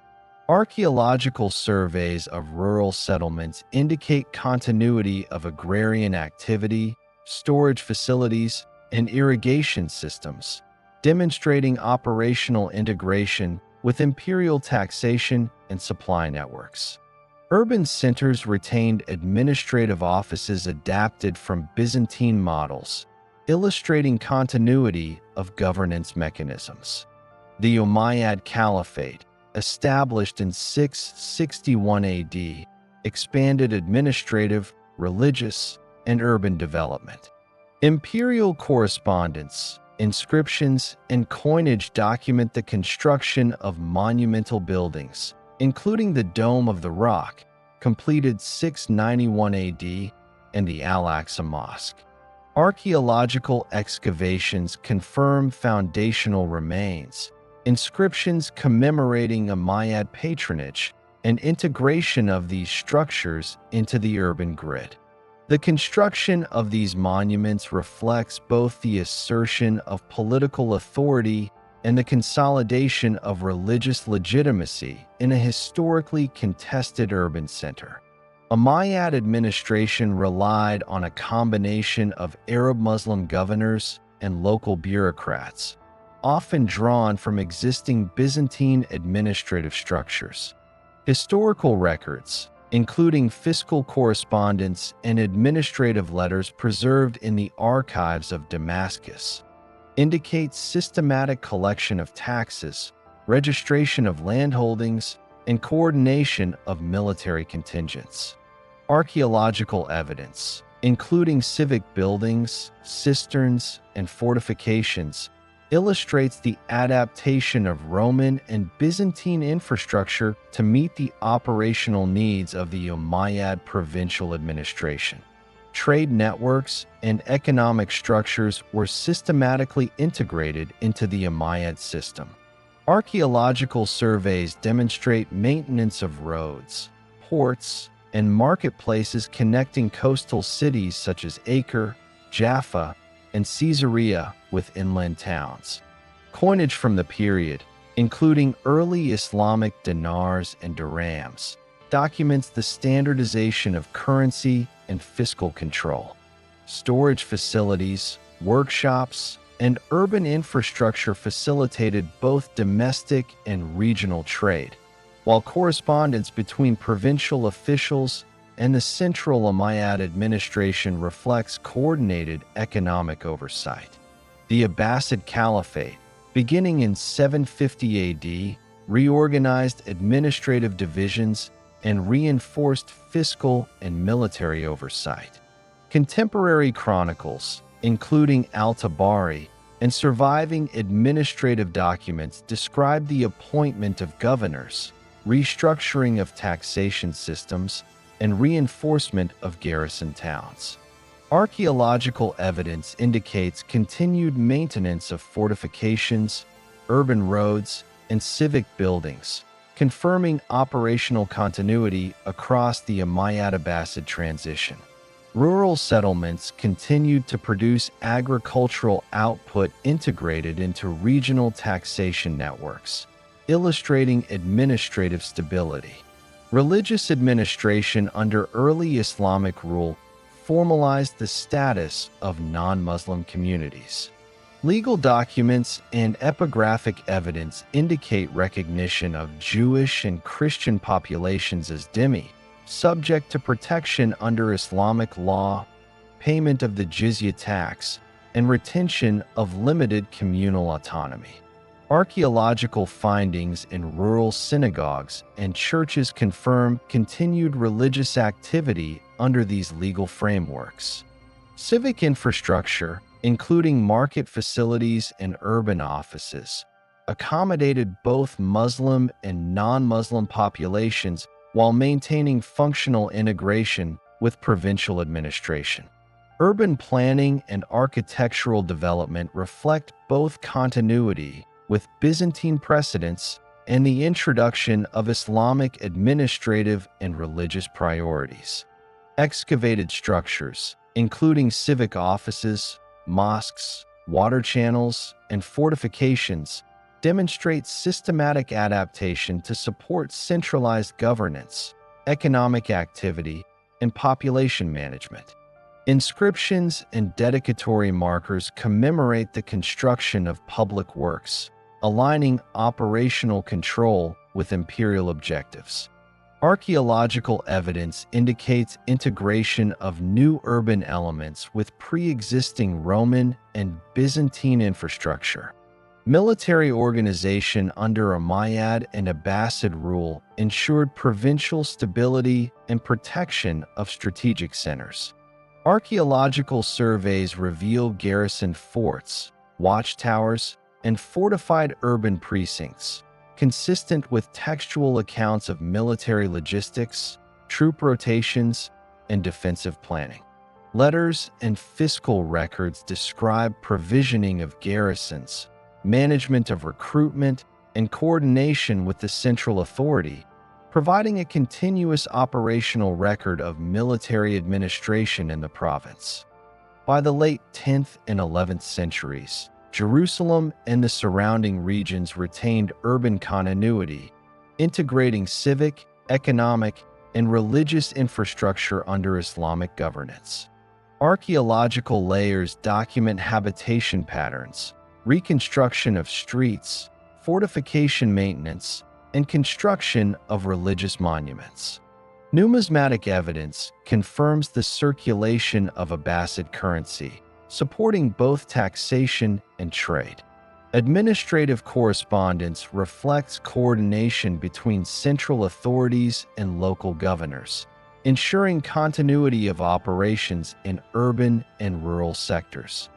Archaeological surveys of rural settlements indicate continuity of agrarian activity, storage facilities, and irrigation systems, demonstrating operational integration with imperial taxation and supply networks. Urban centers retained administrative offices adapted from Byzantine models, illustrating continuity of governance mechanisms. The Umayyad Caliphate, established in 661 AD, expanded administrative, religious, and urban development. Imperial correspondence, inscriptions, and coinage document the construction of monumental buildings, including the Dome of the Rock, completed 691 AD, and the Al-Aqsa Mosque. Archaeological excavations confirm foundational remains, inscriptions commemorating Umayyad patronage, and integration of these structures into the urban grid. The construction of these monuments reflects both the assertion of political authority and the consolidation of religious legitimacy in a historically contested urban center. Umayyad administration relied on a combination of Arab Muslim governors and local bureaucrats, often drawn from existing Byzantine administrative structures. Historical records, including fiscal correspondence and administrative letters preserved in the archives of Damascus, indicate systematic collection of taxes, registration of landholdings, and coordination of military contingents. Archaeological evidence, including civic buildings, cisterns, and fortifications, illustrates the adaptation of Roman and Byzantine infrastructure to meet the operational needs of the Umayyad provincial administration. Trade networks and economic structures were systematically integrated into the Umayyad system. Archaeological surveys demonstrate maintenance of roads, ports, and marketplaces connecting coastal cities such as Acre, Jaffa, and Caesarea with inland towns. Coinage from the period, including early Islamic dinars and dirhams, documents the standardization of currency and fiscal control. Storage facilities, workshops, and urban infrastructure facilitated both domestic and regional trade, while correspondence between provincial officials and the central Umayyad administration reflects coordinated economic oversight. The Abbasid Caliphate, beginning in 750 AD, reorganized administrative divisions and reinforced fiscal and military oversight. Contemporary chronicles, including Al-Tabari, and surviving administrative documents describe the appointment of governors, restructuring of taxation systems, and reinforcement of garrison towns. Archaeological evidence indicates continued maintenance of fortifications, urban roads, and civic buildings, confirming operational continuity across the Umayyad-Abbasid transition. Rural settlements continued to produce agricultural output integrated into regional taxation networks, illustrating administrative stability. Religious administration under early Islamic rule formalized the status of non-Muslim communities. Legal documents and epigraphic evidence indicate recognition of Jewish and Christian populations as dhimmi, subject to protection under Islamic law, payment of the jizya tax, and retention of limited communal autonomy. Archaeological findings in rural synagogues and churches confirm continued religious activity under these legal frameworks. Civic infrastructure, including market facilities and urban offices, accommodated both Muslim and non-Muslim populations while maintaining functional integration with provincial administration. Urban planning and architectural development reflect both continuity with Byzantine precedents and the introduction of Islamic administrative and religious priorities. Excavated structures, including civic offices, mosques, water channels, and fortifications, demonstrate systematic adaptation to support centralized governance, economic activity, and population management. Inscriptions and dedicatory markers commemorate the construction of public works, aligning operational control with imperial objectives. Archaeological evidence indicates integration of new urban elements with pre-existing Roman and Byzantine infrastructure. Military organization under Umayyad and Abbasid rule ensured provincial stability and protection of strategic centers. Archaeological surveys reveal garrison forts, watchtowers, and fortified urban precincts, consistent with textual accounts of military logistics, troop rotations, and defensive planning. Letters and fiscal records describe provisioning of garrisons, management of recruitment, and coordination with the central authority, providing a continuous operational record of military administration in the province. By the late 10th and 11th centuries, Jerusalem and the surrounding regions retained urban continuity, integrating civic, economic, and religious infrastructure under Islamic governance. Archaeological layers document habitation patterns, reconstruction of streets, fortification maintenance, and construction of religious monuments. Numismatic evidence confirms the circulation of Abbasid currency, supporting both taxation and trade. Administrative correspondence reflects coordination between central authorities and local governors, ensuring continuity of operations in urban and rural sectors.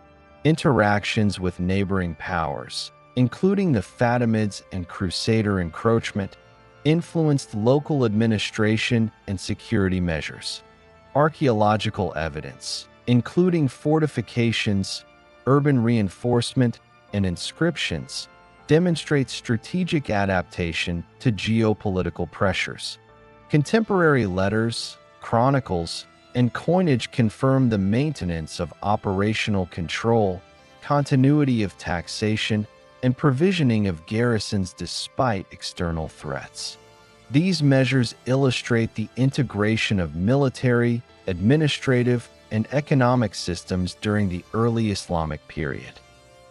Interactions with neighboring powers, including the Fatimids and Crusader encroachment, influenced local administration and security measures. Archaeological evidence, including fortifications, urban reinforcement, and inscriptions, demonstrates strategic adaptation to geopolitical pressures. Contemporary letters, chronicles, and coinage confirm the maintenance of operational control, continuity of taxation, and provisioning of garrisons despite external threats. These measures illustrate the integration of military, administrative, and economic systems during the early Islamic period.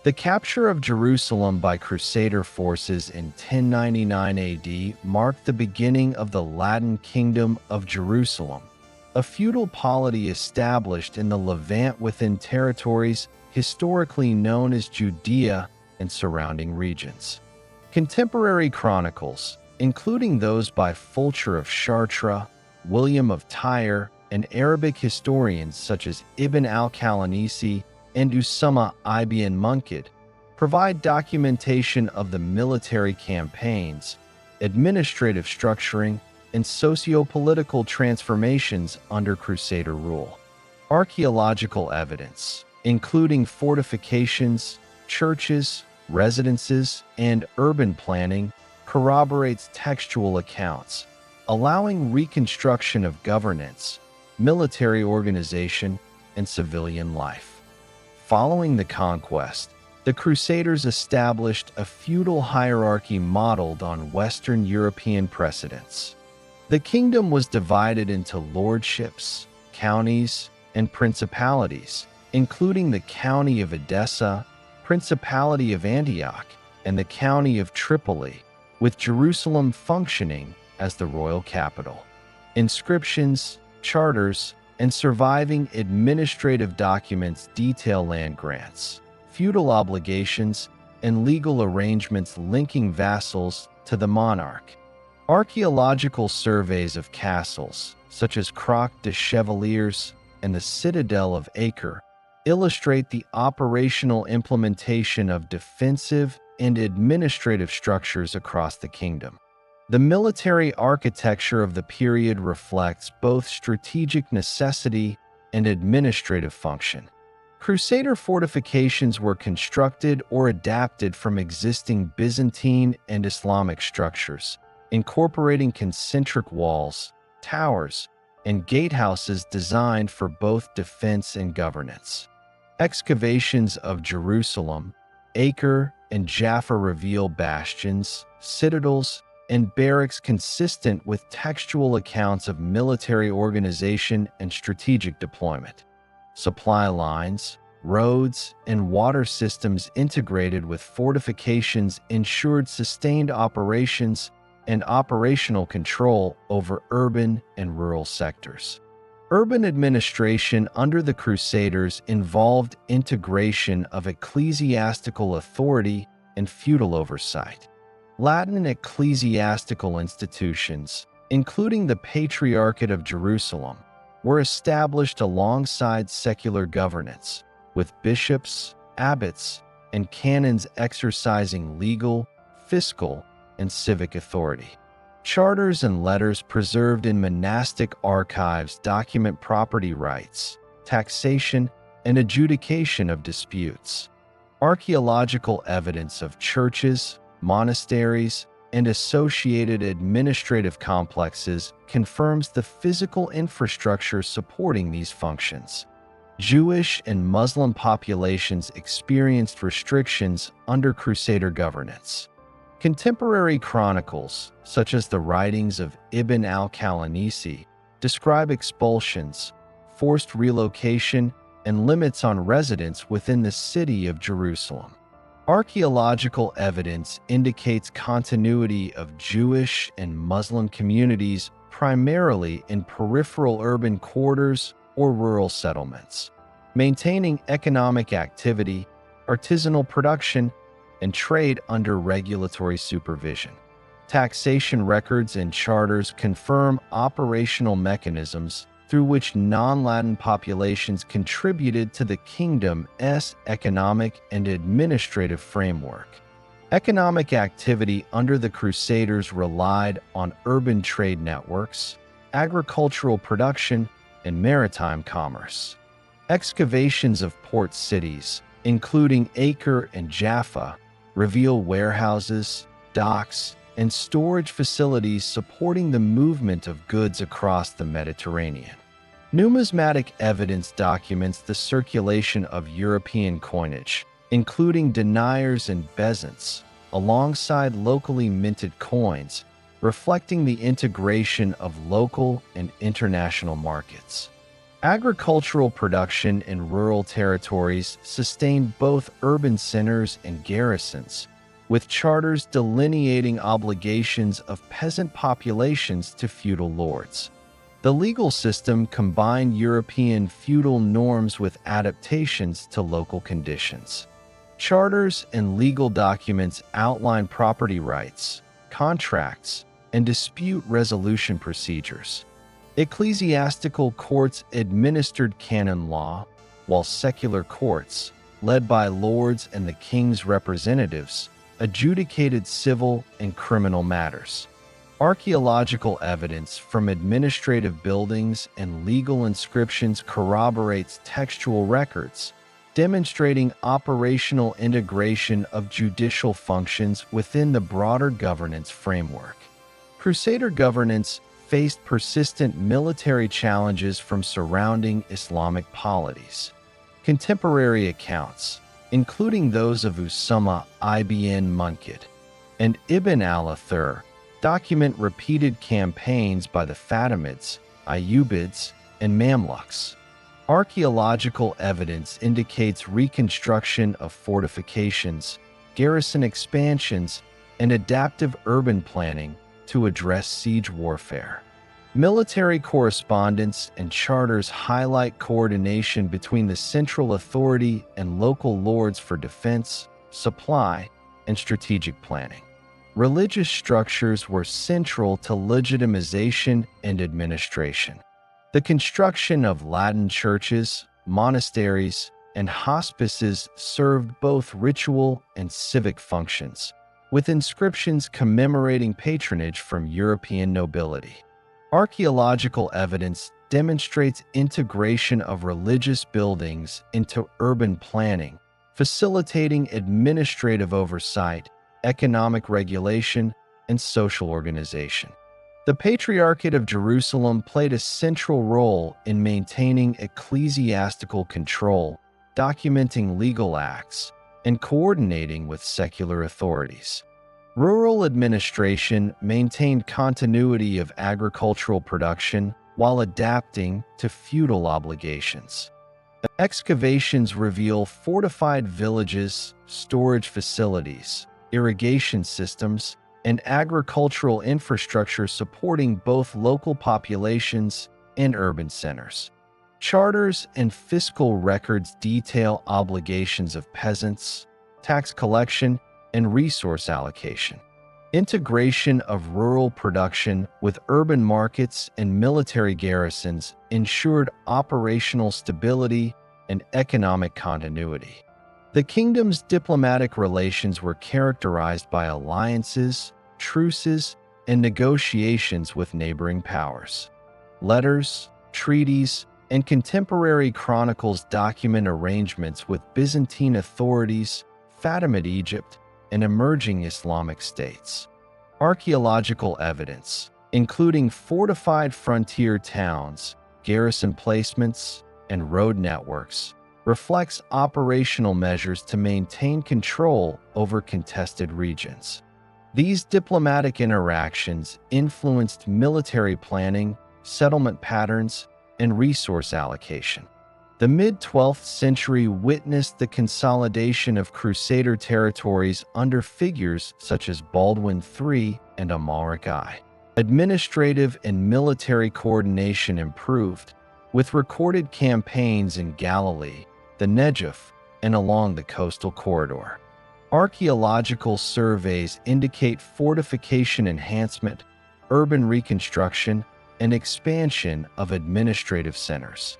The capture of Jerusalem by Crusader forces in 1099 AD marked the beginning of the Latin Kingdom of Jerusalem, a feudal polity established in the Levant within territories historically known as Judea and surrounding regions. Contemporary chronicles, including those by Fulcher of Chartres, William of Tyre, and Arabic historians such as Ibn al-Qalanisi and Usama ibn Munkid, provide documentation of the military campaigns, administrative structuring, and socio-political transformations under Crusader rule. Archaeological evidence, including fortifications, churches, residences, and urban planning, corroborates textual accounts, allowing reconstruction of governance, military organization, and civilian life. Following the conquest, the Crusaders established a feudal hierarchy modeled on Western European precedents. The kingdom was divided into lordships, counties, and principalities, including the County of Edessa, Principality of Antioch, and the County of Tripoli, with Jerusalem functioning as the royal capital. Inscriptions, charters, and surviving administrative documents detail land grants, feudal obligations, and legal arrangements linking vassals to the monarch. Archaeological surveys of castles, such as Croc des Chevaliers and the Citadel of Acre, illustrate the operational implementation of defensive and administrative structures across the kingdom. The military architecture of the period reflects both strategic necessity and administrative function. Crusader fortifications were constructed or adapted from existing Byzantine and Islamic structures, incorporating concentric walls, towers, and gatehouses designed for both defense and governance. Excavations of Jerusalem, Acre, and Jaffa reveal bastions, citadels, and barracks consistent with textual accounts of military organization and strategic deployment. Supply lines, roads, and water systems integrated with fortifications ensured sustained operations and operational control over urban and rural sectors. Urban administration under the Crusaders involved integration of ecclesiastical authority and feudal oversight. Latin ecclesiastical institutions, including the Patriarchate of Jerusalem, were established alongside secular governance, with bishops, abbots, and canons exercising legal, fiscal, and civic authority. Charters and letters preserved in monastic archives document property rights, taxation, and adjudication of disputes. Archaeological evidence of churches, monasteries, and associated administrative complexes confirms the physical infrastructure supporting these functions. Jewish and Muslim populations experienced restrictions under Crusader governance. Contemporary chronicles, such as the writings of Ibn al-Khalanisi, describe expulsions, forced relocation, and limits on residence within the city of Jerusalem. Archaeological evidence indicates continuity of Jewish and Muslim communities primarily in peripheral urban quarters or rural settlements, maintaining economic activity, artisanal production, and trade under regulatory supervision. Taxation records and charters confirm operational mechanisms through which non-Latin populations contributed to the kingdom's economic and administrative framework. Economic activity under the Crusaders relied on urban trade networks, agricultural production, and maritime commerce. Excavations of port cities, including Acre and Jaffa, reveal warehouses, docks, and storage facilities supporting the movement of goods across the Mediterranean. Numismatic evidence documents the circulation of European coinage, including deniers and bezants, alongside locally minted coins, reflecting the integration of local and international markets. Agricultural production in rural territories sustained both urban centers and garrisons, with charters delineating obligations of peasant populations to feudal lords. The legal system combined European feudal norms with adaptations to local conditions. Charters and legal documents outline property rights, contracts, and dispute resolution procedures. Ecclesiastical courts administered canon law, while secular courts, led by lords and the king's representatives, adjudicated civil and criminal matters. Archaeological evidence from administrative buildings and legal inscriptions corroborates textual records, demonstrating operational integration of judicial functions within the broader governance framework. Crusader governance faced persistent military challenges from surrounding Islamic polities. Contemporary accounts, including those of Usama ibn Munkid and Ibn al-Athir, document repeated campaigns by the Fatimids, Ayyubids, and Mamluks. Archaeological evidence indicates reconstruction of fortifications, garrison expansions, and adaptive urban planning to address siege warfare. Military correspondence and charters highlight coordination between the central authority and local lords for defense, supply, and strategic planning. Religious structures were central to legitimization and administration. The construction of Latin churches, monasteries, and hospices served both ritual and civic functions, with inscriptions commemorating patronage from European nobility. Archaeological evidence demonstrates integration of religious buildings into urban planning, facilitating administrative oversight, economic regulation, and social organization. The Patriarchate of Jerusalem played a central role in maintaining ecclesiastical control, documenting legal acts, and coordinating with secular authorities. Rural administration maintained continuity of agricultural production while adapting to feudal obligations. Excavations reveal fortified villages, storage facilities, irrigation systems, and agricultural infrastructure supporting both local populations and urban centers. Charters and fiscal records detail obligations of peasants, tax collection, and resource allocation. Integration of rural production with urban markets and military garrisons ensured operational stability and economic continuity. The kingdom's diplomatic relations were characterized by alliances, truces, and negotiations with neighboring powers. Letters, treaties, and contemporary chronicles document arrangements with Byzantine authorities, Fatimid Egypt, and emerging Islamic states. Archaeological evidence, including fortified frontier towns, garrison placements, and road networks, reflects operational measures to maintain control over contested regions. These diplomatic interactions influenced military planning, settlement patterns, and resource allocation. The mid-12th century witnessed the consolidation of Crusader territories under figures such as Baldwin III and Amalric I. Administrative and military coordination improved, with recorded campaigns in Galilee, the Negev, and along the coastal corridor. Archaeological surveys indicate fortification enhancement, urban reconstruction, and expansion of administrative centers.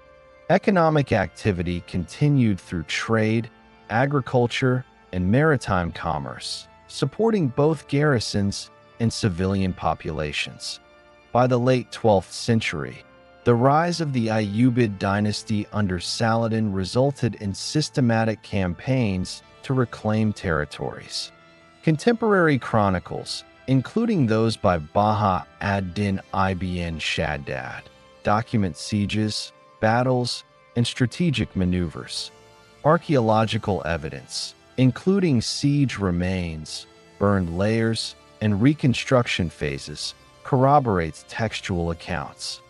Economic activity continued through trade, agriculture, and maritime commerce, supporting both garrisons and civilian populations. By the late 12th century, the rise of the Ayyubid dynasty under Saladin resulted in systematic campaigns to reclaim territories. Contemporary chronicles, including those by Baha ad-Din ibn Shaddad, document sieges, battles, and strategic maneuvers. Archaeological evidence, including siege remains, burned layers, and reconstruction phases, corroborates textual accounts.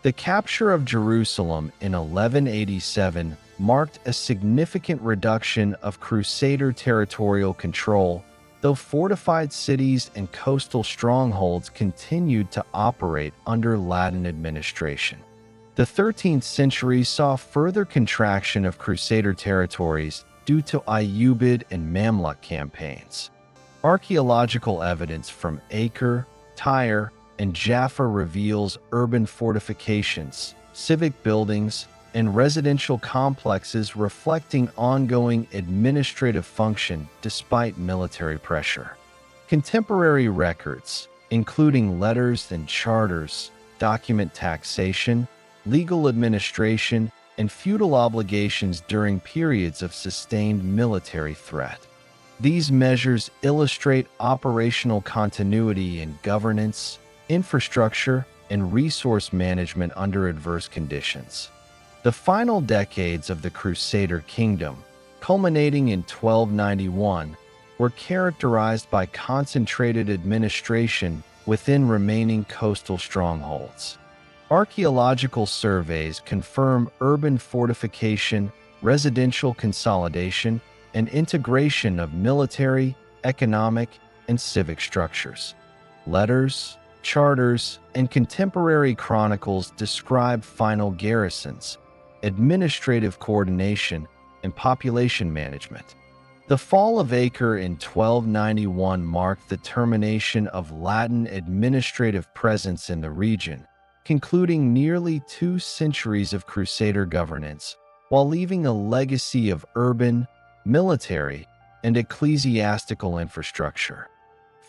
The capture of Jerusalem in 1187 marked a significant reduction of Crusader territorial control, though fortified cities and coastal strongholds continued to operate under Latin administration. The 13th century saw further contraction of Crusader territories due to Ayyubid and Mamluk campaigns. Archaeological evidence from Acre, Tyre, and Jaffa reveals urban fortifications, civic buildings, and residential complexes reflecting ongoing administrative function despite military pressure. Contemporary records, including letters and charters, document taxation, legal administration, and feudal obligations during periods of sustained military threat. These measures illustrate operational continuity in governance, infrastructure, and resource management under adverse conditions. The final decades of the Crusader kingdom, culminating in 1291, were characterized by concentrated administration within remaining coastal strongholds. Archaeological surveys confirm urban fortification, residential consolidation, and integration of military, economic, and civic structures. Letters, charters, and contemporary chronicles describe final garrisons, administrative coordination, and population management. The fall of Acre in 1291 marked the termination of Latin administrative presence in the region, concluding nearly 2 centuries of Crusader governance, while leaving a legacy of urban, military, and ecclesiastical infrastructure.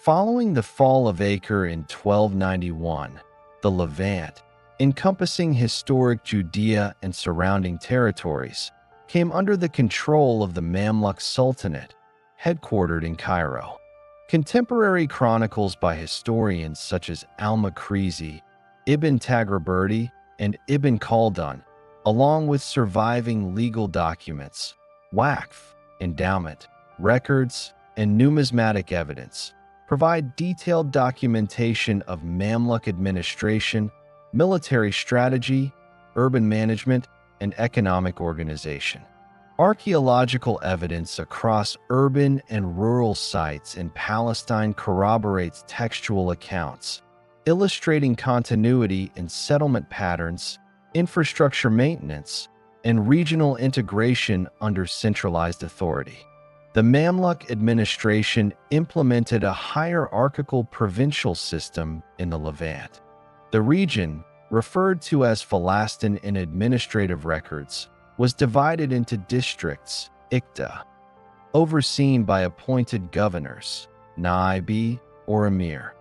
Following the fall of Acre in 1291, the Levant, encompassing historic Judea and surrounding territories, came under the control of the Mamluk Sultanate, headquartered in Cairo. Contemporary chronicles by historians such as al-Makrizi, Ibn Taghraberdi, and Ibn Khaldun, along with surviving legal documents, waqf, endowment, records, and numismatic evidence, provide detailed documentation of Mamluk administration, military strategy, urban management, and economic organization. Archaeological evidence across urban and rural sites in Palestine corroborates textual accounts, illustrating continuity in settlement patterns, infrastructure maintenance, and regional integration under centralized authority. The The Mamluk administration implemented a hierarchical provincial system in the Levant. The region, referred to as Falastin in administrative records, was divided into districts, Iqta, overseen by appointed governors, Naibi or Emir.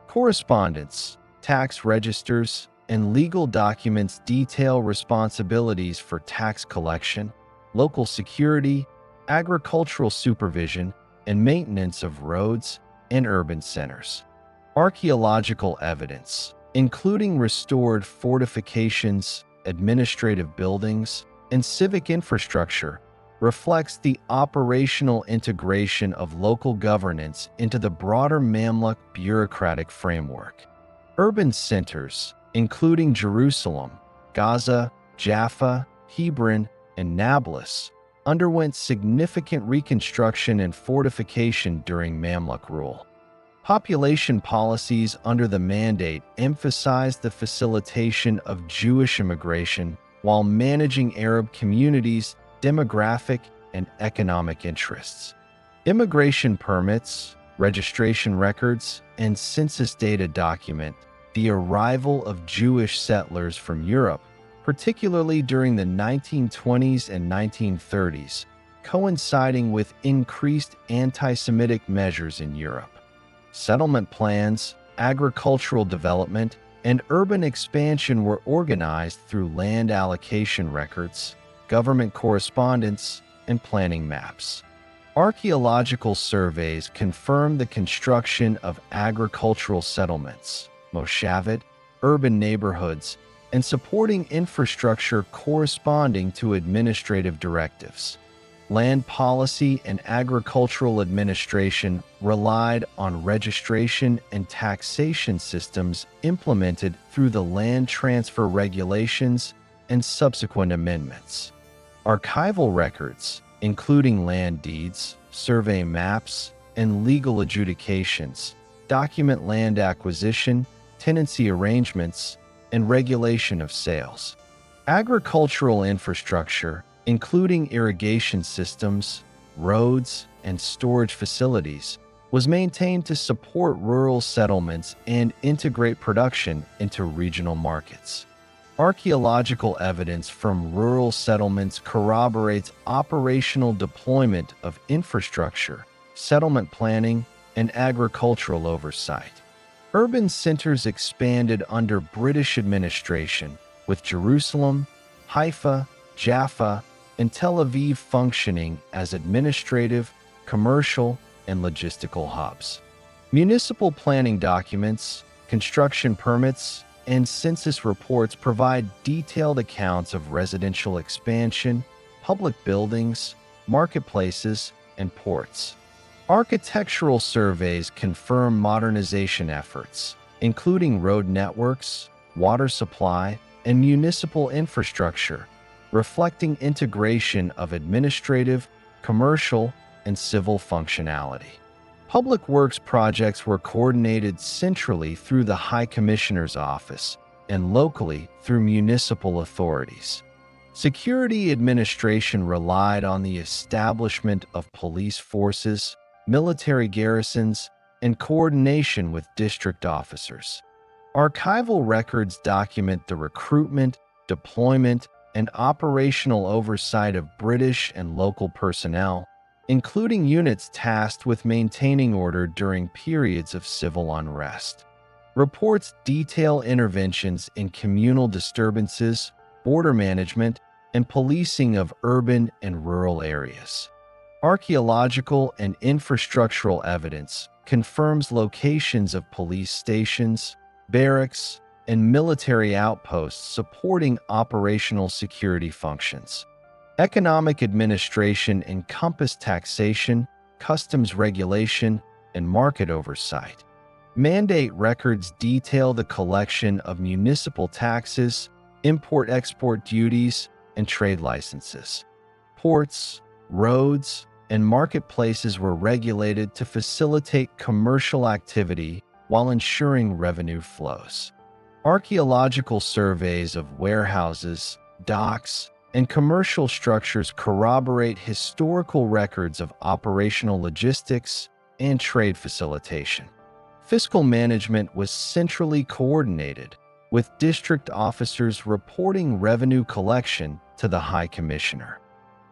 Correspondence, tax registers, and legal documents detail responsibilities for tax collection, local security, agricultural supervision, and maintenance of roads and urban centers. Archaeological evidence, including restored fortifications, administrative buildings, and civic infrastructure, reflects the operational integration of local governance into the broader Mamluk bureaucratic framework. Urban centers, including Jerusalem, Gaza, Jaffa, Hebron, and Nablus, underwent significant reconstruction and fortification during Mamluk rule. Population policies under the Mandate emphasized the facilitation of Jewish immigration while managing Arab communities' demographic and economic interests. Immigration permits, registration records, and census data document the arrival of Jewish settlers from Europe, particularly during the 1920s and 1930s, coinciding with increased anti-Semitic measures in Europe. Settlement plans, agricultural development, and urban expansion were organized through land allocation records, government correspondence, and planning maps. Archaeological surveys confirm the construction of agricultural settlements, moshavit, urban neighborhoods, and supporting infrastructure corresponding to administrative directives. Land policy and agricultural administration relied on registration and taxation systems implemented through the land transfer regulations and subsequent amendments. Archival records, including land deeds, survey maps, and legal adjudications, document land acquisition, tenancy arrangements, and regulation of sales. Agricultural infrastructure, including irrigation systems, roads, and storage facilities, was maintained to support rural settlements and integrate production into regional markets. Archaeological evidence from rural settlements corroborates operational deployment of infrastructure, settlement planning, and agricultural oversight. Urban centers expanded under British administration, with Jerusalem, Haifa, Jaffa, and Tel Aviv functioning as administrative, commercial, and logistical hubs. Municipal planning documents, construction permits, and census reports provide detailed accounts of residential expansion, public buildings, marketplaces, and ports. Architectural surveys confirm modernization efforts, including road networks, water supply, and municipal infrastructure, reflecting integration of administrative, commercial, and civil functionality. Public works projects were coordinated centrally through the High Commissioner's Office and locally through municipal authorities. Security administration relied on the establishment of police forces, military garrisons, and coordination with district officers. Archival records document the recruitment, deployment, and operational oversight of British and local personnel, including units tasked with maintaining order during periods of civil unrest. Reports detail interventions in communal disturbances, border management, and policing of urban and rural areas. Archaeological and infrastructural evidence confirms locations of police stations, barracks, and military outposts supporting operational security functions. Economic administration encompassed taxation, customs regulation, and market oversight. Mandate records detail the collection of municipal taxes, import-export duties, and trade licenses. Ports, roads, and marketplaces were regulated to facilitate commercial activity while ensuring revenue flows. Archaeological surveys of warehouses, docks, and commercial structures corroborate historical records of operational logistics and trade facilitation. Fiscal management was centrally coordinated, with district officers reporting revenue collection to the High Commissioner.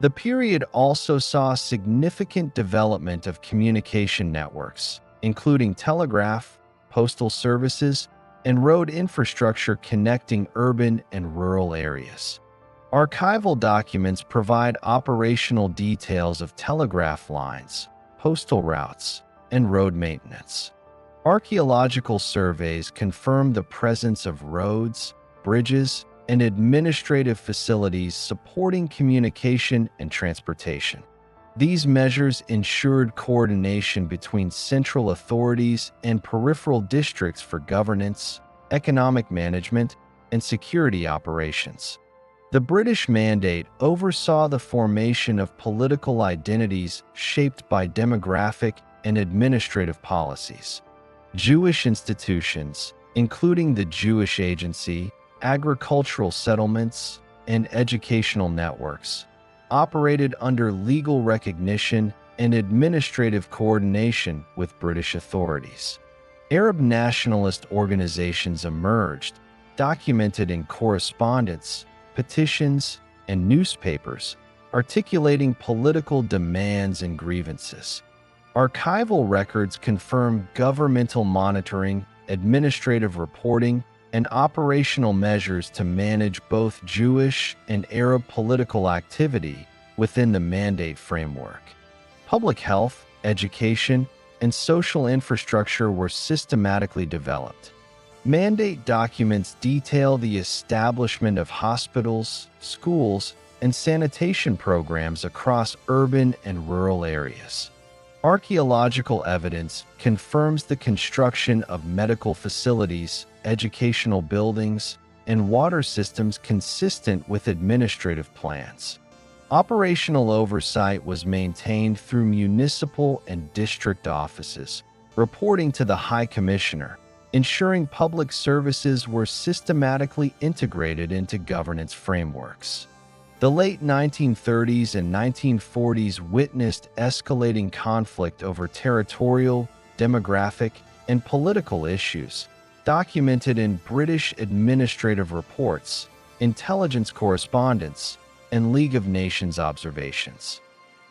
The period also saw significant development of communication networks, including telegraph, postal services, and road infrastructure connecting urban and rural areas. Archival documents provide operational details of telegraph lines, postal routes, and road maintenance. Archaeological surveys confirm the presence of roads, bridges, and administrative facilities supporting communication and transportation. These measures ensured coordination between central authorities and peripheral districts for governance, economic management, and security operations. The British Mandate oversaw the formation of political identities shaped by demographic and administrative policies. Jewish institutions, including the Jewish Agency, agricultural settlements, and educational networks, operated under legal recognition and administrative coordination with British authorities. Arab nationalist organizations emerged, documented in correspondence, petitions, and newspapers, articulating political demands and grievances. Archival records confirm governmental monitoring, administrative reporting, and operational measures to manage both Jewish and Arab political activity within the Mandate framework. Public health, education, and social infrastructure were systematically developed. Mandate documents detail the establishment of hospitals, schools, and sanitation programs across urban and rural areas. Archaeological evidence confirms the construction of medical facilities, educational buildings, and water systems consistent with administrative plans. Operational oversight was maintained through municipal and district offices, reporting to the High Commissioner, ensuring public services were systematically integrated into governance frameworks. The late 1930s and 1940s witnessed escalating conflict over territorial, demographic, and political issues, documented in British administrative reports, intelligence correspondence, and League of Nations observations.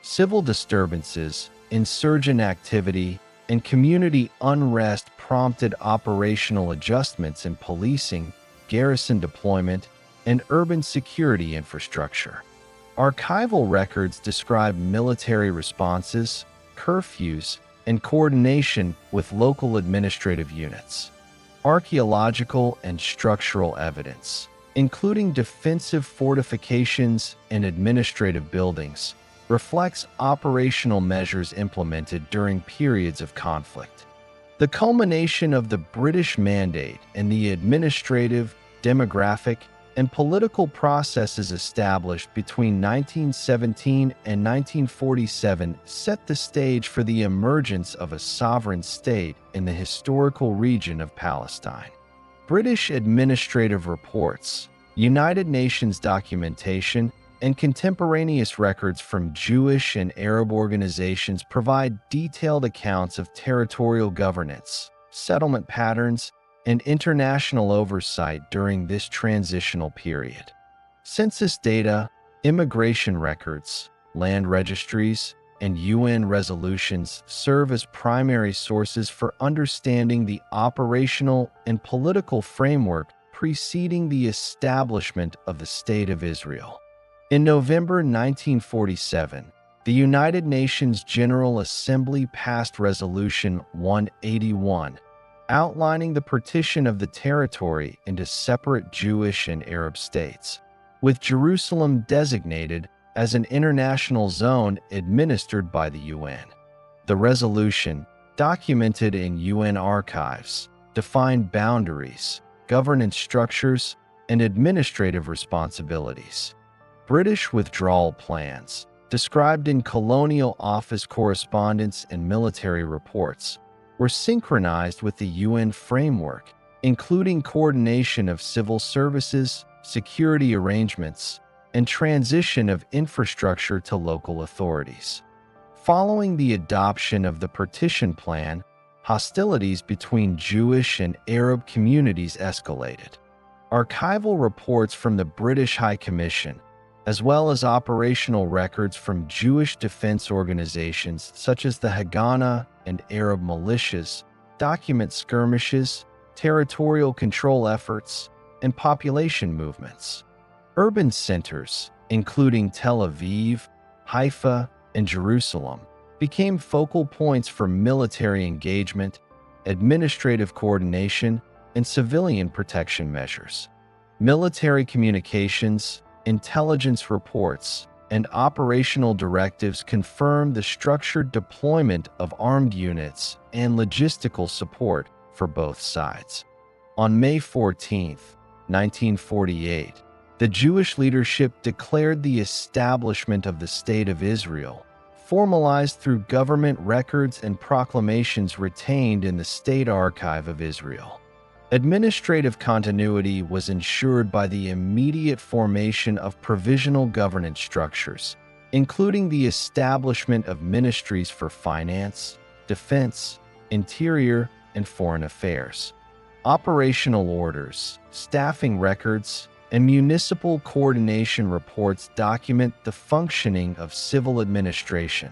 Civil disturbances, insurgent activity, and community unrest prompted operational adjustments in policing, garrison deployment, and urban security infrastructure. Archival records describe military responses, curfews, and coordination with local administrative units. Archaeological and structural evidence, including defensive fortifications and administrative buildings, reflects operational measures implemented during periods of conflict. The culmination of the British Mandate and the administrative, demographic, and political processes established between 1917 and 1947 set the stage for the emergence of a sovereign state in the historical region of Palestine. British administrative reports, United Nations documentation, and contemporaneous records from Jewish and Arab organizations provide detailed accounts of territorial governance, settlement patterns, and international oversight during this transitional period. Census data, immigration records, land registries, and UN resolutions serve as primary sources for understanding the operational and political framework preceding the establishment of the State of Israel. In November 1947, the United Nations General Assembly passed Resolution 181, outlining the partition of the territory into separate Jewish and Arab states, with Jerusalem designated as an international zone administered by the UN. The resolution, documented in UN archives, defined boundaries, governance structures, and administrative responsibilities. British withdrawal plans, described in colonial office correspondence and military reports, were synchronized with the UN framework, including coordination of civil services, security arrangements, and transition of infrastructure to local authorities. Following the adoption of the partition plan, hostilities between Jewish and Arab communities escalated. Archival reports from the British High Commission, as well as operational records from Jewish defense organizations such as the Haganah and Arab militias, document skirmishes, territorial control efforts, and population movements. Urban centers, including Tel Aviv, Haifa, and Jerusalem, became focal points for military engagement, administrative coordination, and civilian protection measures. Military communications, intelligence reports, and operational directives confirmed the structured deployment of armed units and logistical support for both sides. On May 14, 1948, the Jewish leadership declared the establishment of the State of Israel, formalized through government records and proclamations retained in the State Archive of Israel. Administrative continuity was ensured by the immediate formation of provisional governance structures, including the establishment of ministries for finance, defense, interior, and foreign affairs. Operational orders, staffing records, and municipal coordination reports document the functioning of civil administration,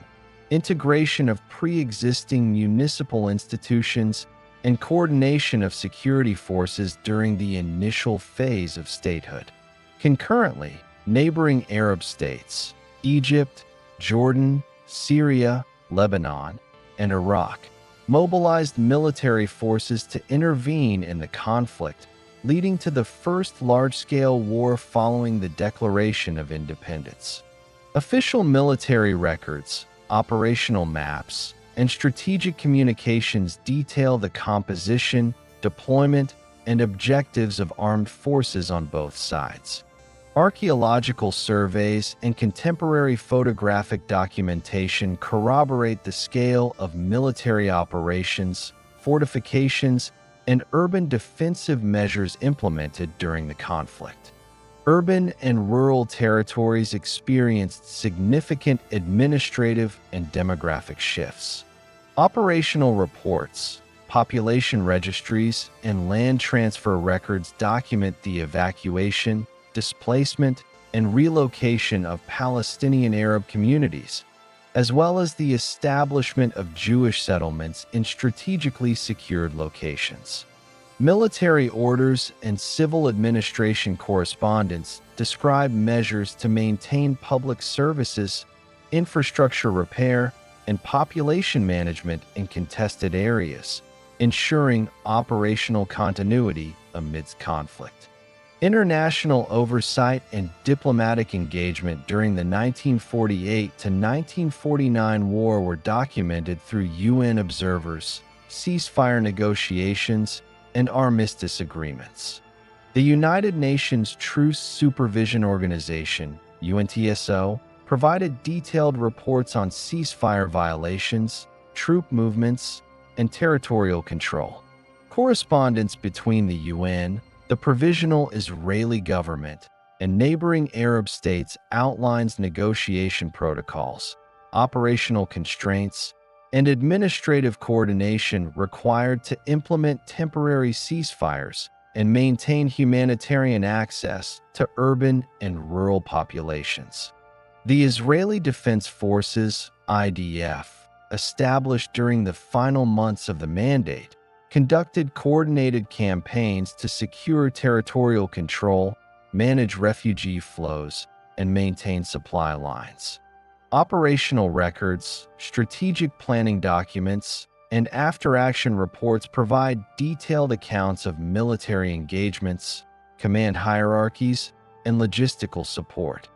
integration of pre-existing municipal institutions, and coordination of security forces during the initial phase of statehood. Concurrently, neighboring Arab states, Egypt, Jordan, Syria, Lebanon, and Iraq, mobilized military forces to intervene in the conflict, leading to the first large-scale war following the declaration of independence. Official military records, operational maps, and strategic communications detail the composition, deployment, and objectives of armed forces on both sides. Archaeological surveys and contemporary photographic documentation corroborate the scale of military operations, fortifications, and urban defensive measures implemented during the conflict. Urban and rural territories experienced significant administrative and demographic shifts. Operational reports, population registries, and land transfer records document the evacuation, displacement, and relocation of Palestinian Arab communities, as well as the establishment of Jewish settlements in strategically secured locations. Military orders and civil administration correspondence describe measures to maintain public services, infrastructure repair, and population management in contested areas, ensuring operational continuity amidst conflict. International oversight and diplomatic engagement during the 1948 to 1949 war were documented through UN observers, ceasefire negotiations, and armistice agreements. The United Nations Truce Supervision Organization, UNTSO, provided detailed reports on ceasefire violations, troop movements, and territorial control. Correspondence between the UN, the Provisional Israeli Government, and neighboring Arab states outlines negotiation protocols, operational constraints, and administrative coordination required to implement temporary ceasefires and maintain humanitarian access to urban and rural populations. The Israeli Defense Forces, IDF, established during the final months of the mandate, conducted coordinated campaigns to secure territorial control, manage refugee flows, and maintain supply lines. Operational records, strategic planning documents, and after-action reports provide detailed accounts of military engagements, command hierarchies, and logistical support.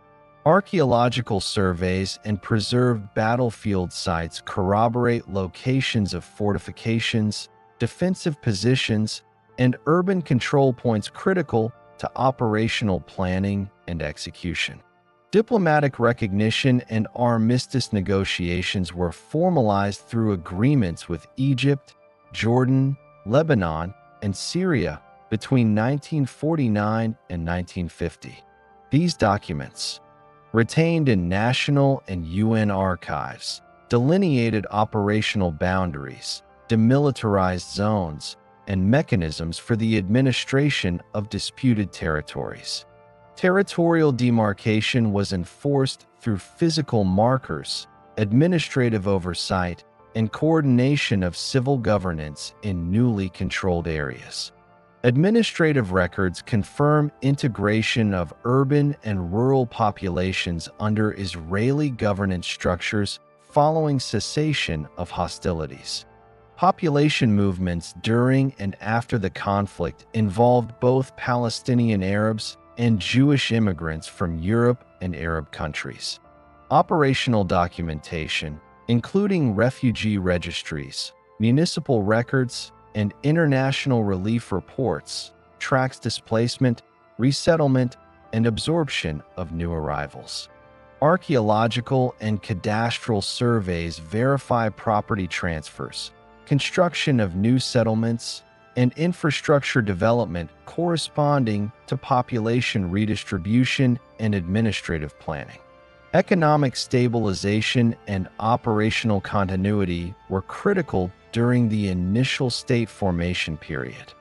Archaeological surveys and preserved battlefield sites corroborate locations of fortifications, defensive positions, and urban control points critical to operational planning and execution. Diplomatic recognition and armistice negotiations were formalized through agreements with Egypt, Jordan, Lebanon, and Syria between 1949 and 1950. These documents, retained in national and UN archives, delineated operational boundaries, demilitarized zones, and mechanisms for the administration of disputed territories. Territorial demarcation was enforced through physical markers, administrative oversight, and coordination of civil governance in newly controlled areas. Administrative records confirm integration of urban and rural populations under Israeli governance structures following cessation of hostilities. Population movements during and after the conflict involved both Palestinian Arabs and Jewish immigrants from Europe and Arab countries. Operational documentation, including refugee registries, municipal records, and international relief reports, tracks displacement, resettlement, and absorption of new arrivals. Archaeological and cadastral surveys verify property transfers, construction of new settlements, and infrastructure development corresponding to population redistribution and administrative planning. Economic stabilization and operational continuity were critical during the initial state formation period.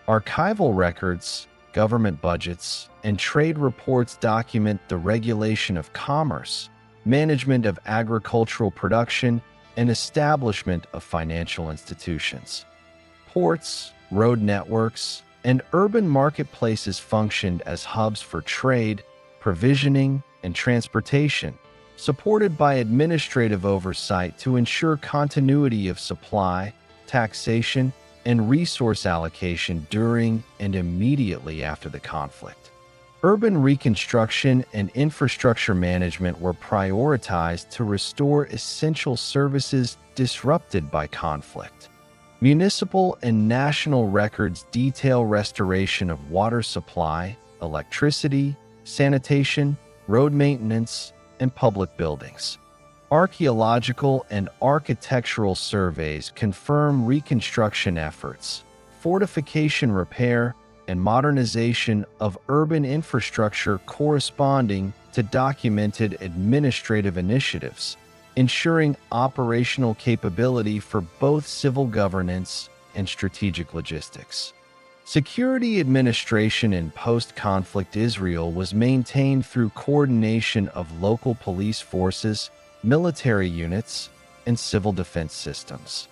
Archival records, government budgets, and trade reports document the regulation of commerce, management of agricultural production, and establishment of financial institutions. Ports, road networks, and urban marketplaces functioned as hubs for trade, provisioning, and transportation, supported by administrative oversight to ensure continuity of supply, taxation, and resource allocation during and immediately after the conflict. Urban reconstruction and infrastructure management were prioritized to restore essential services disrupted by conflict. Municipal and national records detail restoration of water supply, electricity, sanitation, road maintenance, and public buildings. Archaeological and architectural surveys confirm reconstruction efforts, fortification repair, and modernization of urban infrastructure corresponding to documented administrative initiatives, ensuring operational capability for both civil governance and strategic logistics. Security administration in post-conflict Israel was maintained through coordination of local police forces, military units, and civil defense systems.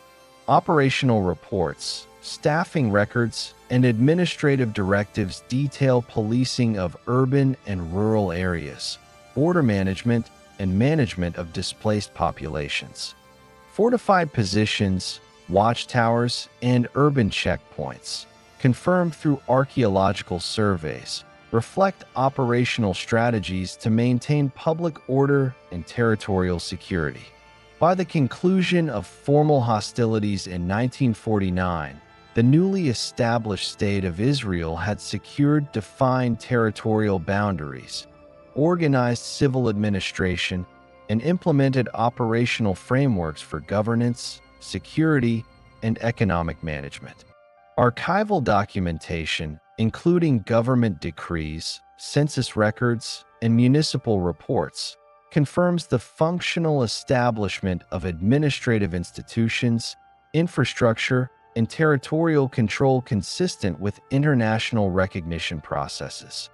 Operational reports, staffing records, and administrative directives detail policing of urban and rural areas, border management, and management of displaced populations. Fortified positions, watchtowers, and urban checkpoints, confirmed through archaeological surveys, reflect operational strategies to maintain public order and territorial security. By the conclusion of formal hostilities in 1949, the newly established State of Israel had secured defined territorial boundaries, organized civil administration, and implemented operational frameworks for governance, security, and economic management. Archival documentation, including government decrees, census records, and municipal reports, confirms the functional establishment of administrative institutions, infrastructure, and territorial control consistent with international recognition processes.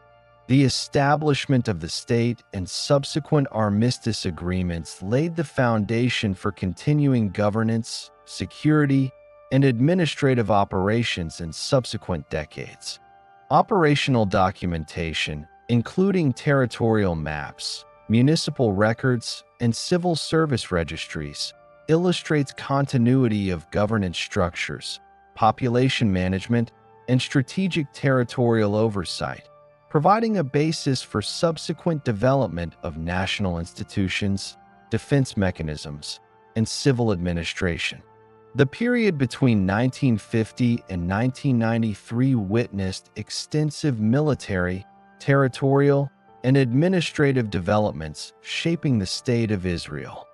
The establishment of the state and subsequent armistice agreements laid the foundation for continuing governance, security, and administrative operations in subsequent decades. Operational documentation, including territorial maps, municipal records, and civil service registries, illustrates continuity of governance structures, population management, and strategic territorial oversight, providing a basis for subsequent development of national institutions, defense mechanisms, and civil administration. The period between 1950 and 1993 witnessed extensive military, territorial, and administrative developments shaping the State of Israel.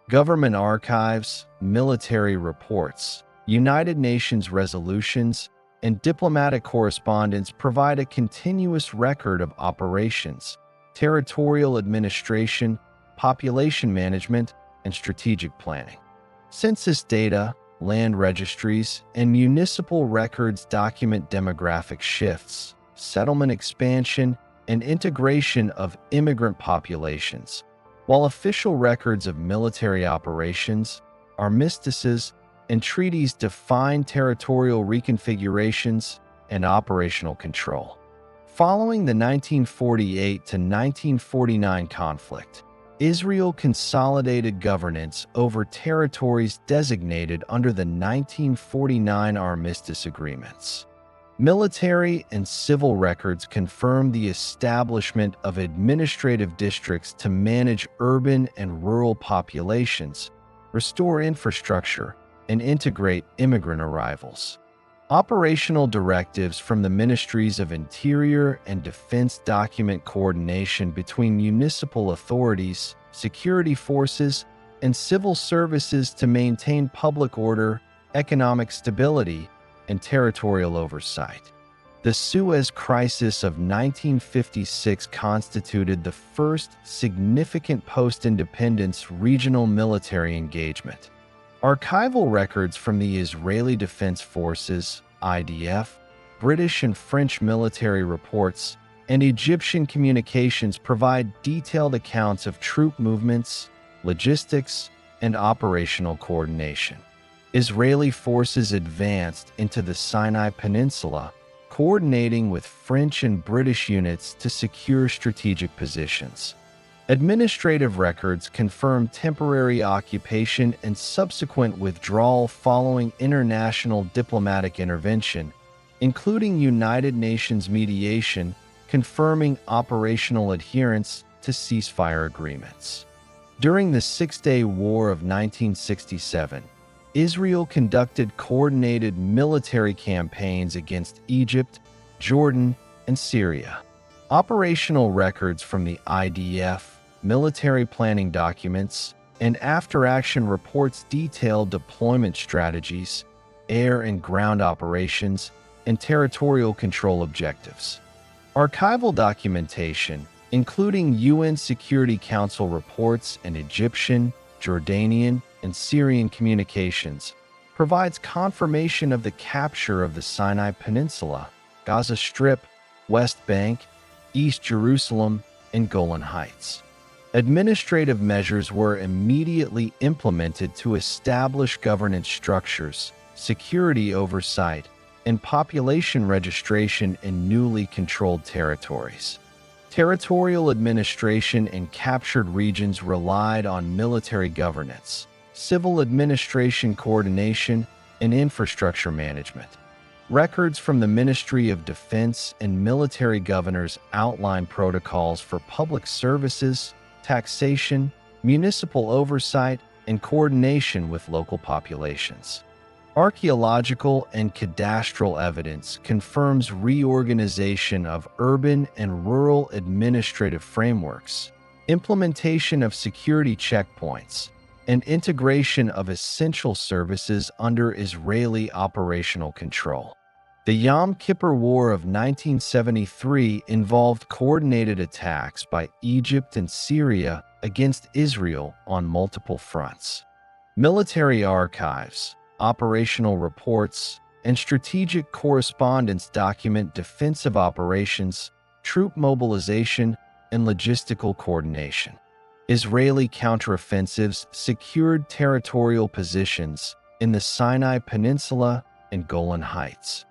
Government archives, military reports, United Nations resolutions, and diplomatic correspondence provide a continuous record of operations, territorial administration, population management, and strategic planning. Census data, land registries, and municipal records document demographic shifts, settlement expansion, and integration of immigrant populations, while official records of military operations, armistices, and treaties define territorial reconfigurations and operational control. Following the 1948 to 1949 conflict, Israel consolidated governance over territories designated under the 1949 armistice agreements. Military and civil records confirm the establishment of administrative districts to manage urban and rural populations, restore infrastructure, and integrate immigrant arrivals. Operational directives from the Ministries of Interior and Defense document coordination between municipal authorities, security forces, and civil services to maintain public order, economic stability, and territorial oversight. The Suez Crisis of 1956 constituted the first significant post-independence regional military engagement. Archival records from the Israeli Defense Forces, IDF, British and French military reports, and Egyptian communications provide detailed accounts of troop movements, logistics, and operational coordination. Israeli forces advanced into the Sinai Peninsula, coordinating with French and British units to secure strategic positions. Administrative records confirm temporary occupation and subsequent withdrawal following international diplomatic intervention, including United Nations mediation, confirming operational adherence to ceasefire agreements. During the Six-Day War of 1967, Israel conducted coordinated military campaigns against Egypt, Jordan, and Syria. Operational records from the IDF, military planning documents, and after-action reports detail deployment strategies, air and ground operations, and territorial control objectives. Archival documentation, including UN Security Council reports and Egyptian, Jordanian, and Syrian communications, provides confirmation of the capture of the Sinai Peninsula, Gaza Strip, West Bank, East Jerusalem, and Golan Heights. Administrative measures were immediately implemented to establish governance structures, security oversight, and population registration in newly controlled territories. Territorial administration in captured regions relied on military governance, civil administration coordination, and infrastructure management. Records from the Ministry of Defense and military governors outline protocols for public services, taxation, municipal oversight, and coordination with local populations. Archaeological and cadastral evidence confirms reorganization of urban and rural administrative frameworks, implementation of security checkpoints, and integration of essential services under Israeli operational control. The Yom Kippur War of 1973 involved coordinated attacks by Egypt and Syria against Israel on multiple fronts. Military archives, operational reports, and strategic correspondence document defensive operations, troop mobilization, and logistical coordination. Israeli counteroffensives secured territorial positions in the Sinai Peninsula and Golan Heights.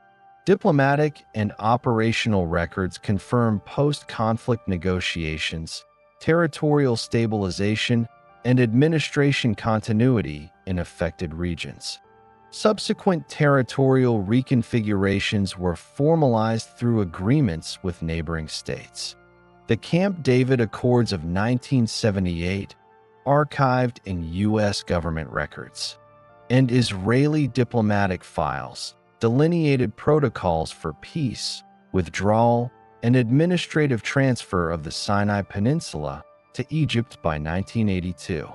Diplomatic and operational records confirm post-conflict negotiations, territorial stabilization, and administration continuity in affected regions. Subsequent territorial reconfigurations were formalized through agreements with neighboring states. The Camp David Accords of 1978, archived in U.S. government records, and Israeli diplomatic files, delineated protocols for peace, withdrawal, and administrative transfer of the Sinai Peninsula to Egypt by 1982.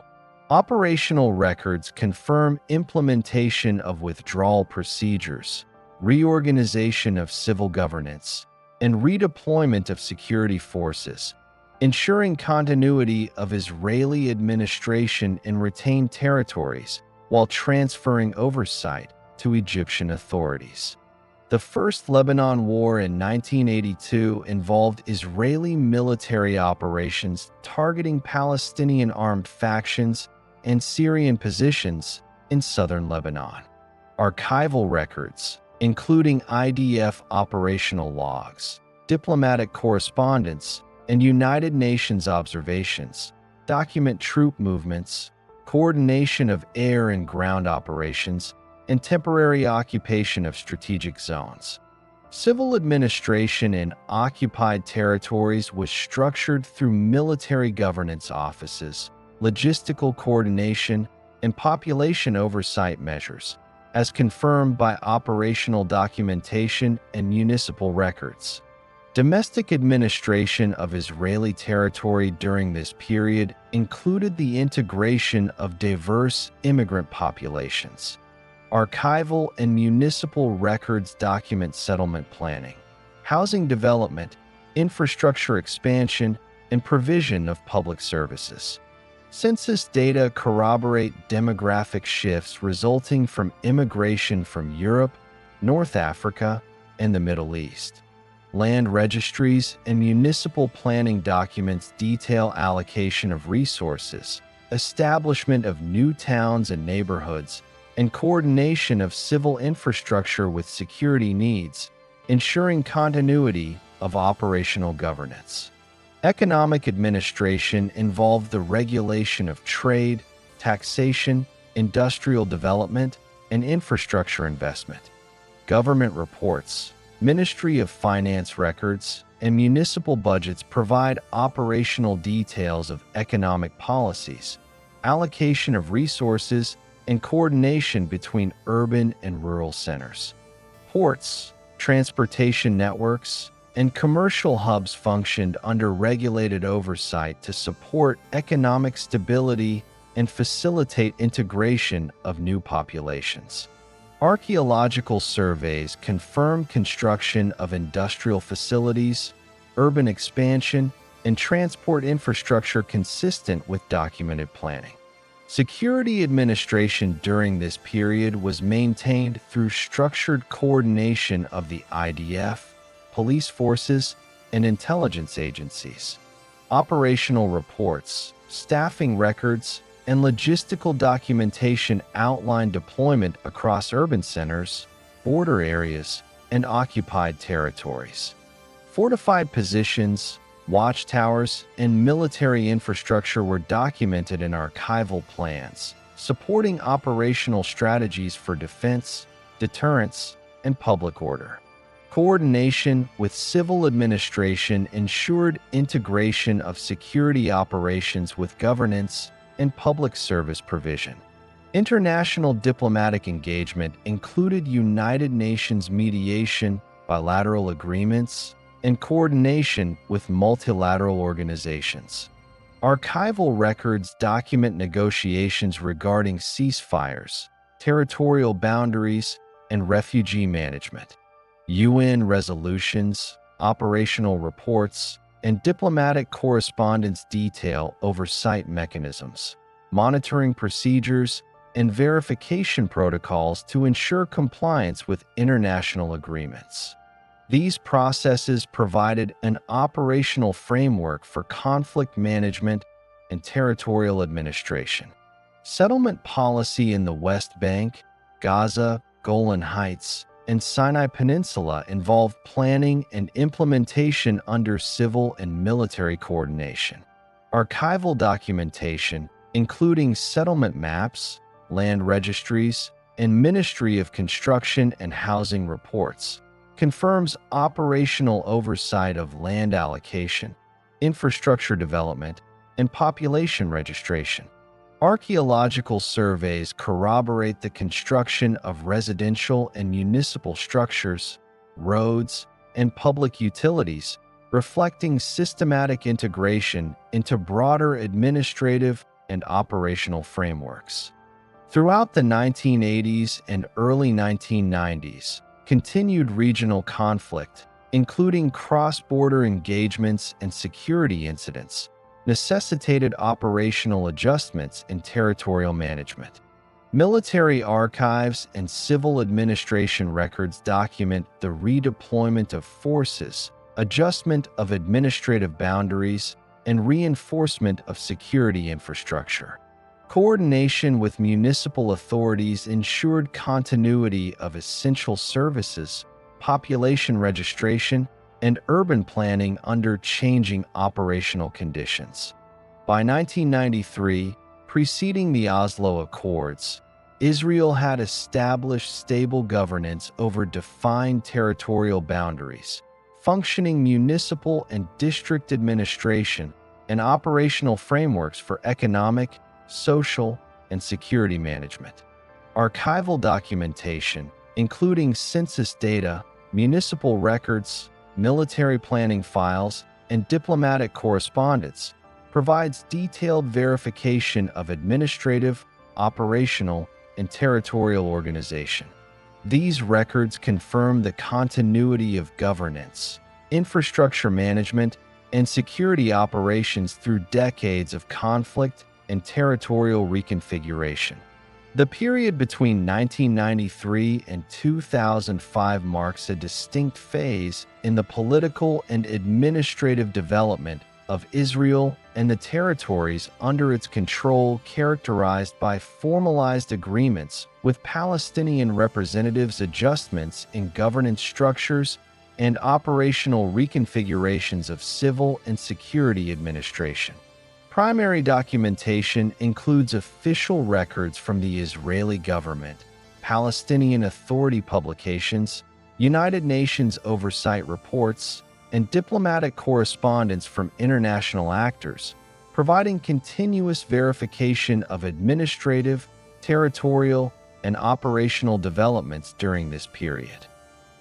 Operational records confirm implementation of withdrawal procedures, reorganization of civil governance, and redeployment of security forces, ensuring continuity of Israeli administration in retained territories while transferring oversight to Egyptian authorities. The First Lebanon War in 1982 involved Israeli military operations targeting Palestinian armed factions and Syrian positions in southern Lebanon. Archival records, including IDF operational logs, diplomatic correspondence, and United Nations observations, document troop movements, coordination of air and ground operations, and temporary occupation of strategic zones. Civil administration in occupied territories was structured through military governance offices, logistical coordination, and population oversight measures, as confirmed by operational documentation and municipal records. Domestic administration of Israeli territory during this period included the integration of diverse immigrant populations. Archival and municipal records document settlement planning, housing development, infrastructure expansion, and provision of public services. Census data corroborate demographic shifts resulting from immigration from Europe, North Africa, and the Middle East. Land registries and municipal planning documents detail allocation of resources, establishment of new towns and neighborhoods, and coordination of civil infrastructure with security needs, ensuring continuity of operational governance. Economic administration involved the regulation of trade, taxation, industrial development, and infrastructure investment. Government reports, Ministry of Finance records, and municipal budgets provide operational details of economic policies, allocation of resources, and coordination between urban and rural centers. Ports, transportation networks, and commercial hubs functioned under regulated oversight to support economic stability and facilitate integration of new populations. Archaeological surveys confirm construction of industrial facilities, urban expansion, and transport infrastructure consistent with documented planning. Security administration during this period was maintained through structured coordination of the IDF, police forces, and intelligence agencies. Operational reports, staffing records, and logistical documentation outline deployment across urban centers, border areas, and occupied territories. Fortified positions, watchtowers, and military infrastructure were documented in archival plans, supporting operational strategies for defense, deterrence, and public order. Coordination with civil administration ensured integration of security operations with governance and public service provision. International diplomatic engagement included United Nations mediation, bilateral agreements, and coordination with multilateral organizations. Archival records document negotiations regarding ceasefires, territorial boundaries, and refugee management. UN resolutions, operational reports, and diplomatic correspondence detail oversight mechanisms, monitoring procedures, and verification protocols to ensure compliance with international agreements. These processes provided an operational framework for conflict management and territorial administration. Settlement policy in the West Bank, Gaza, Golan Heights, and Sinai Peninsula involved planning and implementation under civil and military coordination. Archival documentation, including settlement maps, land registries, and Ministry of Construction and Housing reports, confirms operational oversight of land allocation, infrastructure development, and population registration. Archaeological surveys corroborate the construction of residential and municipal structures, roads, and public utilities, reflecting systematic integration into broader administrative and operational frameworks. Throughout the 1980s and early 1990s, continued regional conflict, including cross-border engagements and security incidents, necessitated operational adjustments in territorial management. Military archives and civil administration records document the redeployment of forces, adjustment of administrative boundaries, and reinforcement of security infrastructure. Coordination with municipal authorities ensured continuity of essential services, population registration, and urban planning under changing operational conditions. By 1993, preceding the Oslo Accords, Israel had established stable governance over defined territorial boundaries, functioning municipal and district administration, and operational frameworks for economic, social, and security management. Archival documentation, including census data, municipal records, military planning files, and diplomatic correspondence, provides detailed verification of administrative, operational, and territorial organization. These records confirm the continuity of governance, infrastructure management, and security operations through decades of conflict and territorial reconfiguration. The period between 1993 and 2005 marks a distinct phase in the political and administrative development of Israel and the territories under its control, characterized by formalized agreements with Palestinian representatives, adjustments in governance structures, and operational reconfigurations of civil and security administration. Primary documentation includes official records from the Israeli government, Palestinian Authority publications, United Nations oversight reports, and diplomatic correspondence from international actors, providing continuous verification of administrative, territorial, and operational developments during this period.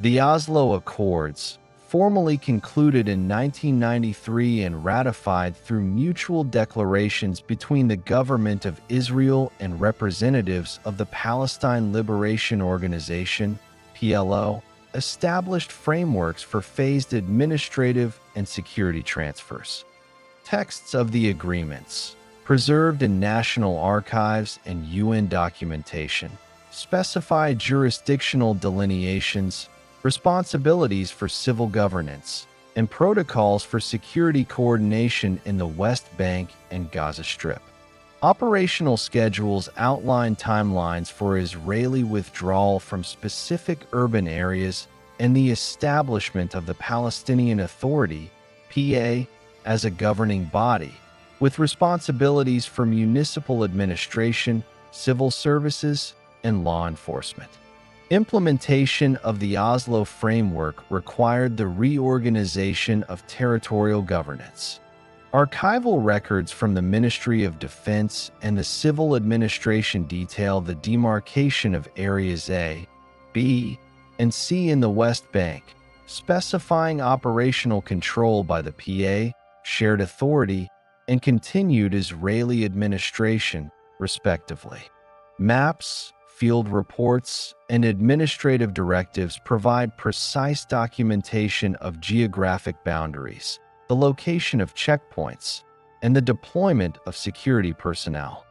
The Oslo Accords, formally concluded in 1993 and ratified through mutual declarations between the government of Israel and representatives of the Palestine Liberation Organization, PLO, established frameworks for phased administrative and security transfers. Texts of the agreements, preserved in national archives and UN documentation, specify jurisdictional delineations, responsibilities for civil governance, and protocols for security coordination in the West Bank and Gaza Strip. Operational schedules outline timelines for Israeli withdrawal from specific urban areas and the establishment of the Palestinian Authority, PA, as a governing body, with responsibilities for municipal administration, civil services, and law enforcement. Implementation of the Oslo Framework required the reorganization of territorial governance. Archival records from the Ministry of Defense and the Civil Administration detail the demarcation of Areas A, B, and C in the West Bank, specifying operational control by the PA, shared authority, and continued Israeli administration, respectively. Maps, field reports, and administrative directives provide precise documentation of geographic boundaries, the location of checkpoints, and the deployment of security personnel.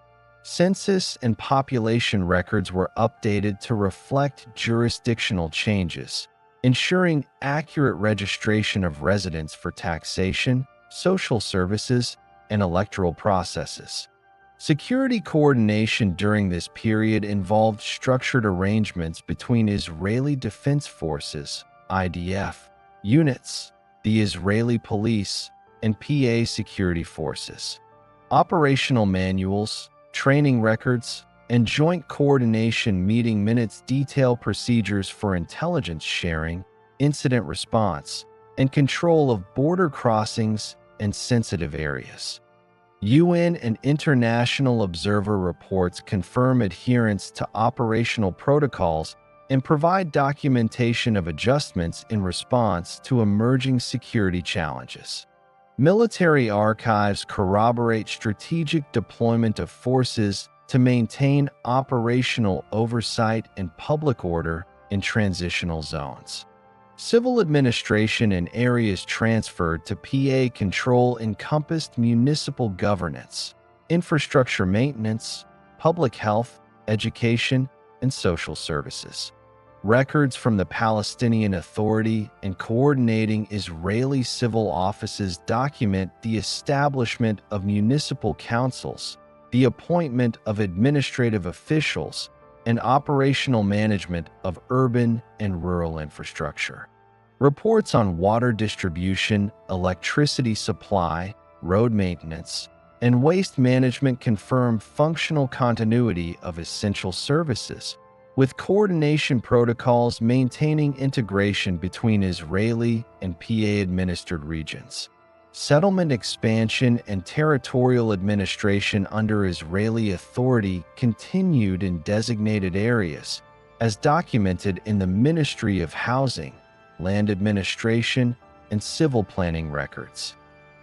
Census and population records were updated to reflect jurisdictional changes, ensuring accurate registration of residents for taxation, social services, and electoral processes. Security coordination during this period involved structured arrangements between Israeli Defense Forces, IDF, units, the Israeli police, and PA security forces. Operational manuals, training records, and joint coordination meeting minutes detail procedures for intelligence sharing, incident response, and control of border crossings and sensitive areas. UN and international observer reports confirm adherence to operational protocols and provide documentation of adjustments in response to emerging security challenges. Military archives corroborate strategic deployment of forces to maintain operational oversight and public order in transitional zones. Civil administration and areas transferred to PA control encompassed municipal governance, infrastructure maintenance, public health, education, and social services. Records from the Palestinian Authority and coordinating Israeli civil offices document the establishment of municipal councils, the appointment of administrative officials, and operational management of urban and rural infrastructure. Reports on water distribution, electricity supply, road maintenance, and waste management confirm functional continuity of essential services, with coordination protocols maintaining integration between Israeli and PA-administered regions. Settlement expansion and territorial administration under Israeli authority continued in designated areas, as documented in the Ministry of Housing, Land Administration, and Civil Planning records.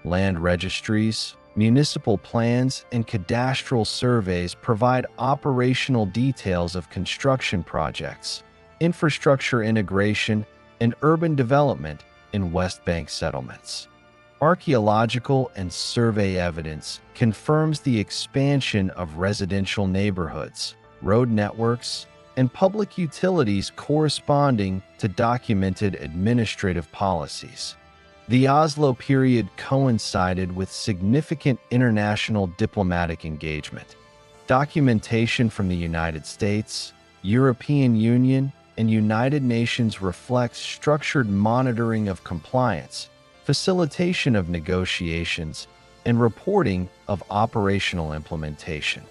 Land registries, municipal plans, and cadastral surveys provide operational details of construction projects, infrastructure integration, and urban development in West Bank settlements. Archaeological and survey evidence confirms the expansion of residential neighborhoods, road networks, and public utilities corresponding to documented administrative policies. The Oslo period coincided with significant international diplomatic engagement. Documentation from the United States, European Union, and United Nations reflects structured monitoring of compliance, facilitation of negotiations, and reporting of operational implementation.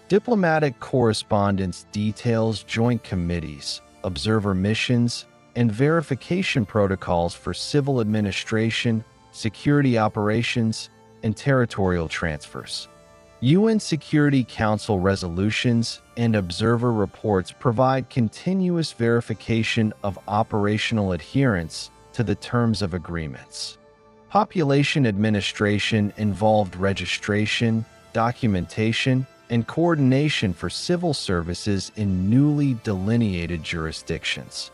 Diplomatic correspondence details joint committees, observer missions, and verification protocols for civil administration, security operations, and territorial transfers. UN Security Council resolutions and observer reports provide continuous verification of operational adherence to the terms of agreements. Population administration involved registration, documentation, and coordination for civil services in newly delineated jurisdictions.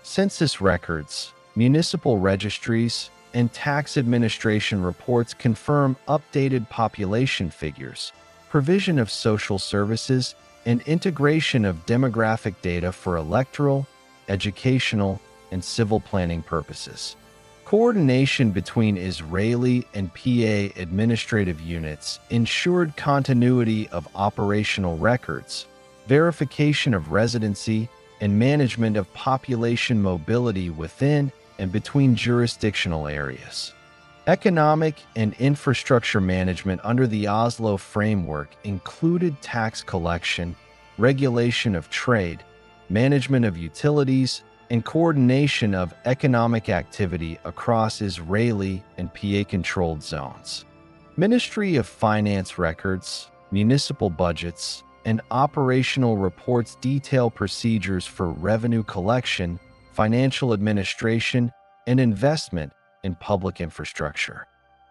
Census records, municipal registries, and tax administration reports confirm updated population figures, provision of social services, and integration of demographic data for electoral, educational, and civil planning purposes. Coordination between Israeli and PA administrative units ensured continuity of operational records, verification of residency, and management of population mobility within and between jurisdictional areas. Economic and infrastructure management under the Oslo framework included tax collection, regulation of trade, management of utilities, and coordination of economic activity across Israeli and PA-controlled zones. Ministry of Finance records, municipal budgets, and operational reports detail procedures for revenue collection, financial administration, and investment in public infrastructure.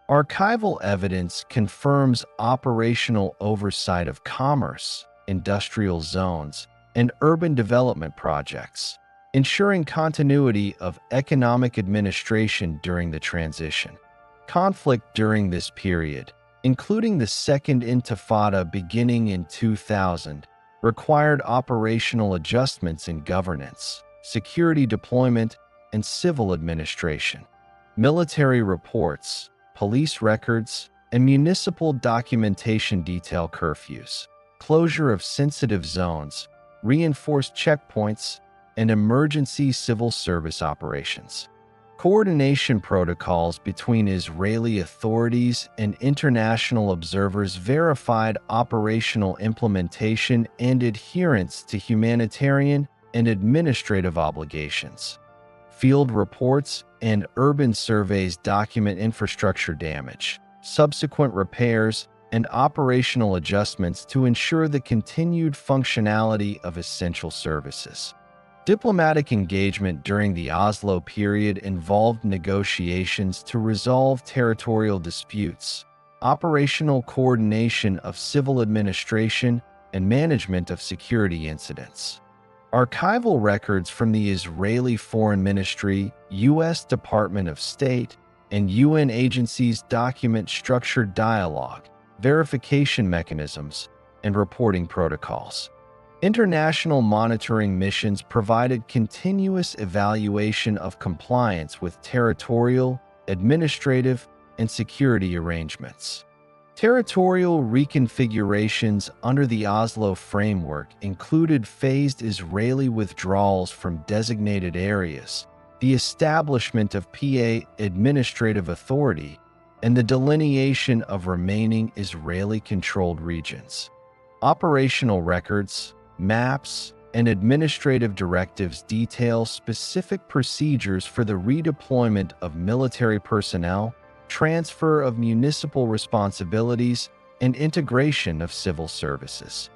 Archival evidence confirms operational oversight of commerce, industrial zones, and urban development projects, ensuring continuity of economic administration during the transition. Conflict during this period, including the Second Intifada beginning in 2000, required operational adjustments in governance, security deployment, and civil administration. Military reports, police records, and municipal documentation detail curfews, closure of sensitive zones, reinforced checkpoints, and emergency civil service operations. Coordination protocols between Israeli authorities and international observers verified operational implementation and adherence to humanitarian and administrative obligations. Field reports and urban surveys document infrastructure damage, subsequent repairs, and operational adjustments to ensure the continued functionality of essential services. Diplomatic engagement during the Oslo period involved negotiations to resolve territorial disputes, operational coordination of civil administration, and management of security incidents. Archival records from the Israeli Foreign Ministry, U.S. Department of State, and UN agencies document structured dialogue, verification mechanisms, and reporting protocols. International monitoring missions provided continuous evaluation of compliance with territorial, administrative, and security arrangements. Territorial reconfigurations under the Oslo framework included phased Israeli withdrawals from designated areas, the establishment of PA administrative authority, and the delineation of remaining Israeli-controlled regions. Operational records, maps, and administrative directives detail specific procedures for the redeployment of military personnel, transfer of municipal responsibilities, and integration of civil services.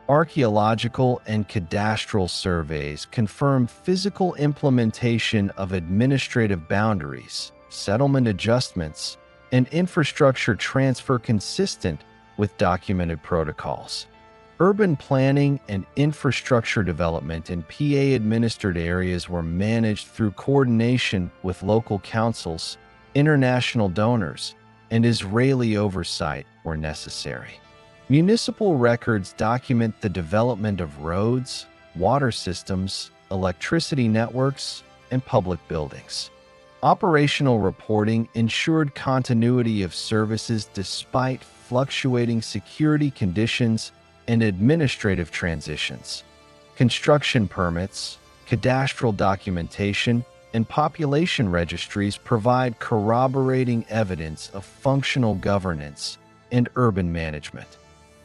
Archaeological and cadastral surveys confirm physical implementation of administrative boundaries, settlement adjustments, and infrastructure transfer consistent with documented protocols. Urban planning and infrastructure development in PA-administered areas were managed through coordination with local councils, international donors, and Israeli oversight where necessary. Municipal records document the development of roads, water systems, electricity networks, and public buildings. Operational reporting ensured continuity of services despite fluctuating security conditions and administrative transitions. Construction permits, cadastral documentation, and population registries provide corroborating evidence of functional governance and urban management.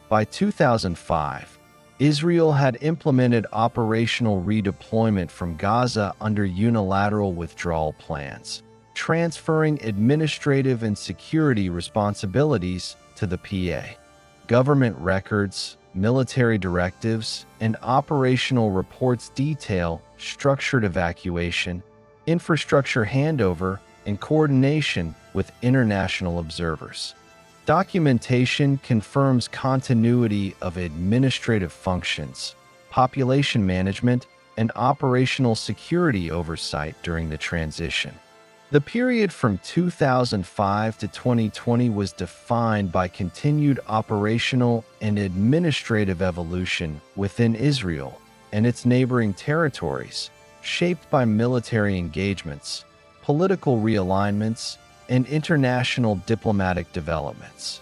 By 2005, Israel had implemented operational redeployment from Gaza under unilateral withdrawal plans, transferring administrative and security responsibilities to the PA. Government records, military directives, and operational reports detail structured evacuation, infrastructure handover, and coordination with international observers. Documentation confirms continuity of administrative functions, population management, and operational security oversight during the transition. The period from 2005 to 2020 was defined by continued operational and administrative evolution within Israel and its neighboring territories, shaped by military engagements, political realignments, and international diplomatic developments.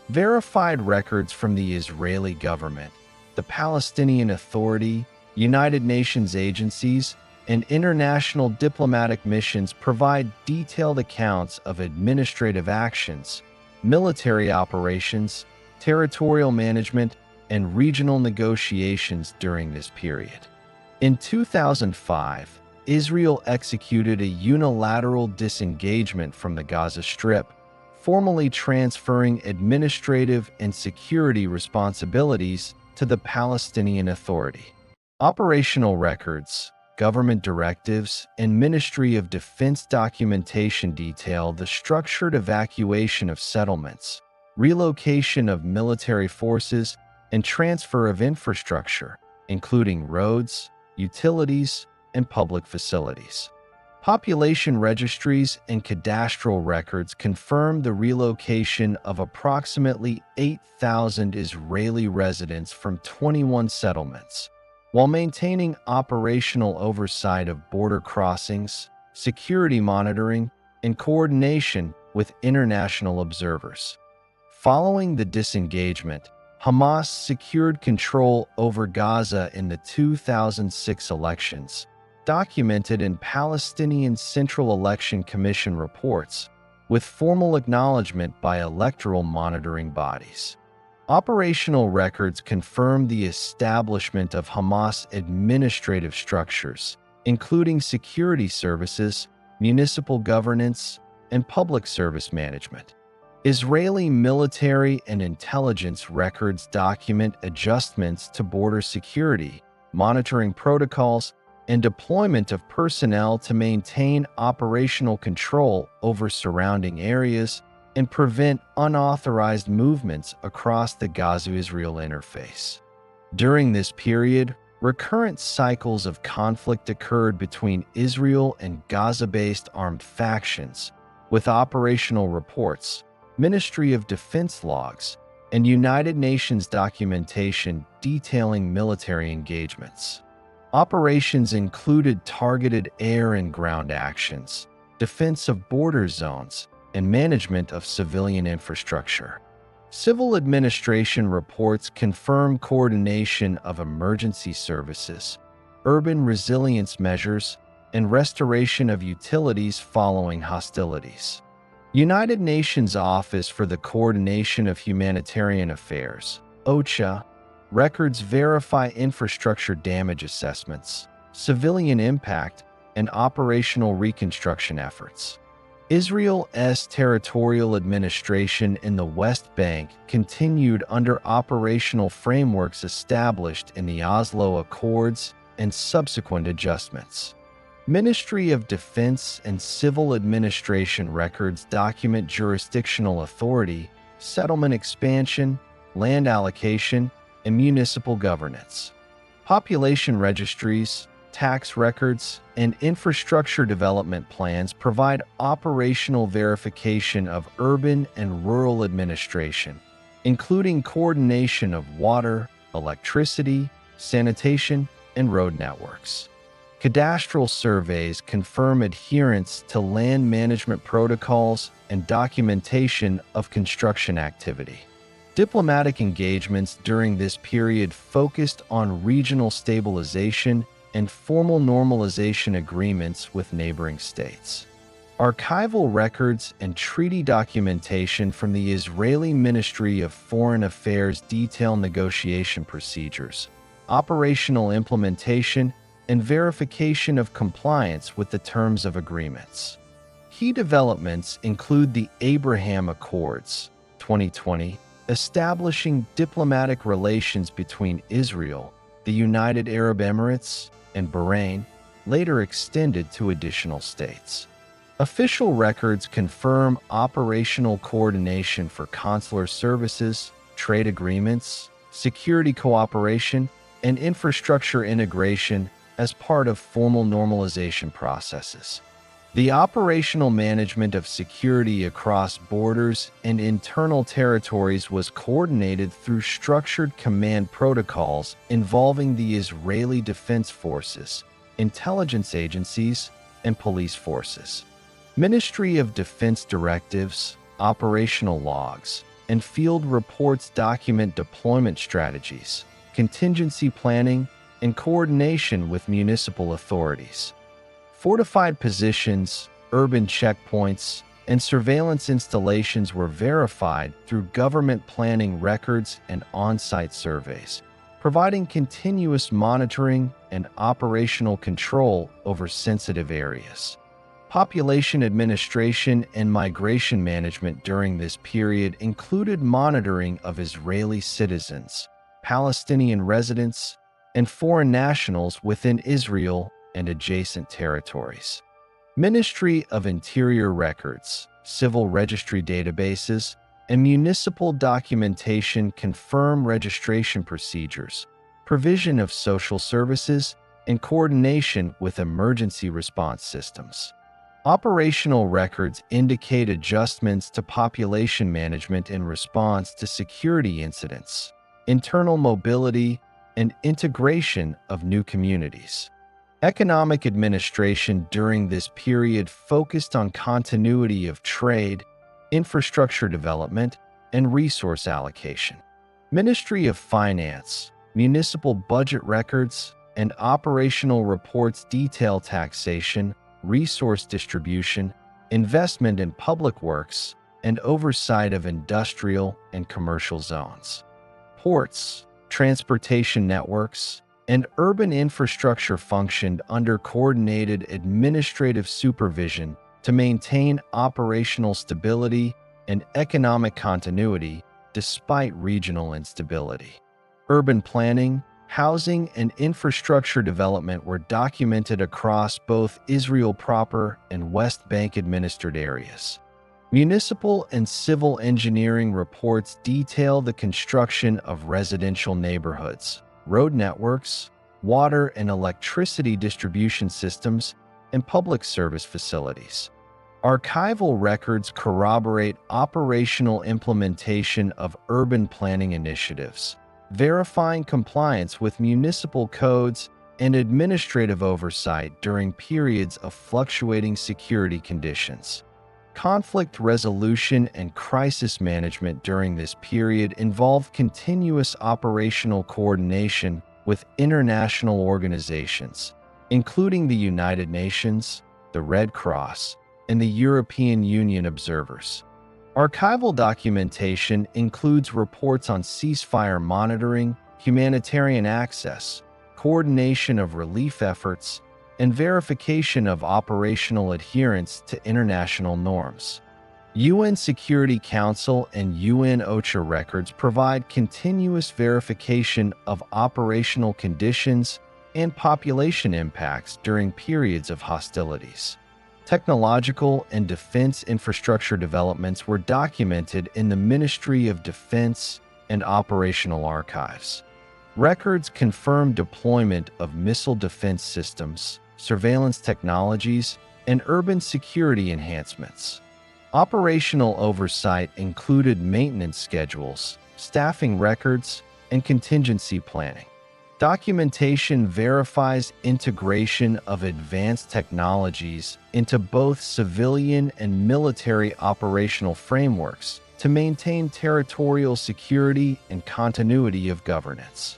Verified records from the Israeli government, the Palestinian Authority, United Nations agencies, and international diplomatic missions provide detailed accounts of administrative actions, military operations, territorial management, and regional negotiations during this period. In 2005, Israel executed a unilateral disengagement from the Gaza Strip, formally transferring administrative and security responsibilities to the Palestinian Authority. Operational records, government directives, and Ministry of Defense documentation detail the structured evacuation of settlements, relocation of military forces, and transfer of infrastructure, including roads, utilities, and public facilities. Population registries and cadastral records confirm the relocation of approximately 8,000 Israeli residents from 21 settlements, while maintaining operational oversight of border crossings, security monitoring, and coordination with international observers. Following the disengagement, Hamas secured control over Gaza in the 2006 elections, documented in Palestinian Central Election Commission reports, with formal acknowledgement by electoral monitoring bodies. Operational records confirm the establishment of Hamas administrative structures, including security services, municipal governance, and public service management. Israeli military and intelligence records document adjustments to border security, monitoring protocols, and deployment of personnel to maintain operational control over surrounding areas and prevent unauthorized movements across the Gaza-Israel interface. During this period, Recurrent cycles of conflict occurred between Israel and Gaza-based armed factions, with operational reports, Ministry of Defense logs, and United Nations documentation detailing military engagements. Operations included targeted air and ground actions, defense of border zones, and management of civilian infrastructure. Civil administration reports confirm coordination of emergency services, urban resilience measures, and restoration of utilities following hostilities. United Nations Office for the Coordination of Humanitarian Affairs, OCHA, records verify infrastructure damage assessments, civilian impact, and operational reconstruction efforts. Israel's territorial administration in the West Bank continued under operational frameworks established in the Oslo Accords and subsequent adjustments. Ministry of Defense and Civil Administration records document jurisdictional authority, settlement expansion, land allocation, and municipal governance. Population registries, tax records, and infrastructure development plans provide operational verification of urban and rural administration, including coordination of water, electricity, sanitation, and road networks. Cadastral surveys confirm adherence to land management protocols and documentation of construction activity. Diplomatic engagements during this period focused on regional stabilization and formal normalization agreements with neighboring states. Archival records and treaty documentation from the Israeli Ministry of Foreign Affairs detail negotiation procedures, operational implementation, and verification of compliance with the terms of agreements. Key developments include the Abraham Accords, 2020, establishing diplomatic relations between Israel, the United Arab Emirates, and Bahrain, later extended to additional states. Official records confirm operational coordination for consular services, trade agreements, security cooperation, and infrastructure integration as part of formal normalization processes. The operational management of security across borders and internal territories was coordinated through structured command protocols involving the Israeli Defense Forces, intelligence agencies, and police forces. Ministry of Defense directives, operational logs, and field reports document deployment strategies, contingency planning, and coordination with municipal authorities. Fortified positions, urban checkpoints, and surveillance installations were verified through government planning records and on-site surveys, providing continuous monitoring and operational control over sensitive areas. Population administration and migration management during this period included monitoring of Israeli citizens, Palestinian residents, and foreign nationals within Israel and adjacent territories. Ministry of Interior records, civil registry databases, and municipal documentation confirm registration procedures, provision of social services, and coordination with emergency response systems. Operational records indicate adjustments to population management in response to security incidents, internal mobility, and integration of new communities. Economic administration during this period focused on continuity of trade, infrastructure development, and resource allocation. Ministry of Finance, municipal budget records, and operational reports detail taxation, resource distribution, investment in public works, and oversight of industrial and commercial zones. Ports, transportation networks, and urban infrastructure functioned under coordinated administrative supervision to maintain operational stability and economic continuity despite regional instability. Urban planning, housing, and infrastructure development were documented across both Israel proper and West Bank administered areas. Municipal and civil engineering reports detail the construction of residential neighborhoods, road networks, water and electricity distribution systems, and public service facilities. Archival records corroborate operational implementation of urban planning initiatives, verifying compliance with municipal codes and administrative oversight during periods of fluctuating security conditions. Conflict resolution and crisis management during this period involved continuous operational coordination with international organizations, including the United Nations, the Red Cross, and the European Union observers. Archival documentation includes reports on ceasefire monitoring, humanitarian access, coordination of relief efforts, and verification of operational adherence to international norms. UN Security Council and UN OCHA records provide continuous verification of operational conditions and population impacts during periods of hostilities. Technological and defense infrastructure developments were documented in the Ministry of Defense and Operational Archives. Records confirm deployment of missile defense systems, surveillance technologies, and urban security enhancements. Operational oversight included maintenance schedules, staffing records, and contingency planning. Documentation verifies integration of advanced technologies into both civilian and military operational frameworks to maintain territorial security and continuity of governance.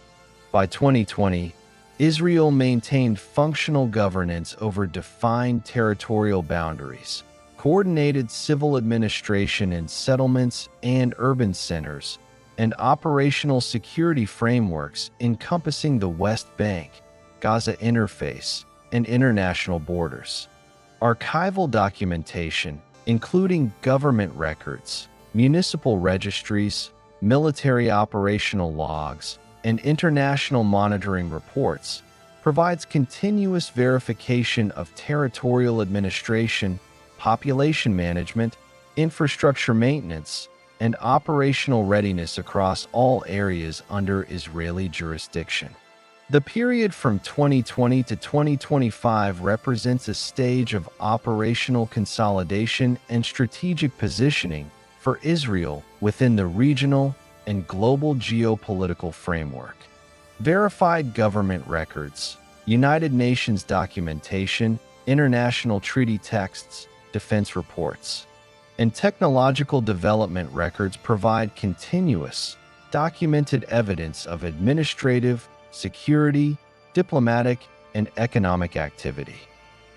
By 2020, Israel maintained functional governance over defined territorial boundaries, coordinated civil administration in settlements and urban centers, and operational security frameworks encompassing the West Bank, Gaza interface, and international borders. Archival documentation, including government records, municipal registries, military operational logs, and international monitoring reports, provides continuous verification of territorial administration, population management, infrastructure maintenance, and operational readiness across all areas under Israeli jurisdiction. The period from 2020 to 2025 represents a stage of operational consolidation and strategic positioning for Israel within the regional and global geopolitical framework. Verified government records, United Nations documentation, international treaty texts, defense reports, and technological development records provide continuous, documented evidence of administrative, security, diplomatic, and economic activity.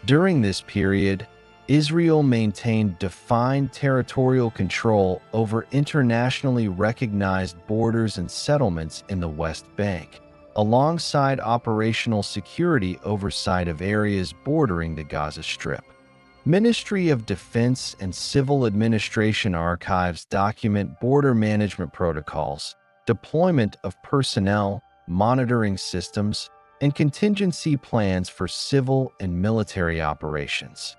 During this period, Israel maintained defined territorial control over internationally recognized borders and settlements in the West Bank, alongside operational security oversight of areas bordering the Gaza Strip. Ministry of Defense and Civil Administration archives document border management protocols, deployment of personnel, monitoring systems, and contingency plans for civil and military operations.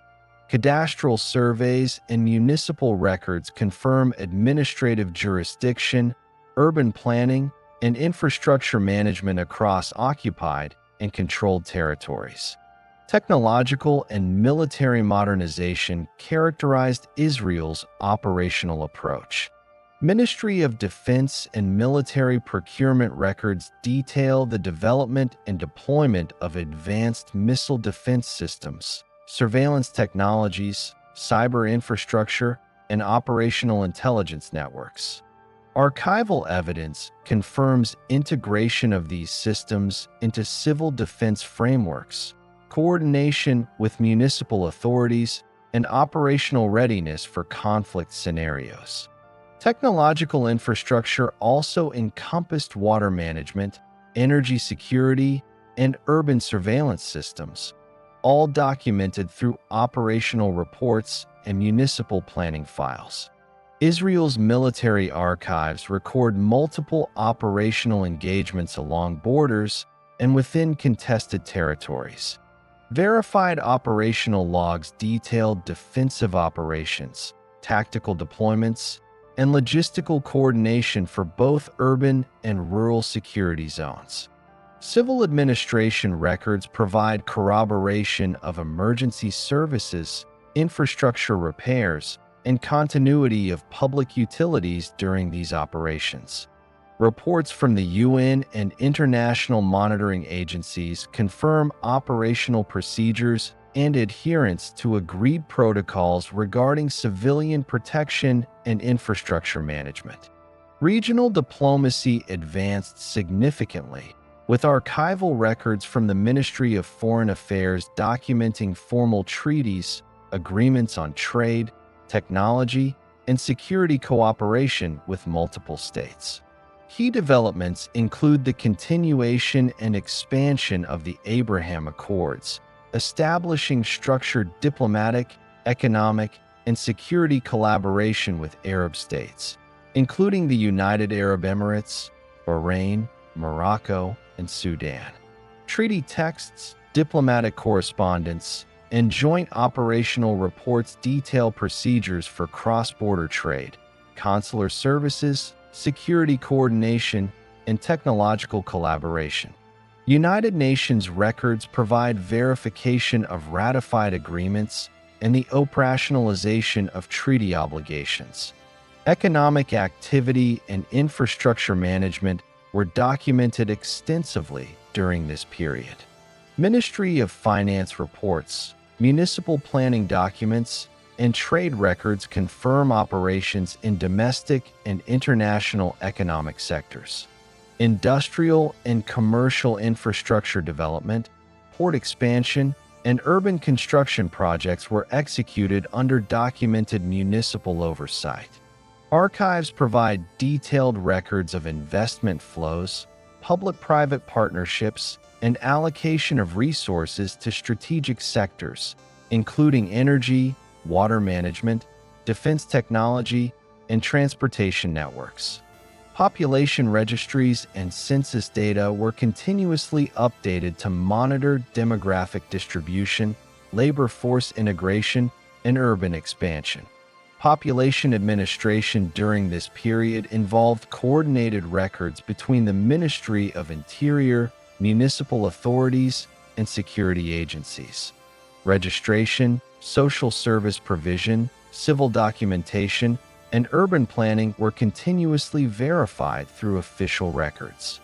Cadastral surveys and municipal records confirm administrative jurisdiction, urban planning, and infrastructure management across occupied and controlled territories. Technological and military modernization characterized Israel's operational approach. Ministry of Defense and military procurement records detail the development and deployment of advanced missile defense systems, surveillance technologies, cyber infrastructure, and operational intelligence networks. Archival evidence confirms integration of these systems into civil defense frameworks, coordination with municipal authorities, and operational readiness for conflict scenarios. Technological infrastructure also encompassed water management, energy security, and urban surveillance systems, all documented through operational reports and municipal planning files. Israel's military archives record multiple operational engagements along borders and within contested territories. Verified operational logs detail defensive operations, tactical deployments, and logistical coordination for both urban and rural security zones. Civil administration records provide corroboration of emergency services, infrastructure repairs, and continuity of public utilities during these operations. Reports from the UN and international monitoring agencies confirm operational procedures and adherence to agreed protocols regarding civilian protection and infrastructure management. Regional diplomacy advanced significantly, with archival records from the Ministry of Foreign Affairs documenting formal treaties, agreements on trade, technology, and security cooperation with multiple states. Key developments include the continuation and expansion of the Abraham Accords, establishing structured diplomatic, economic, and security collaboration with Arab states, including the United Arab Emirates, Bahrain, Morocco, and Sudan. Treaty texts, diplomatic correspondence, and joint operational reports detail procedures for cross-border trade, consular services, security coordination, and technological collaboration. United Nations records provide verification of ratified agreements and the operationalization of treaty obligations. Economic activity and infrastructure management were documented extensively during this period. Ministry of Finance reports, municipal planning documents, and trade records confirm operations in domestic and international economic sectors. Industrial and commercial infrastructure development, port expansion, and urban construction projects were executed under documented municipal oversight. Archives provide detailed records of investment flows, public-private partnerships, and allocation of resources to strategic sectors, including energy, water management, defense technology, and transportation networks. Population registries and census data were continuously updated to monitor demographic distribution, labor force integration, and urban expansion. Population administration during this period involved coordinated records between the Ministry of Interior, municipal authorities, and security agencies. Registration, social service provision, civil documentation, and urban planning were continuously verified through official records.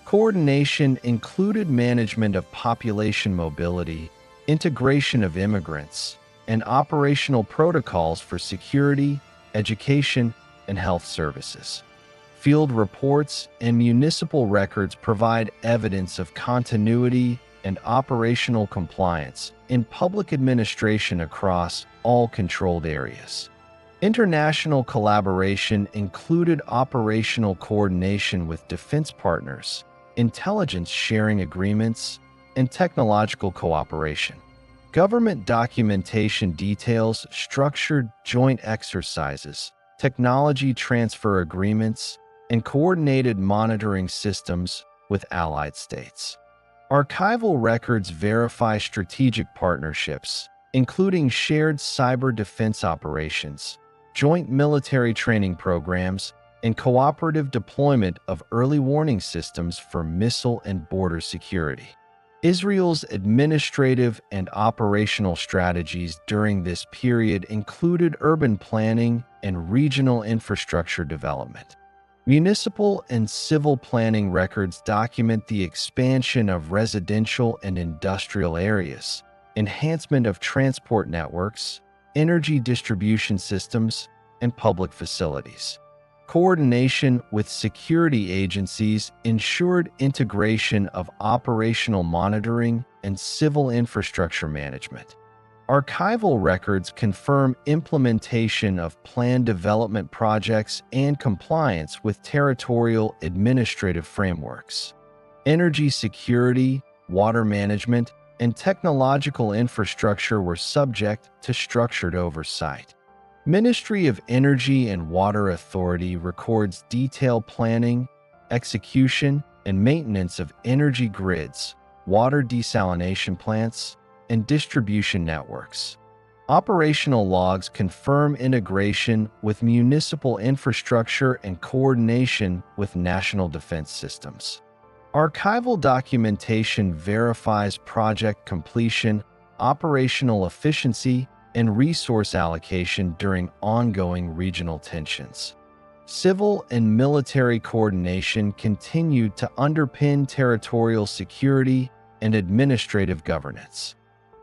Coordination included management of population mobility, integration of immigrants, and operational protocols for security, education, and health services. Field reports and municipal records provide evidence of continuity and operational compliance in public administration across all controlled areas. International collaboration included operational coordination with defense partners, intelligence sharing agreements, and technological cooperation. Government documentation details structured joint exercises, technology transfer agreements, and coordinated monitoring systems with allied states. Archival records verify strategic partnerships, including shared cyber defense operations, joint military training programs, and cooperative deployment of early warning systems for missile and border security. Israel's administrative and operational strategies during this period included urban planning and regional infrastructure development. Municipal and civil planning records document the expansion of residential and industrial areas, enhancement of transport networks, energy distribution systems, and public facilities. Coordination with security agencies ensured integration of operational monitoring and civil infrastructure management. Archival records confirm implementation of planned development projects and compliance with territorial administrative frameworks. Energy security, water management, and technological infrastructure were subject to structured oversight. Ministry of Energy and Water Authority records detailed planning, execution, and maintenance of energy grids, water desalination plants, and distribution networks. Operational logs confirm integration with municipal infrastructure and coordination with national defense systems. Archival documentation verifies project completion, operational efficiency, and resource allocation during ongoing regional tensions. Civil and military coordination continued to underpin territorial security and administrative governance.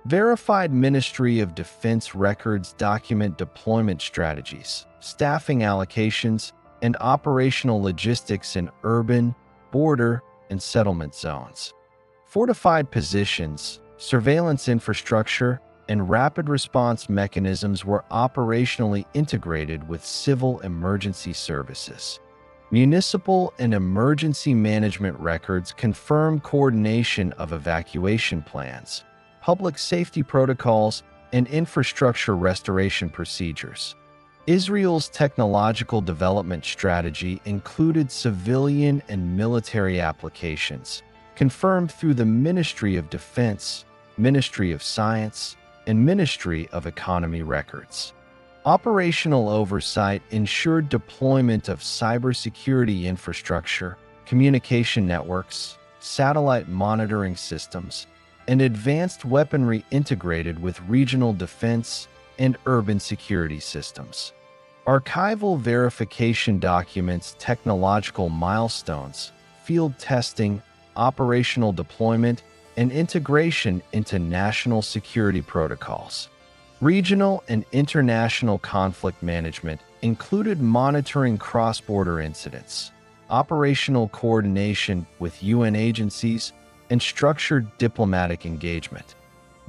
Verified Ministry of Defense records document deployment strategies, staffing allocations, and operational logistics in urban, border, and settlement zones. Fortified positions, surveillance infrastructure, and rapid response mechanisms were operationally integrated with civil emergency services. Municipal and emergency management records confirm coordination of evacuation plans, public safety protocols, and infrastructure restoration procedures. Israel's technological development strategy included civilian and military applications, confirmed through the Ministry of Defense, Ministry of Science, and Ministry of Economy records. Operational oversight ensured deployment of cybersecurity infrastructure, communication networks, satellite monitoring systems, and advanced weaponry integrated with regional defense and urban security systems. Archival verification documents technological milestones, field testing, operational deployment, and integration into national security protocols. Regional and international conflict management included monitoring cross-border incidents, operational coordination with UN agencies, and structured diplomatic engagement.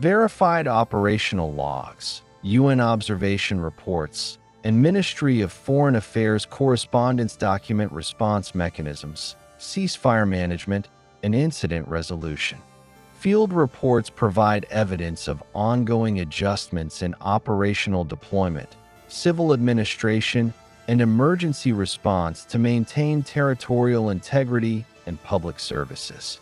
Verified operational logs, UN observation reports, and Ministry of Foreign Affairs correspondence document response mechanisms, ceasefire management, and incident resolution. Field reports provide evidence of ongoing adjustments in operational deployment, civil administration, and emergency response to maintain territorial integrity and public services.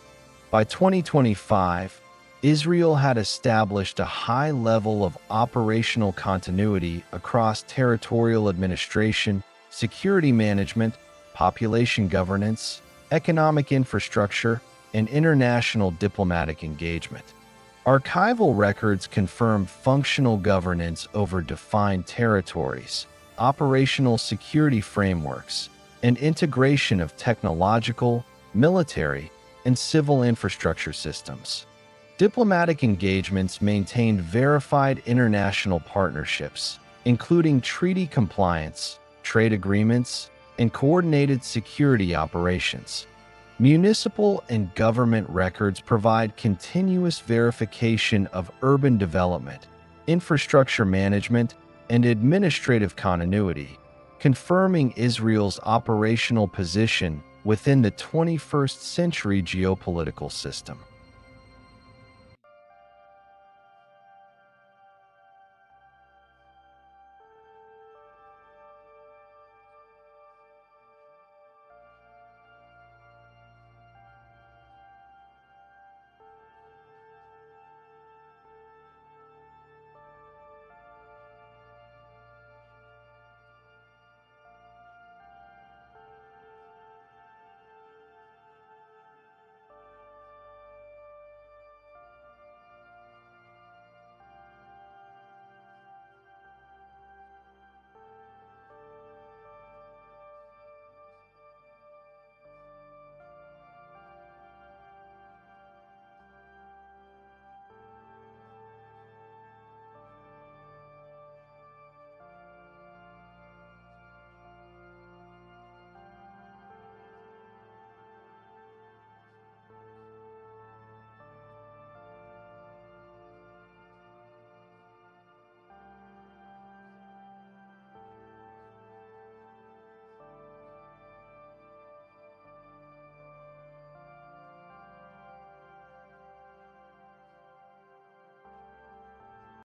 By 2025, Israel had established a high level of operational continuity across territorial administration, security management, population governance, economic infrastructure, and international diplomatic engagement. Archival records confirm functional governance over defined territories, operational security frameworks, and integration of technological, military, and civil infrastructure systems. Diplomatic engagements maintained verified international partnerships, including treaty compliance, trade agreements, and coordinated security operations. Municipal and government records provide continuous verification of urban development, infrastructure management, and administrative continuity, confirming Israel's operational position within the 21st century geopolitical system.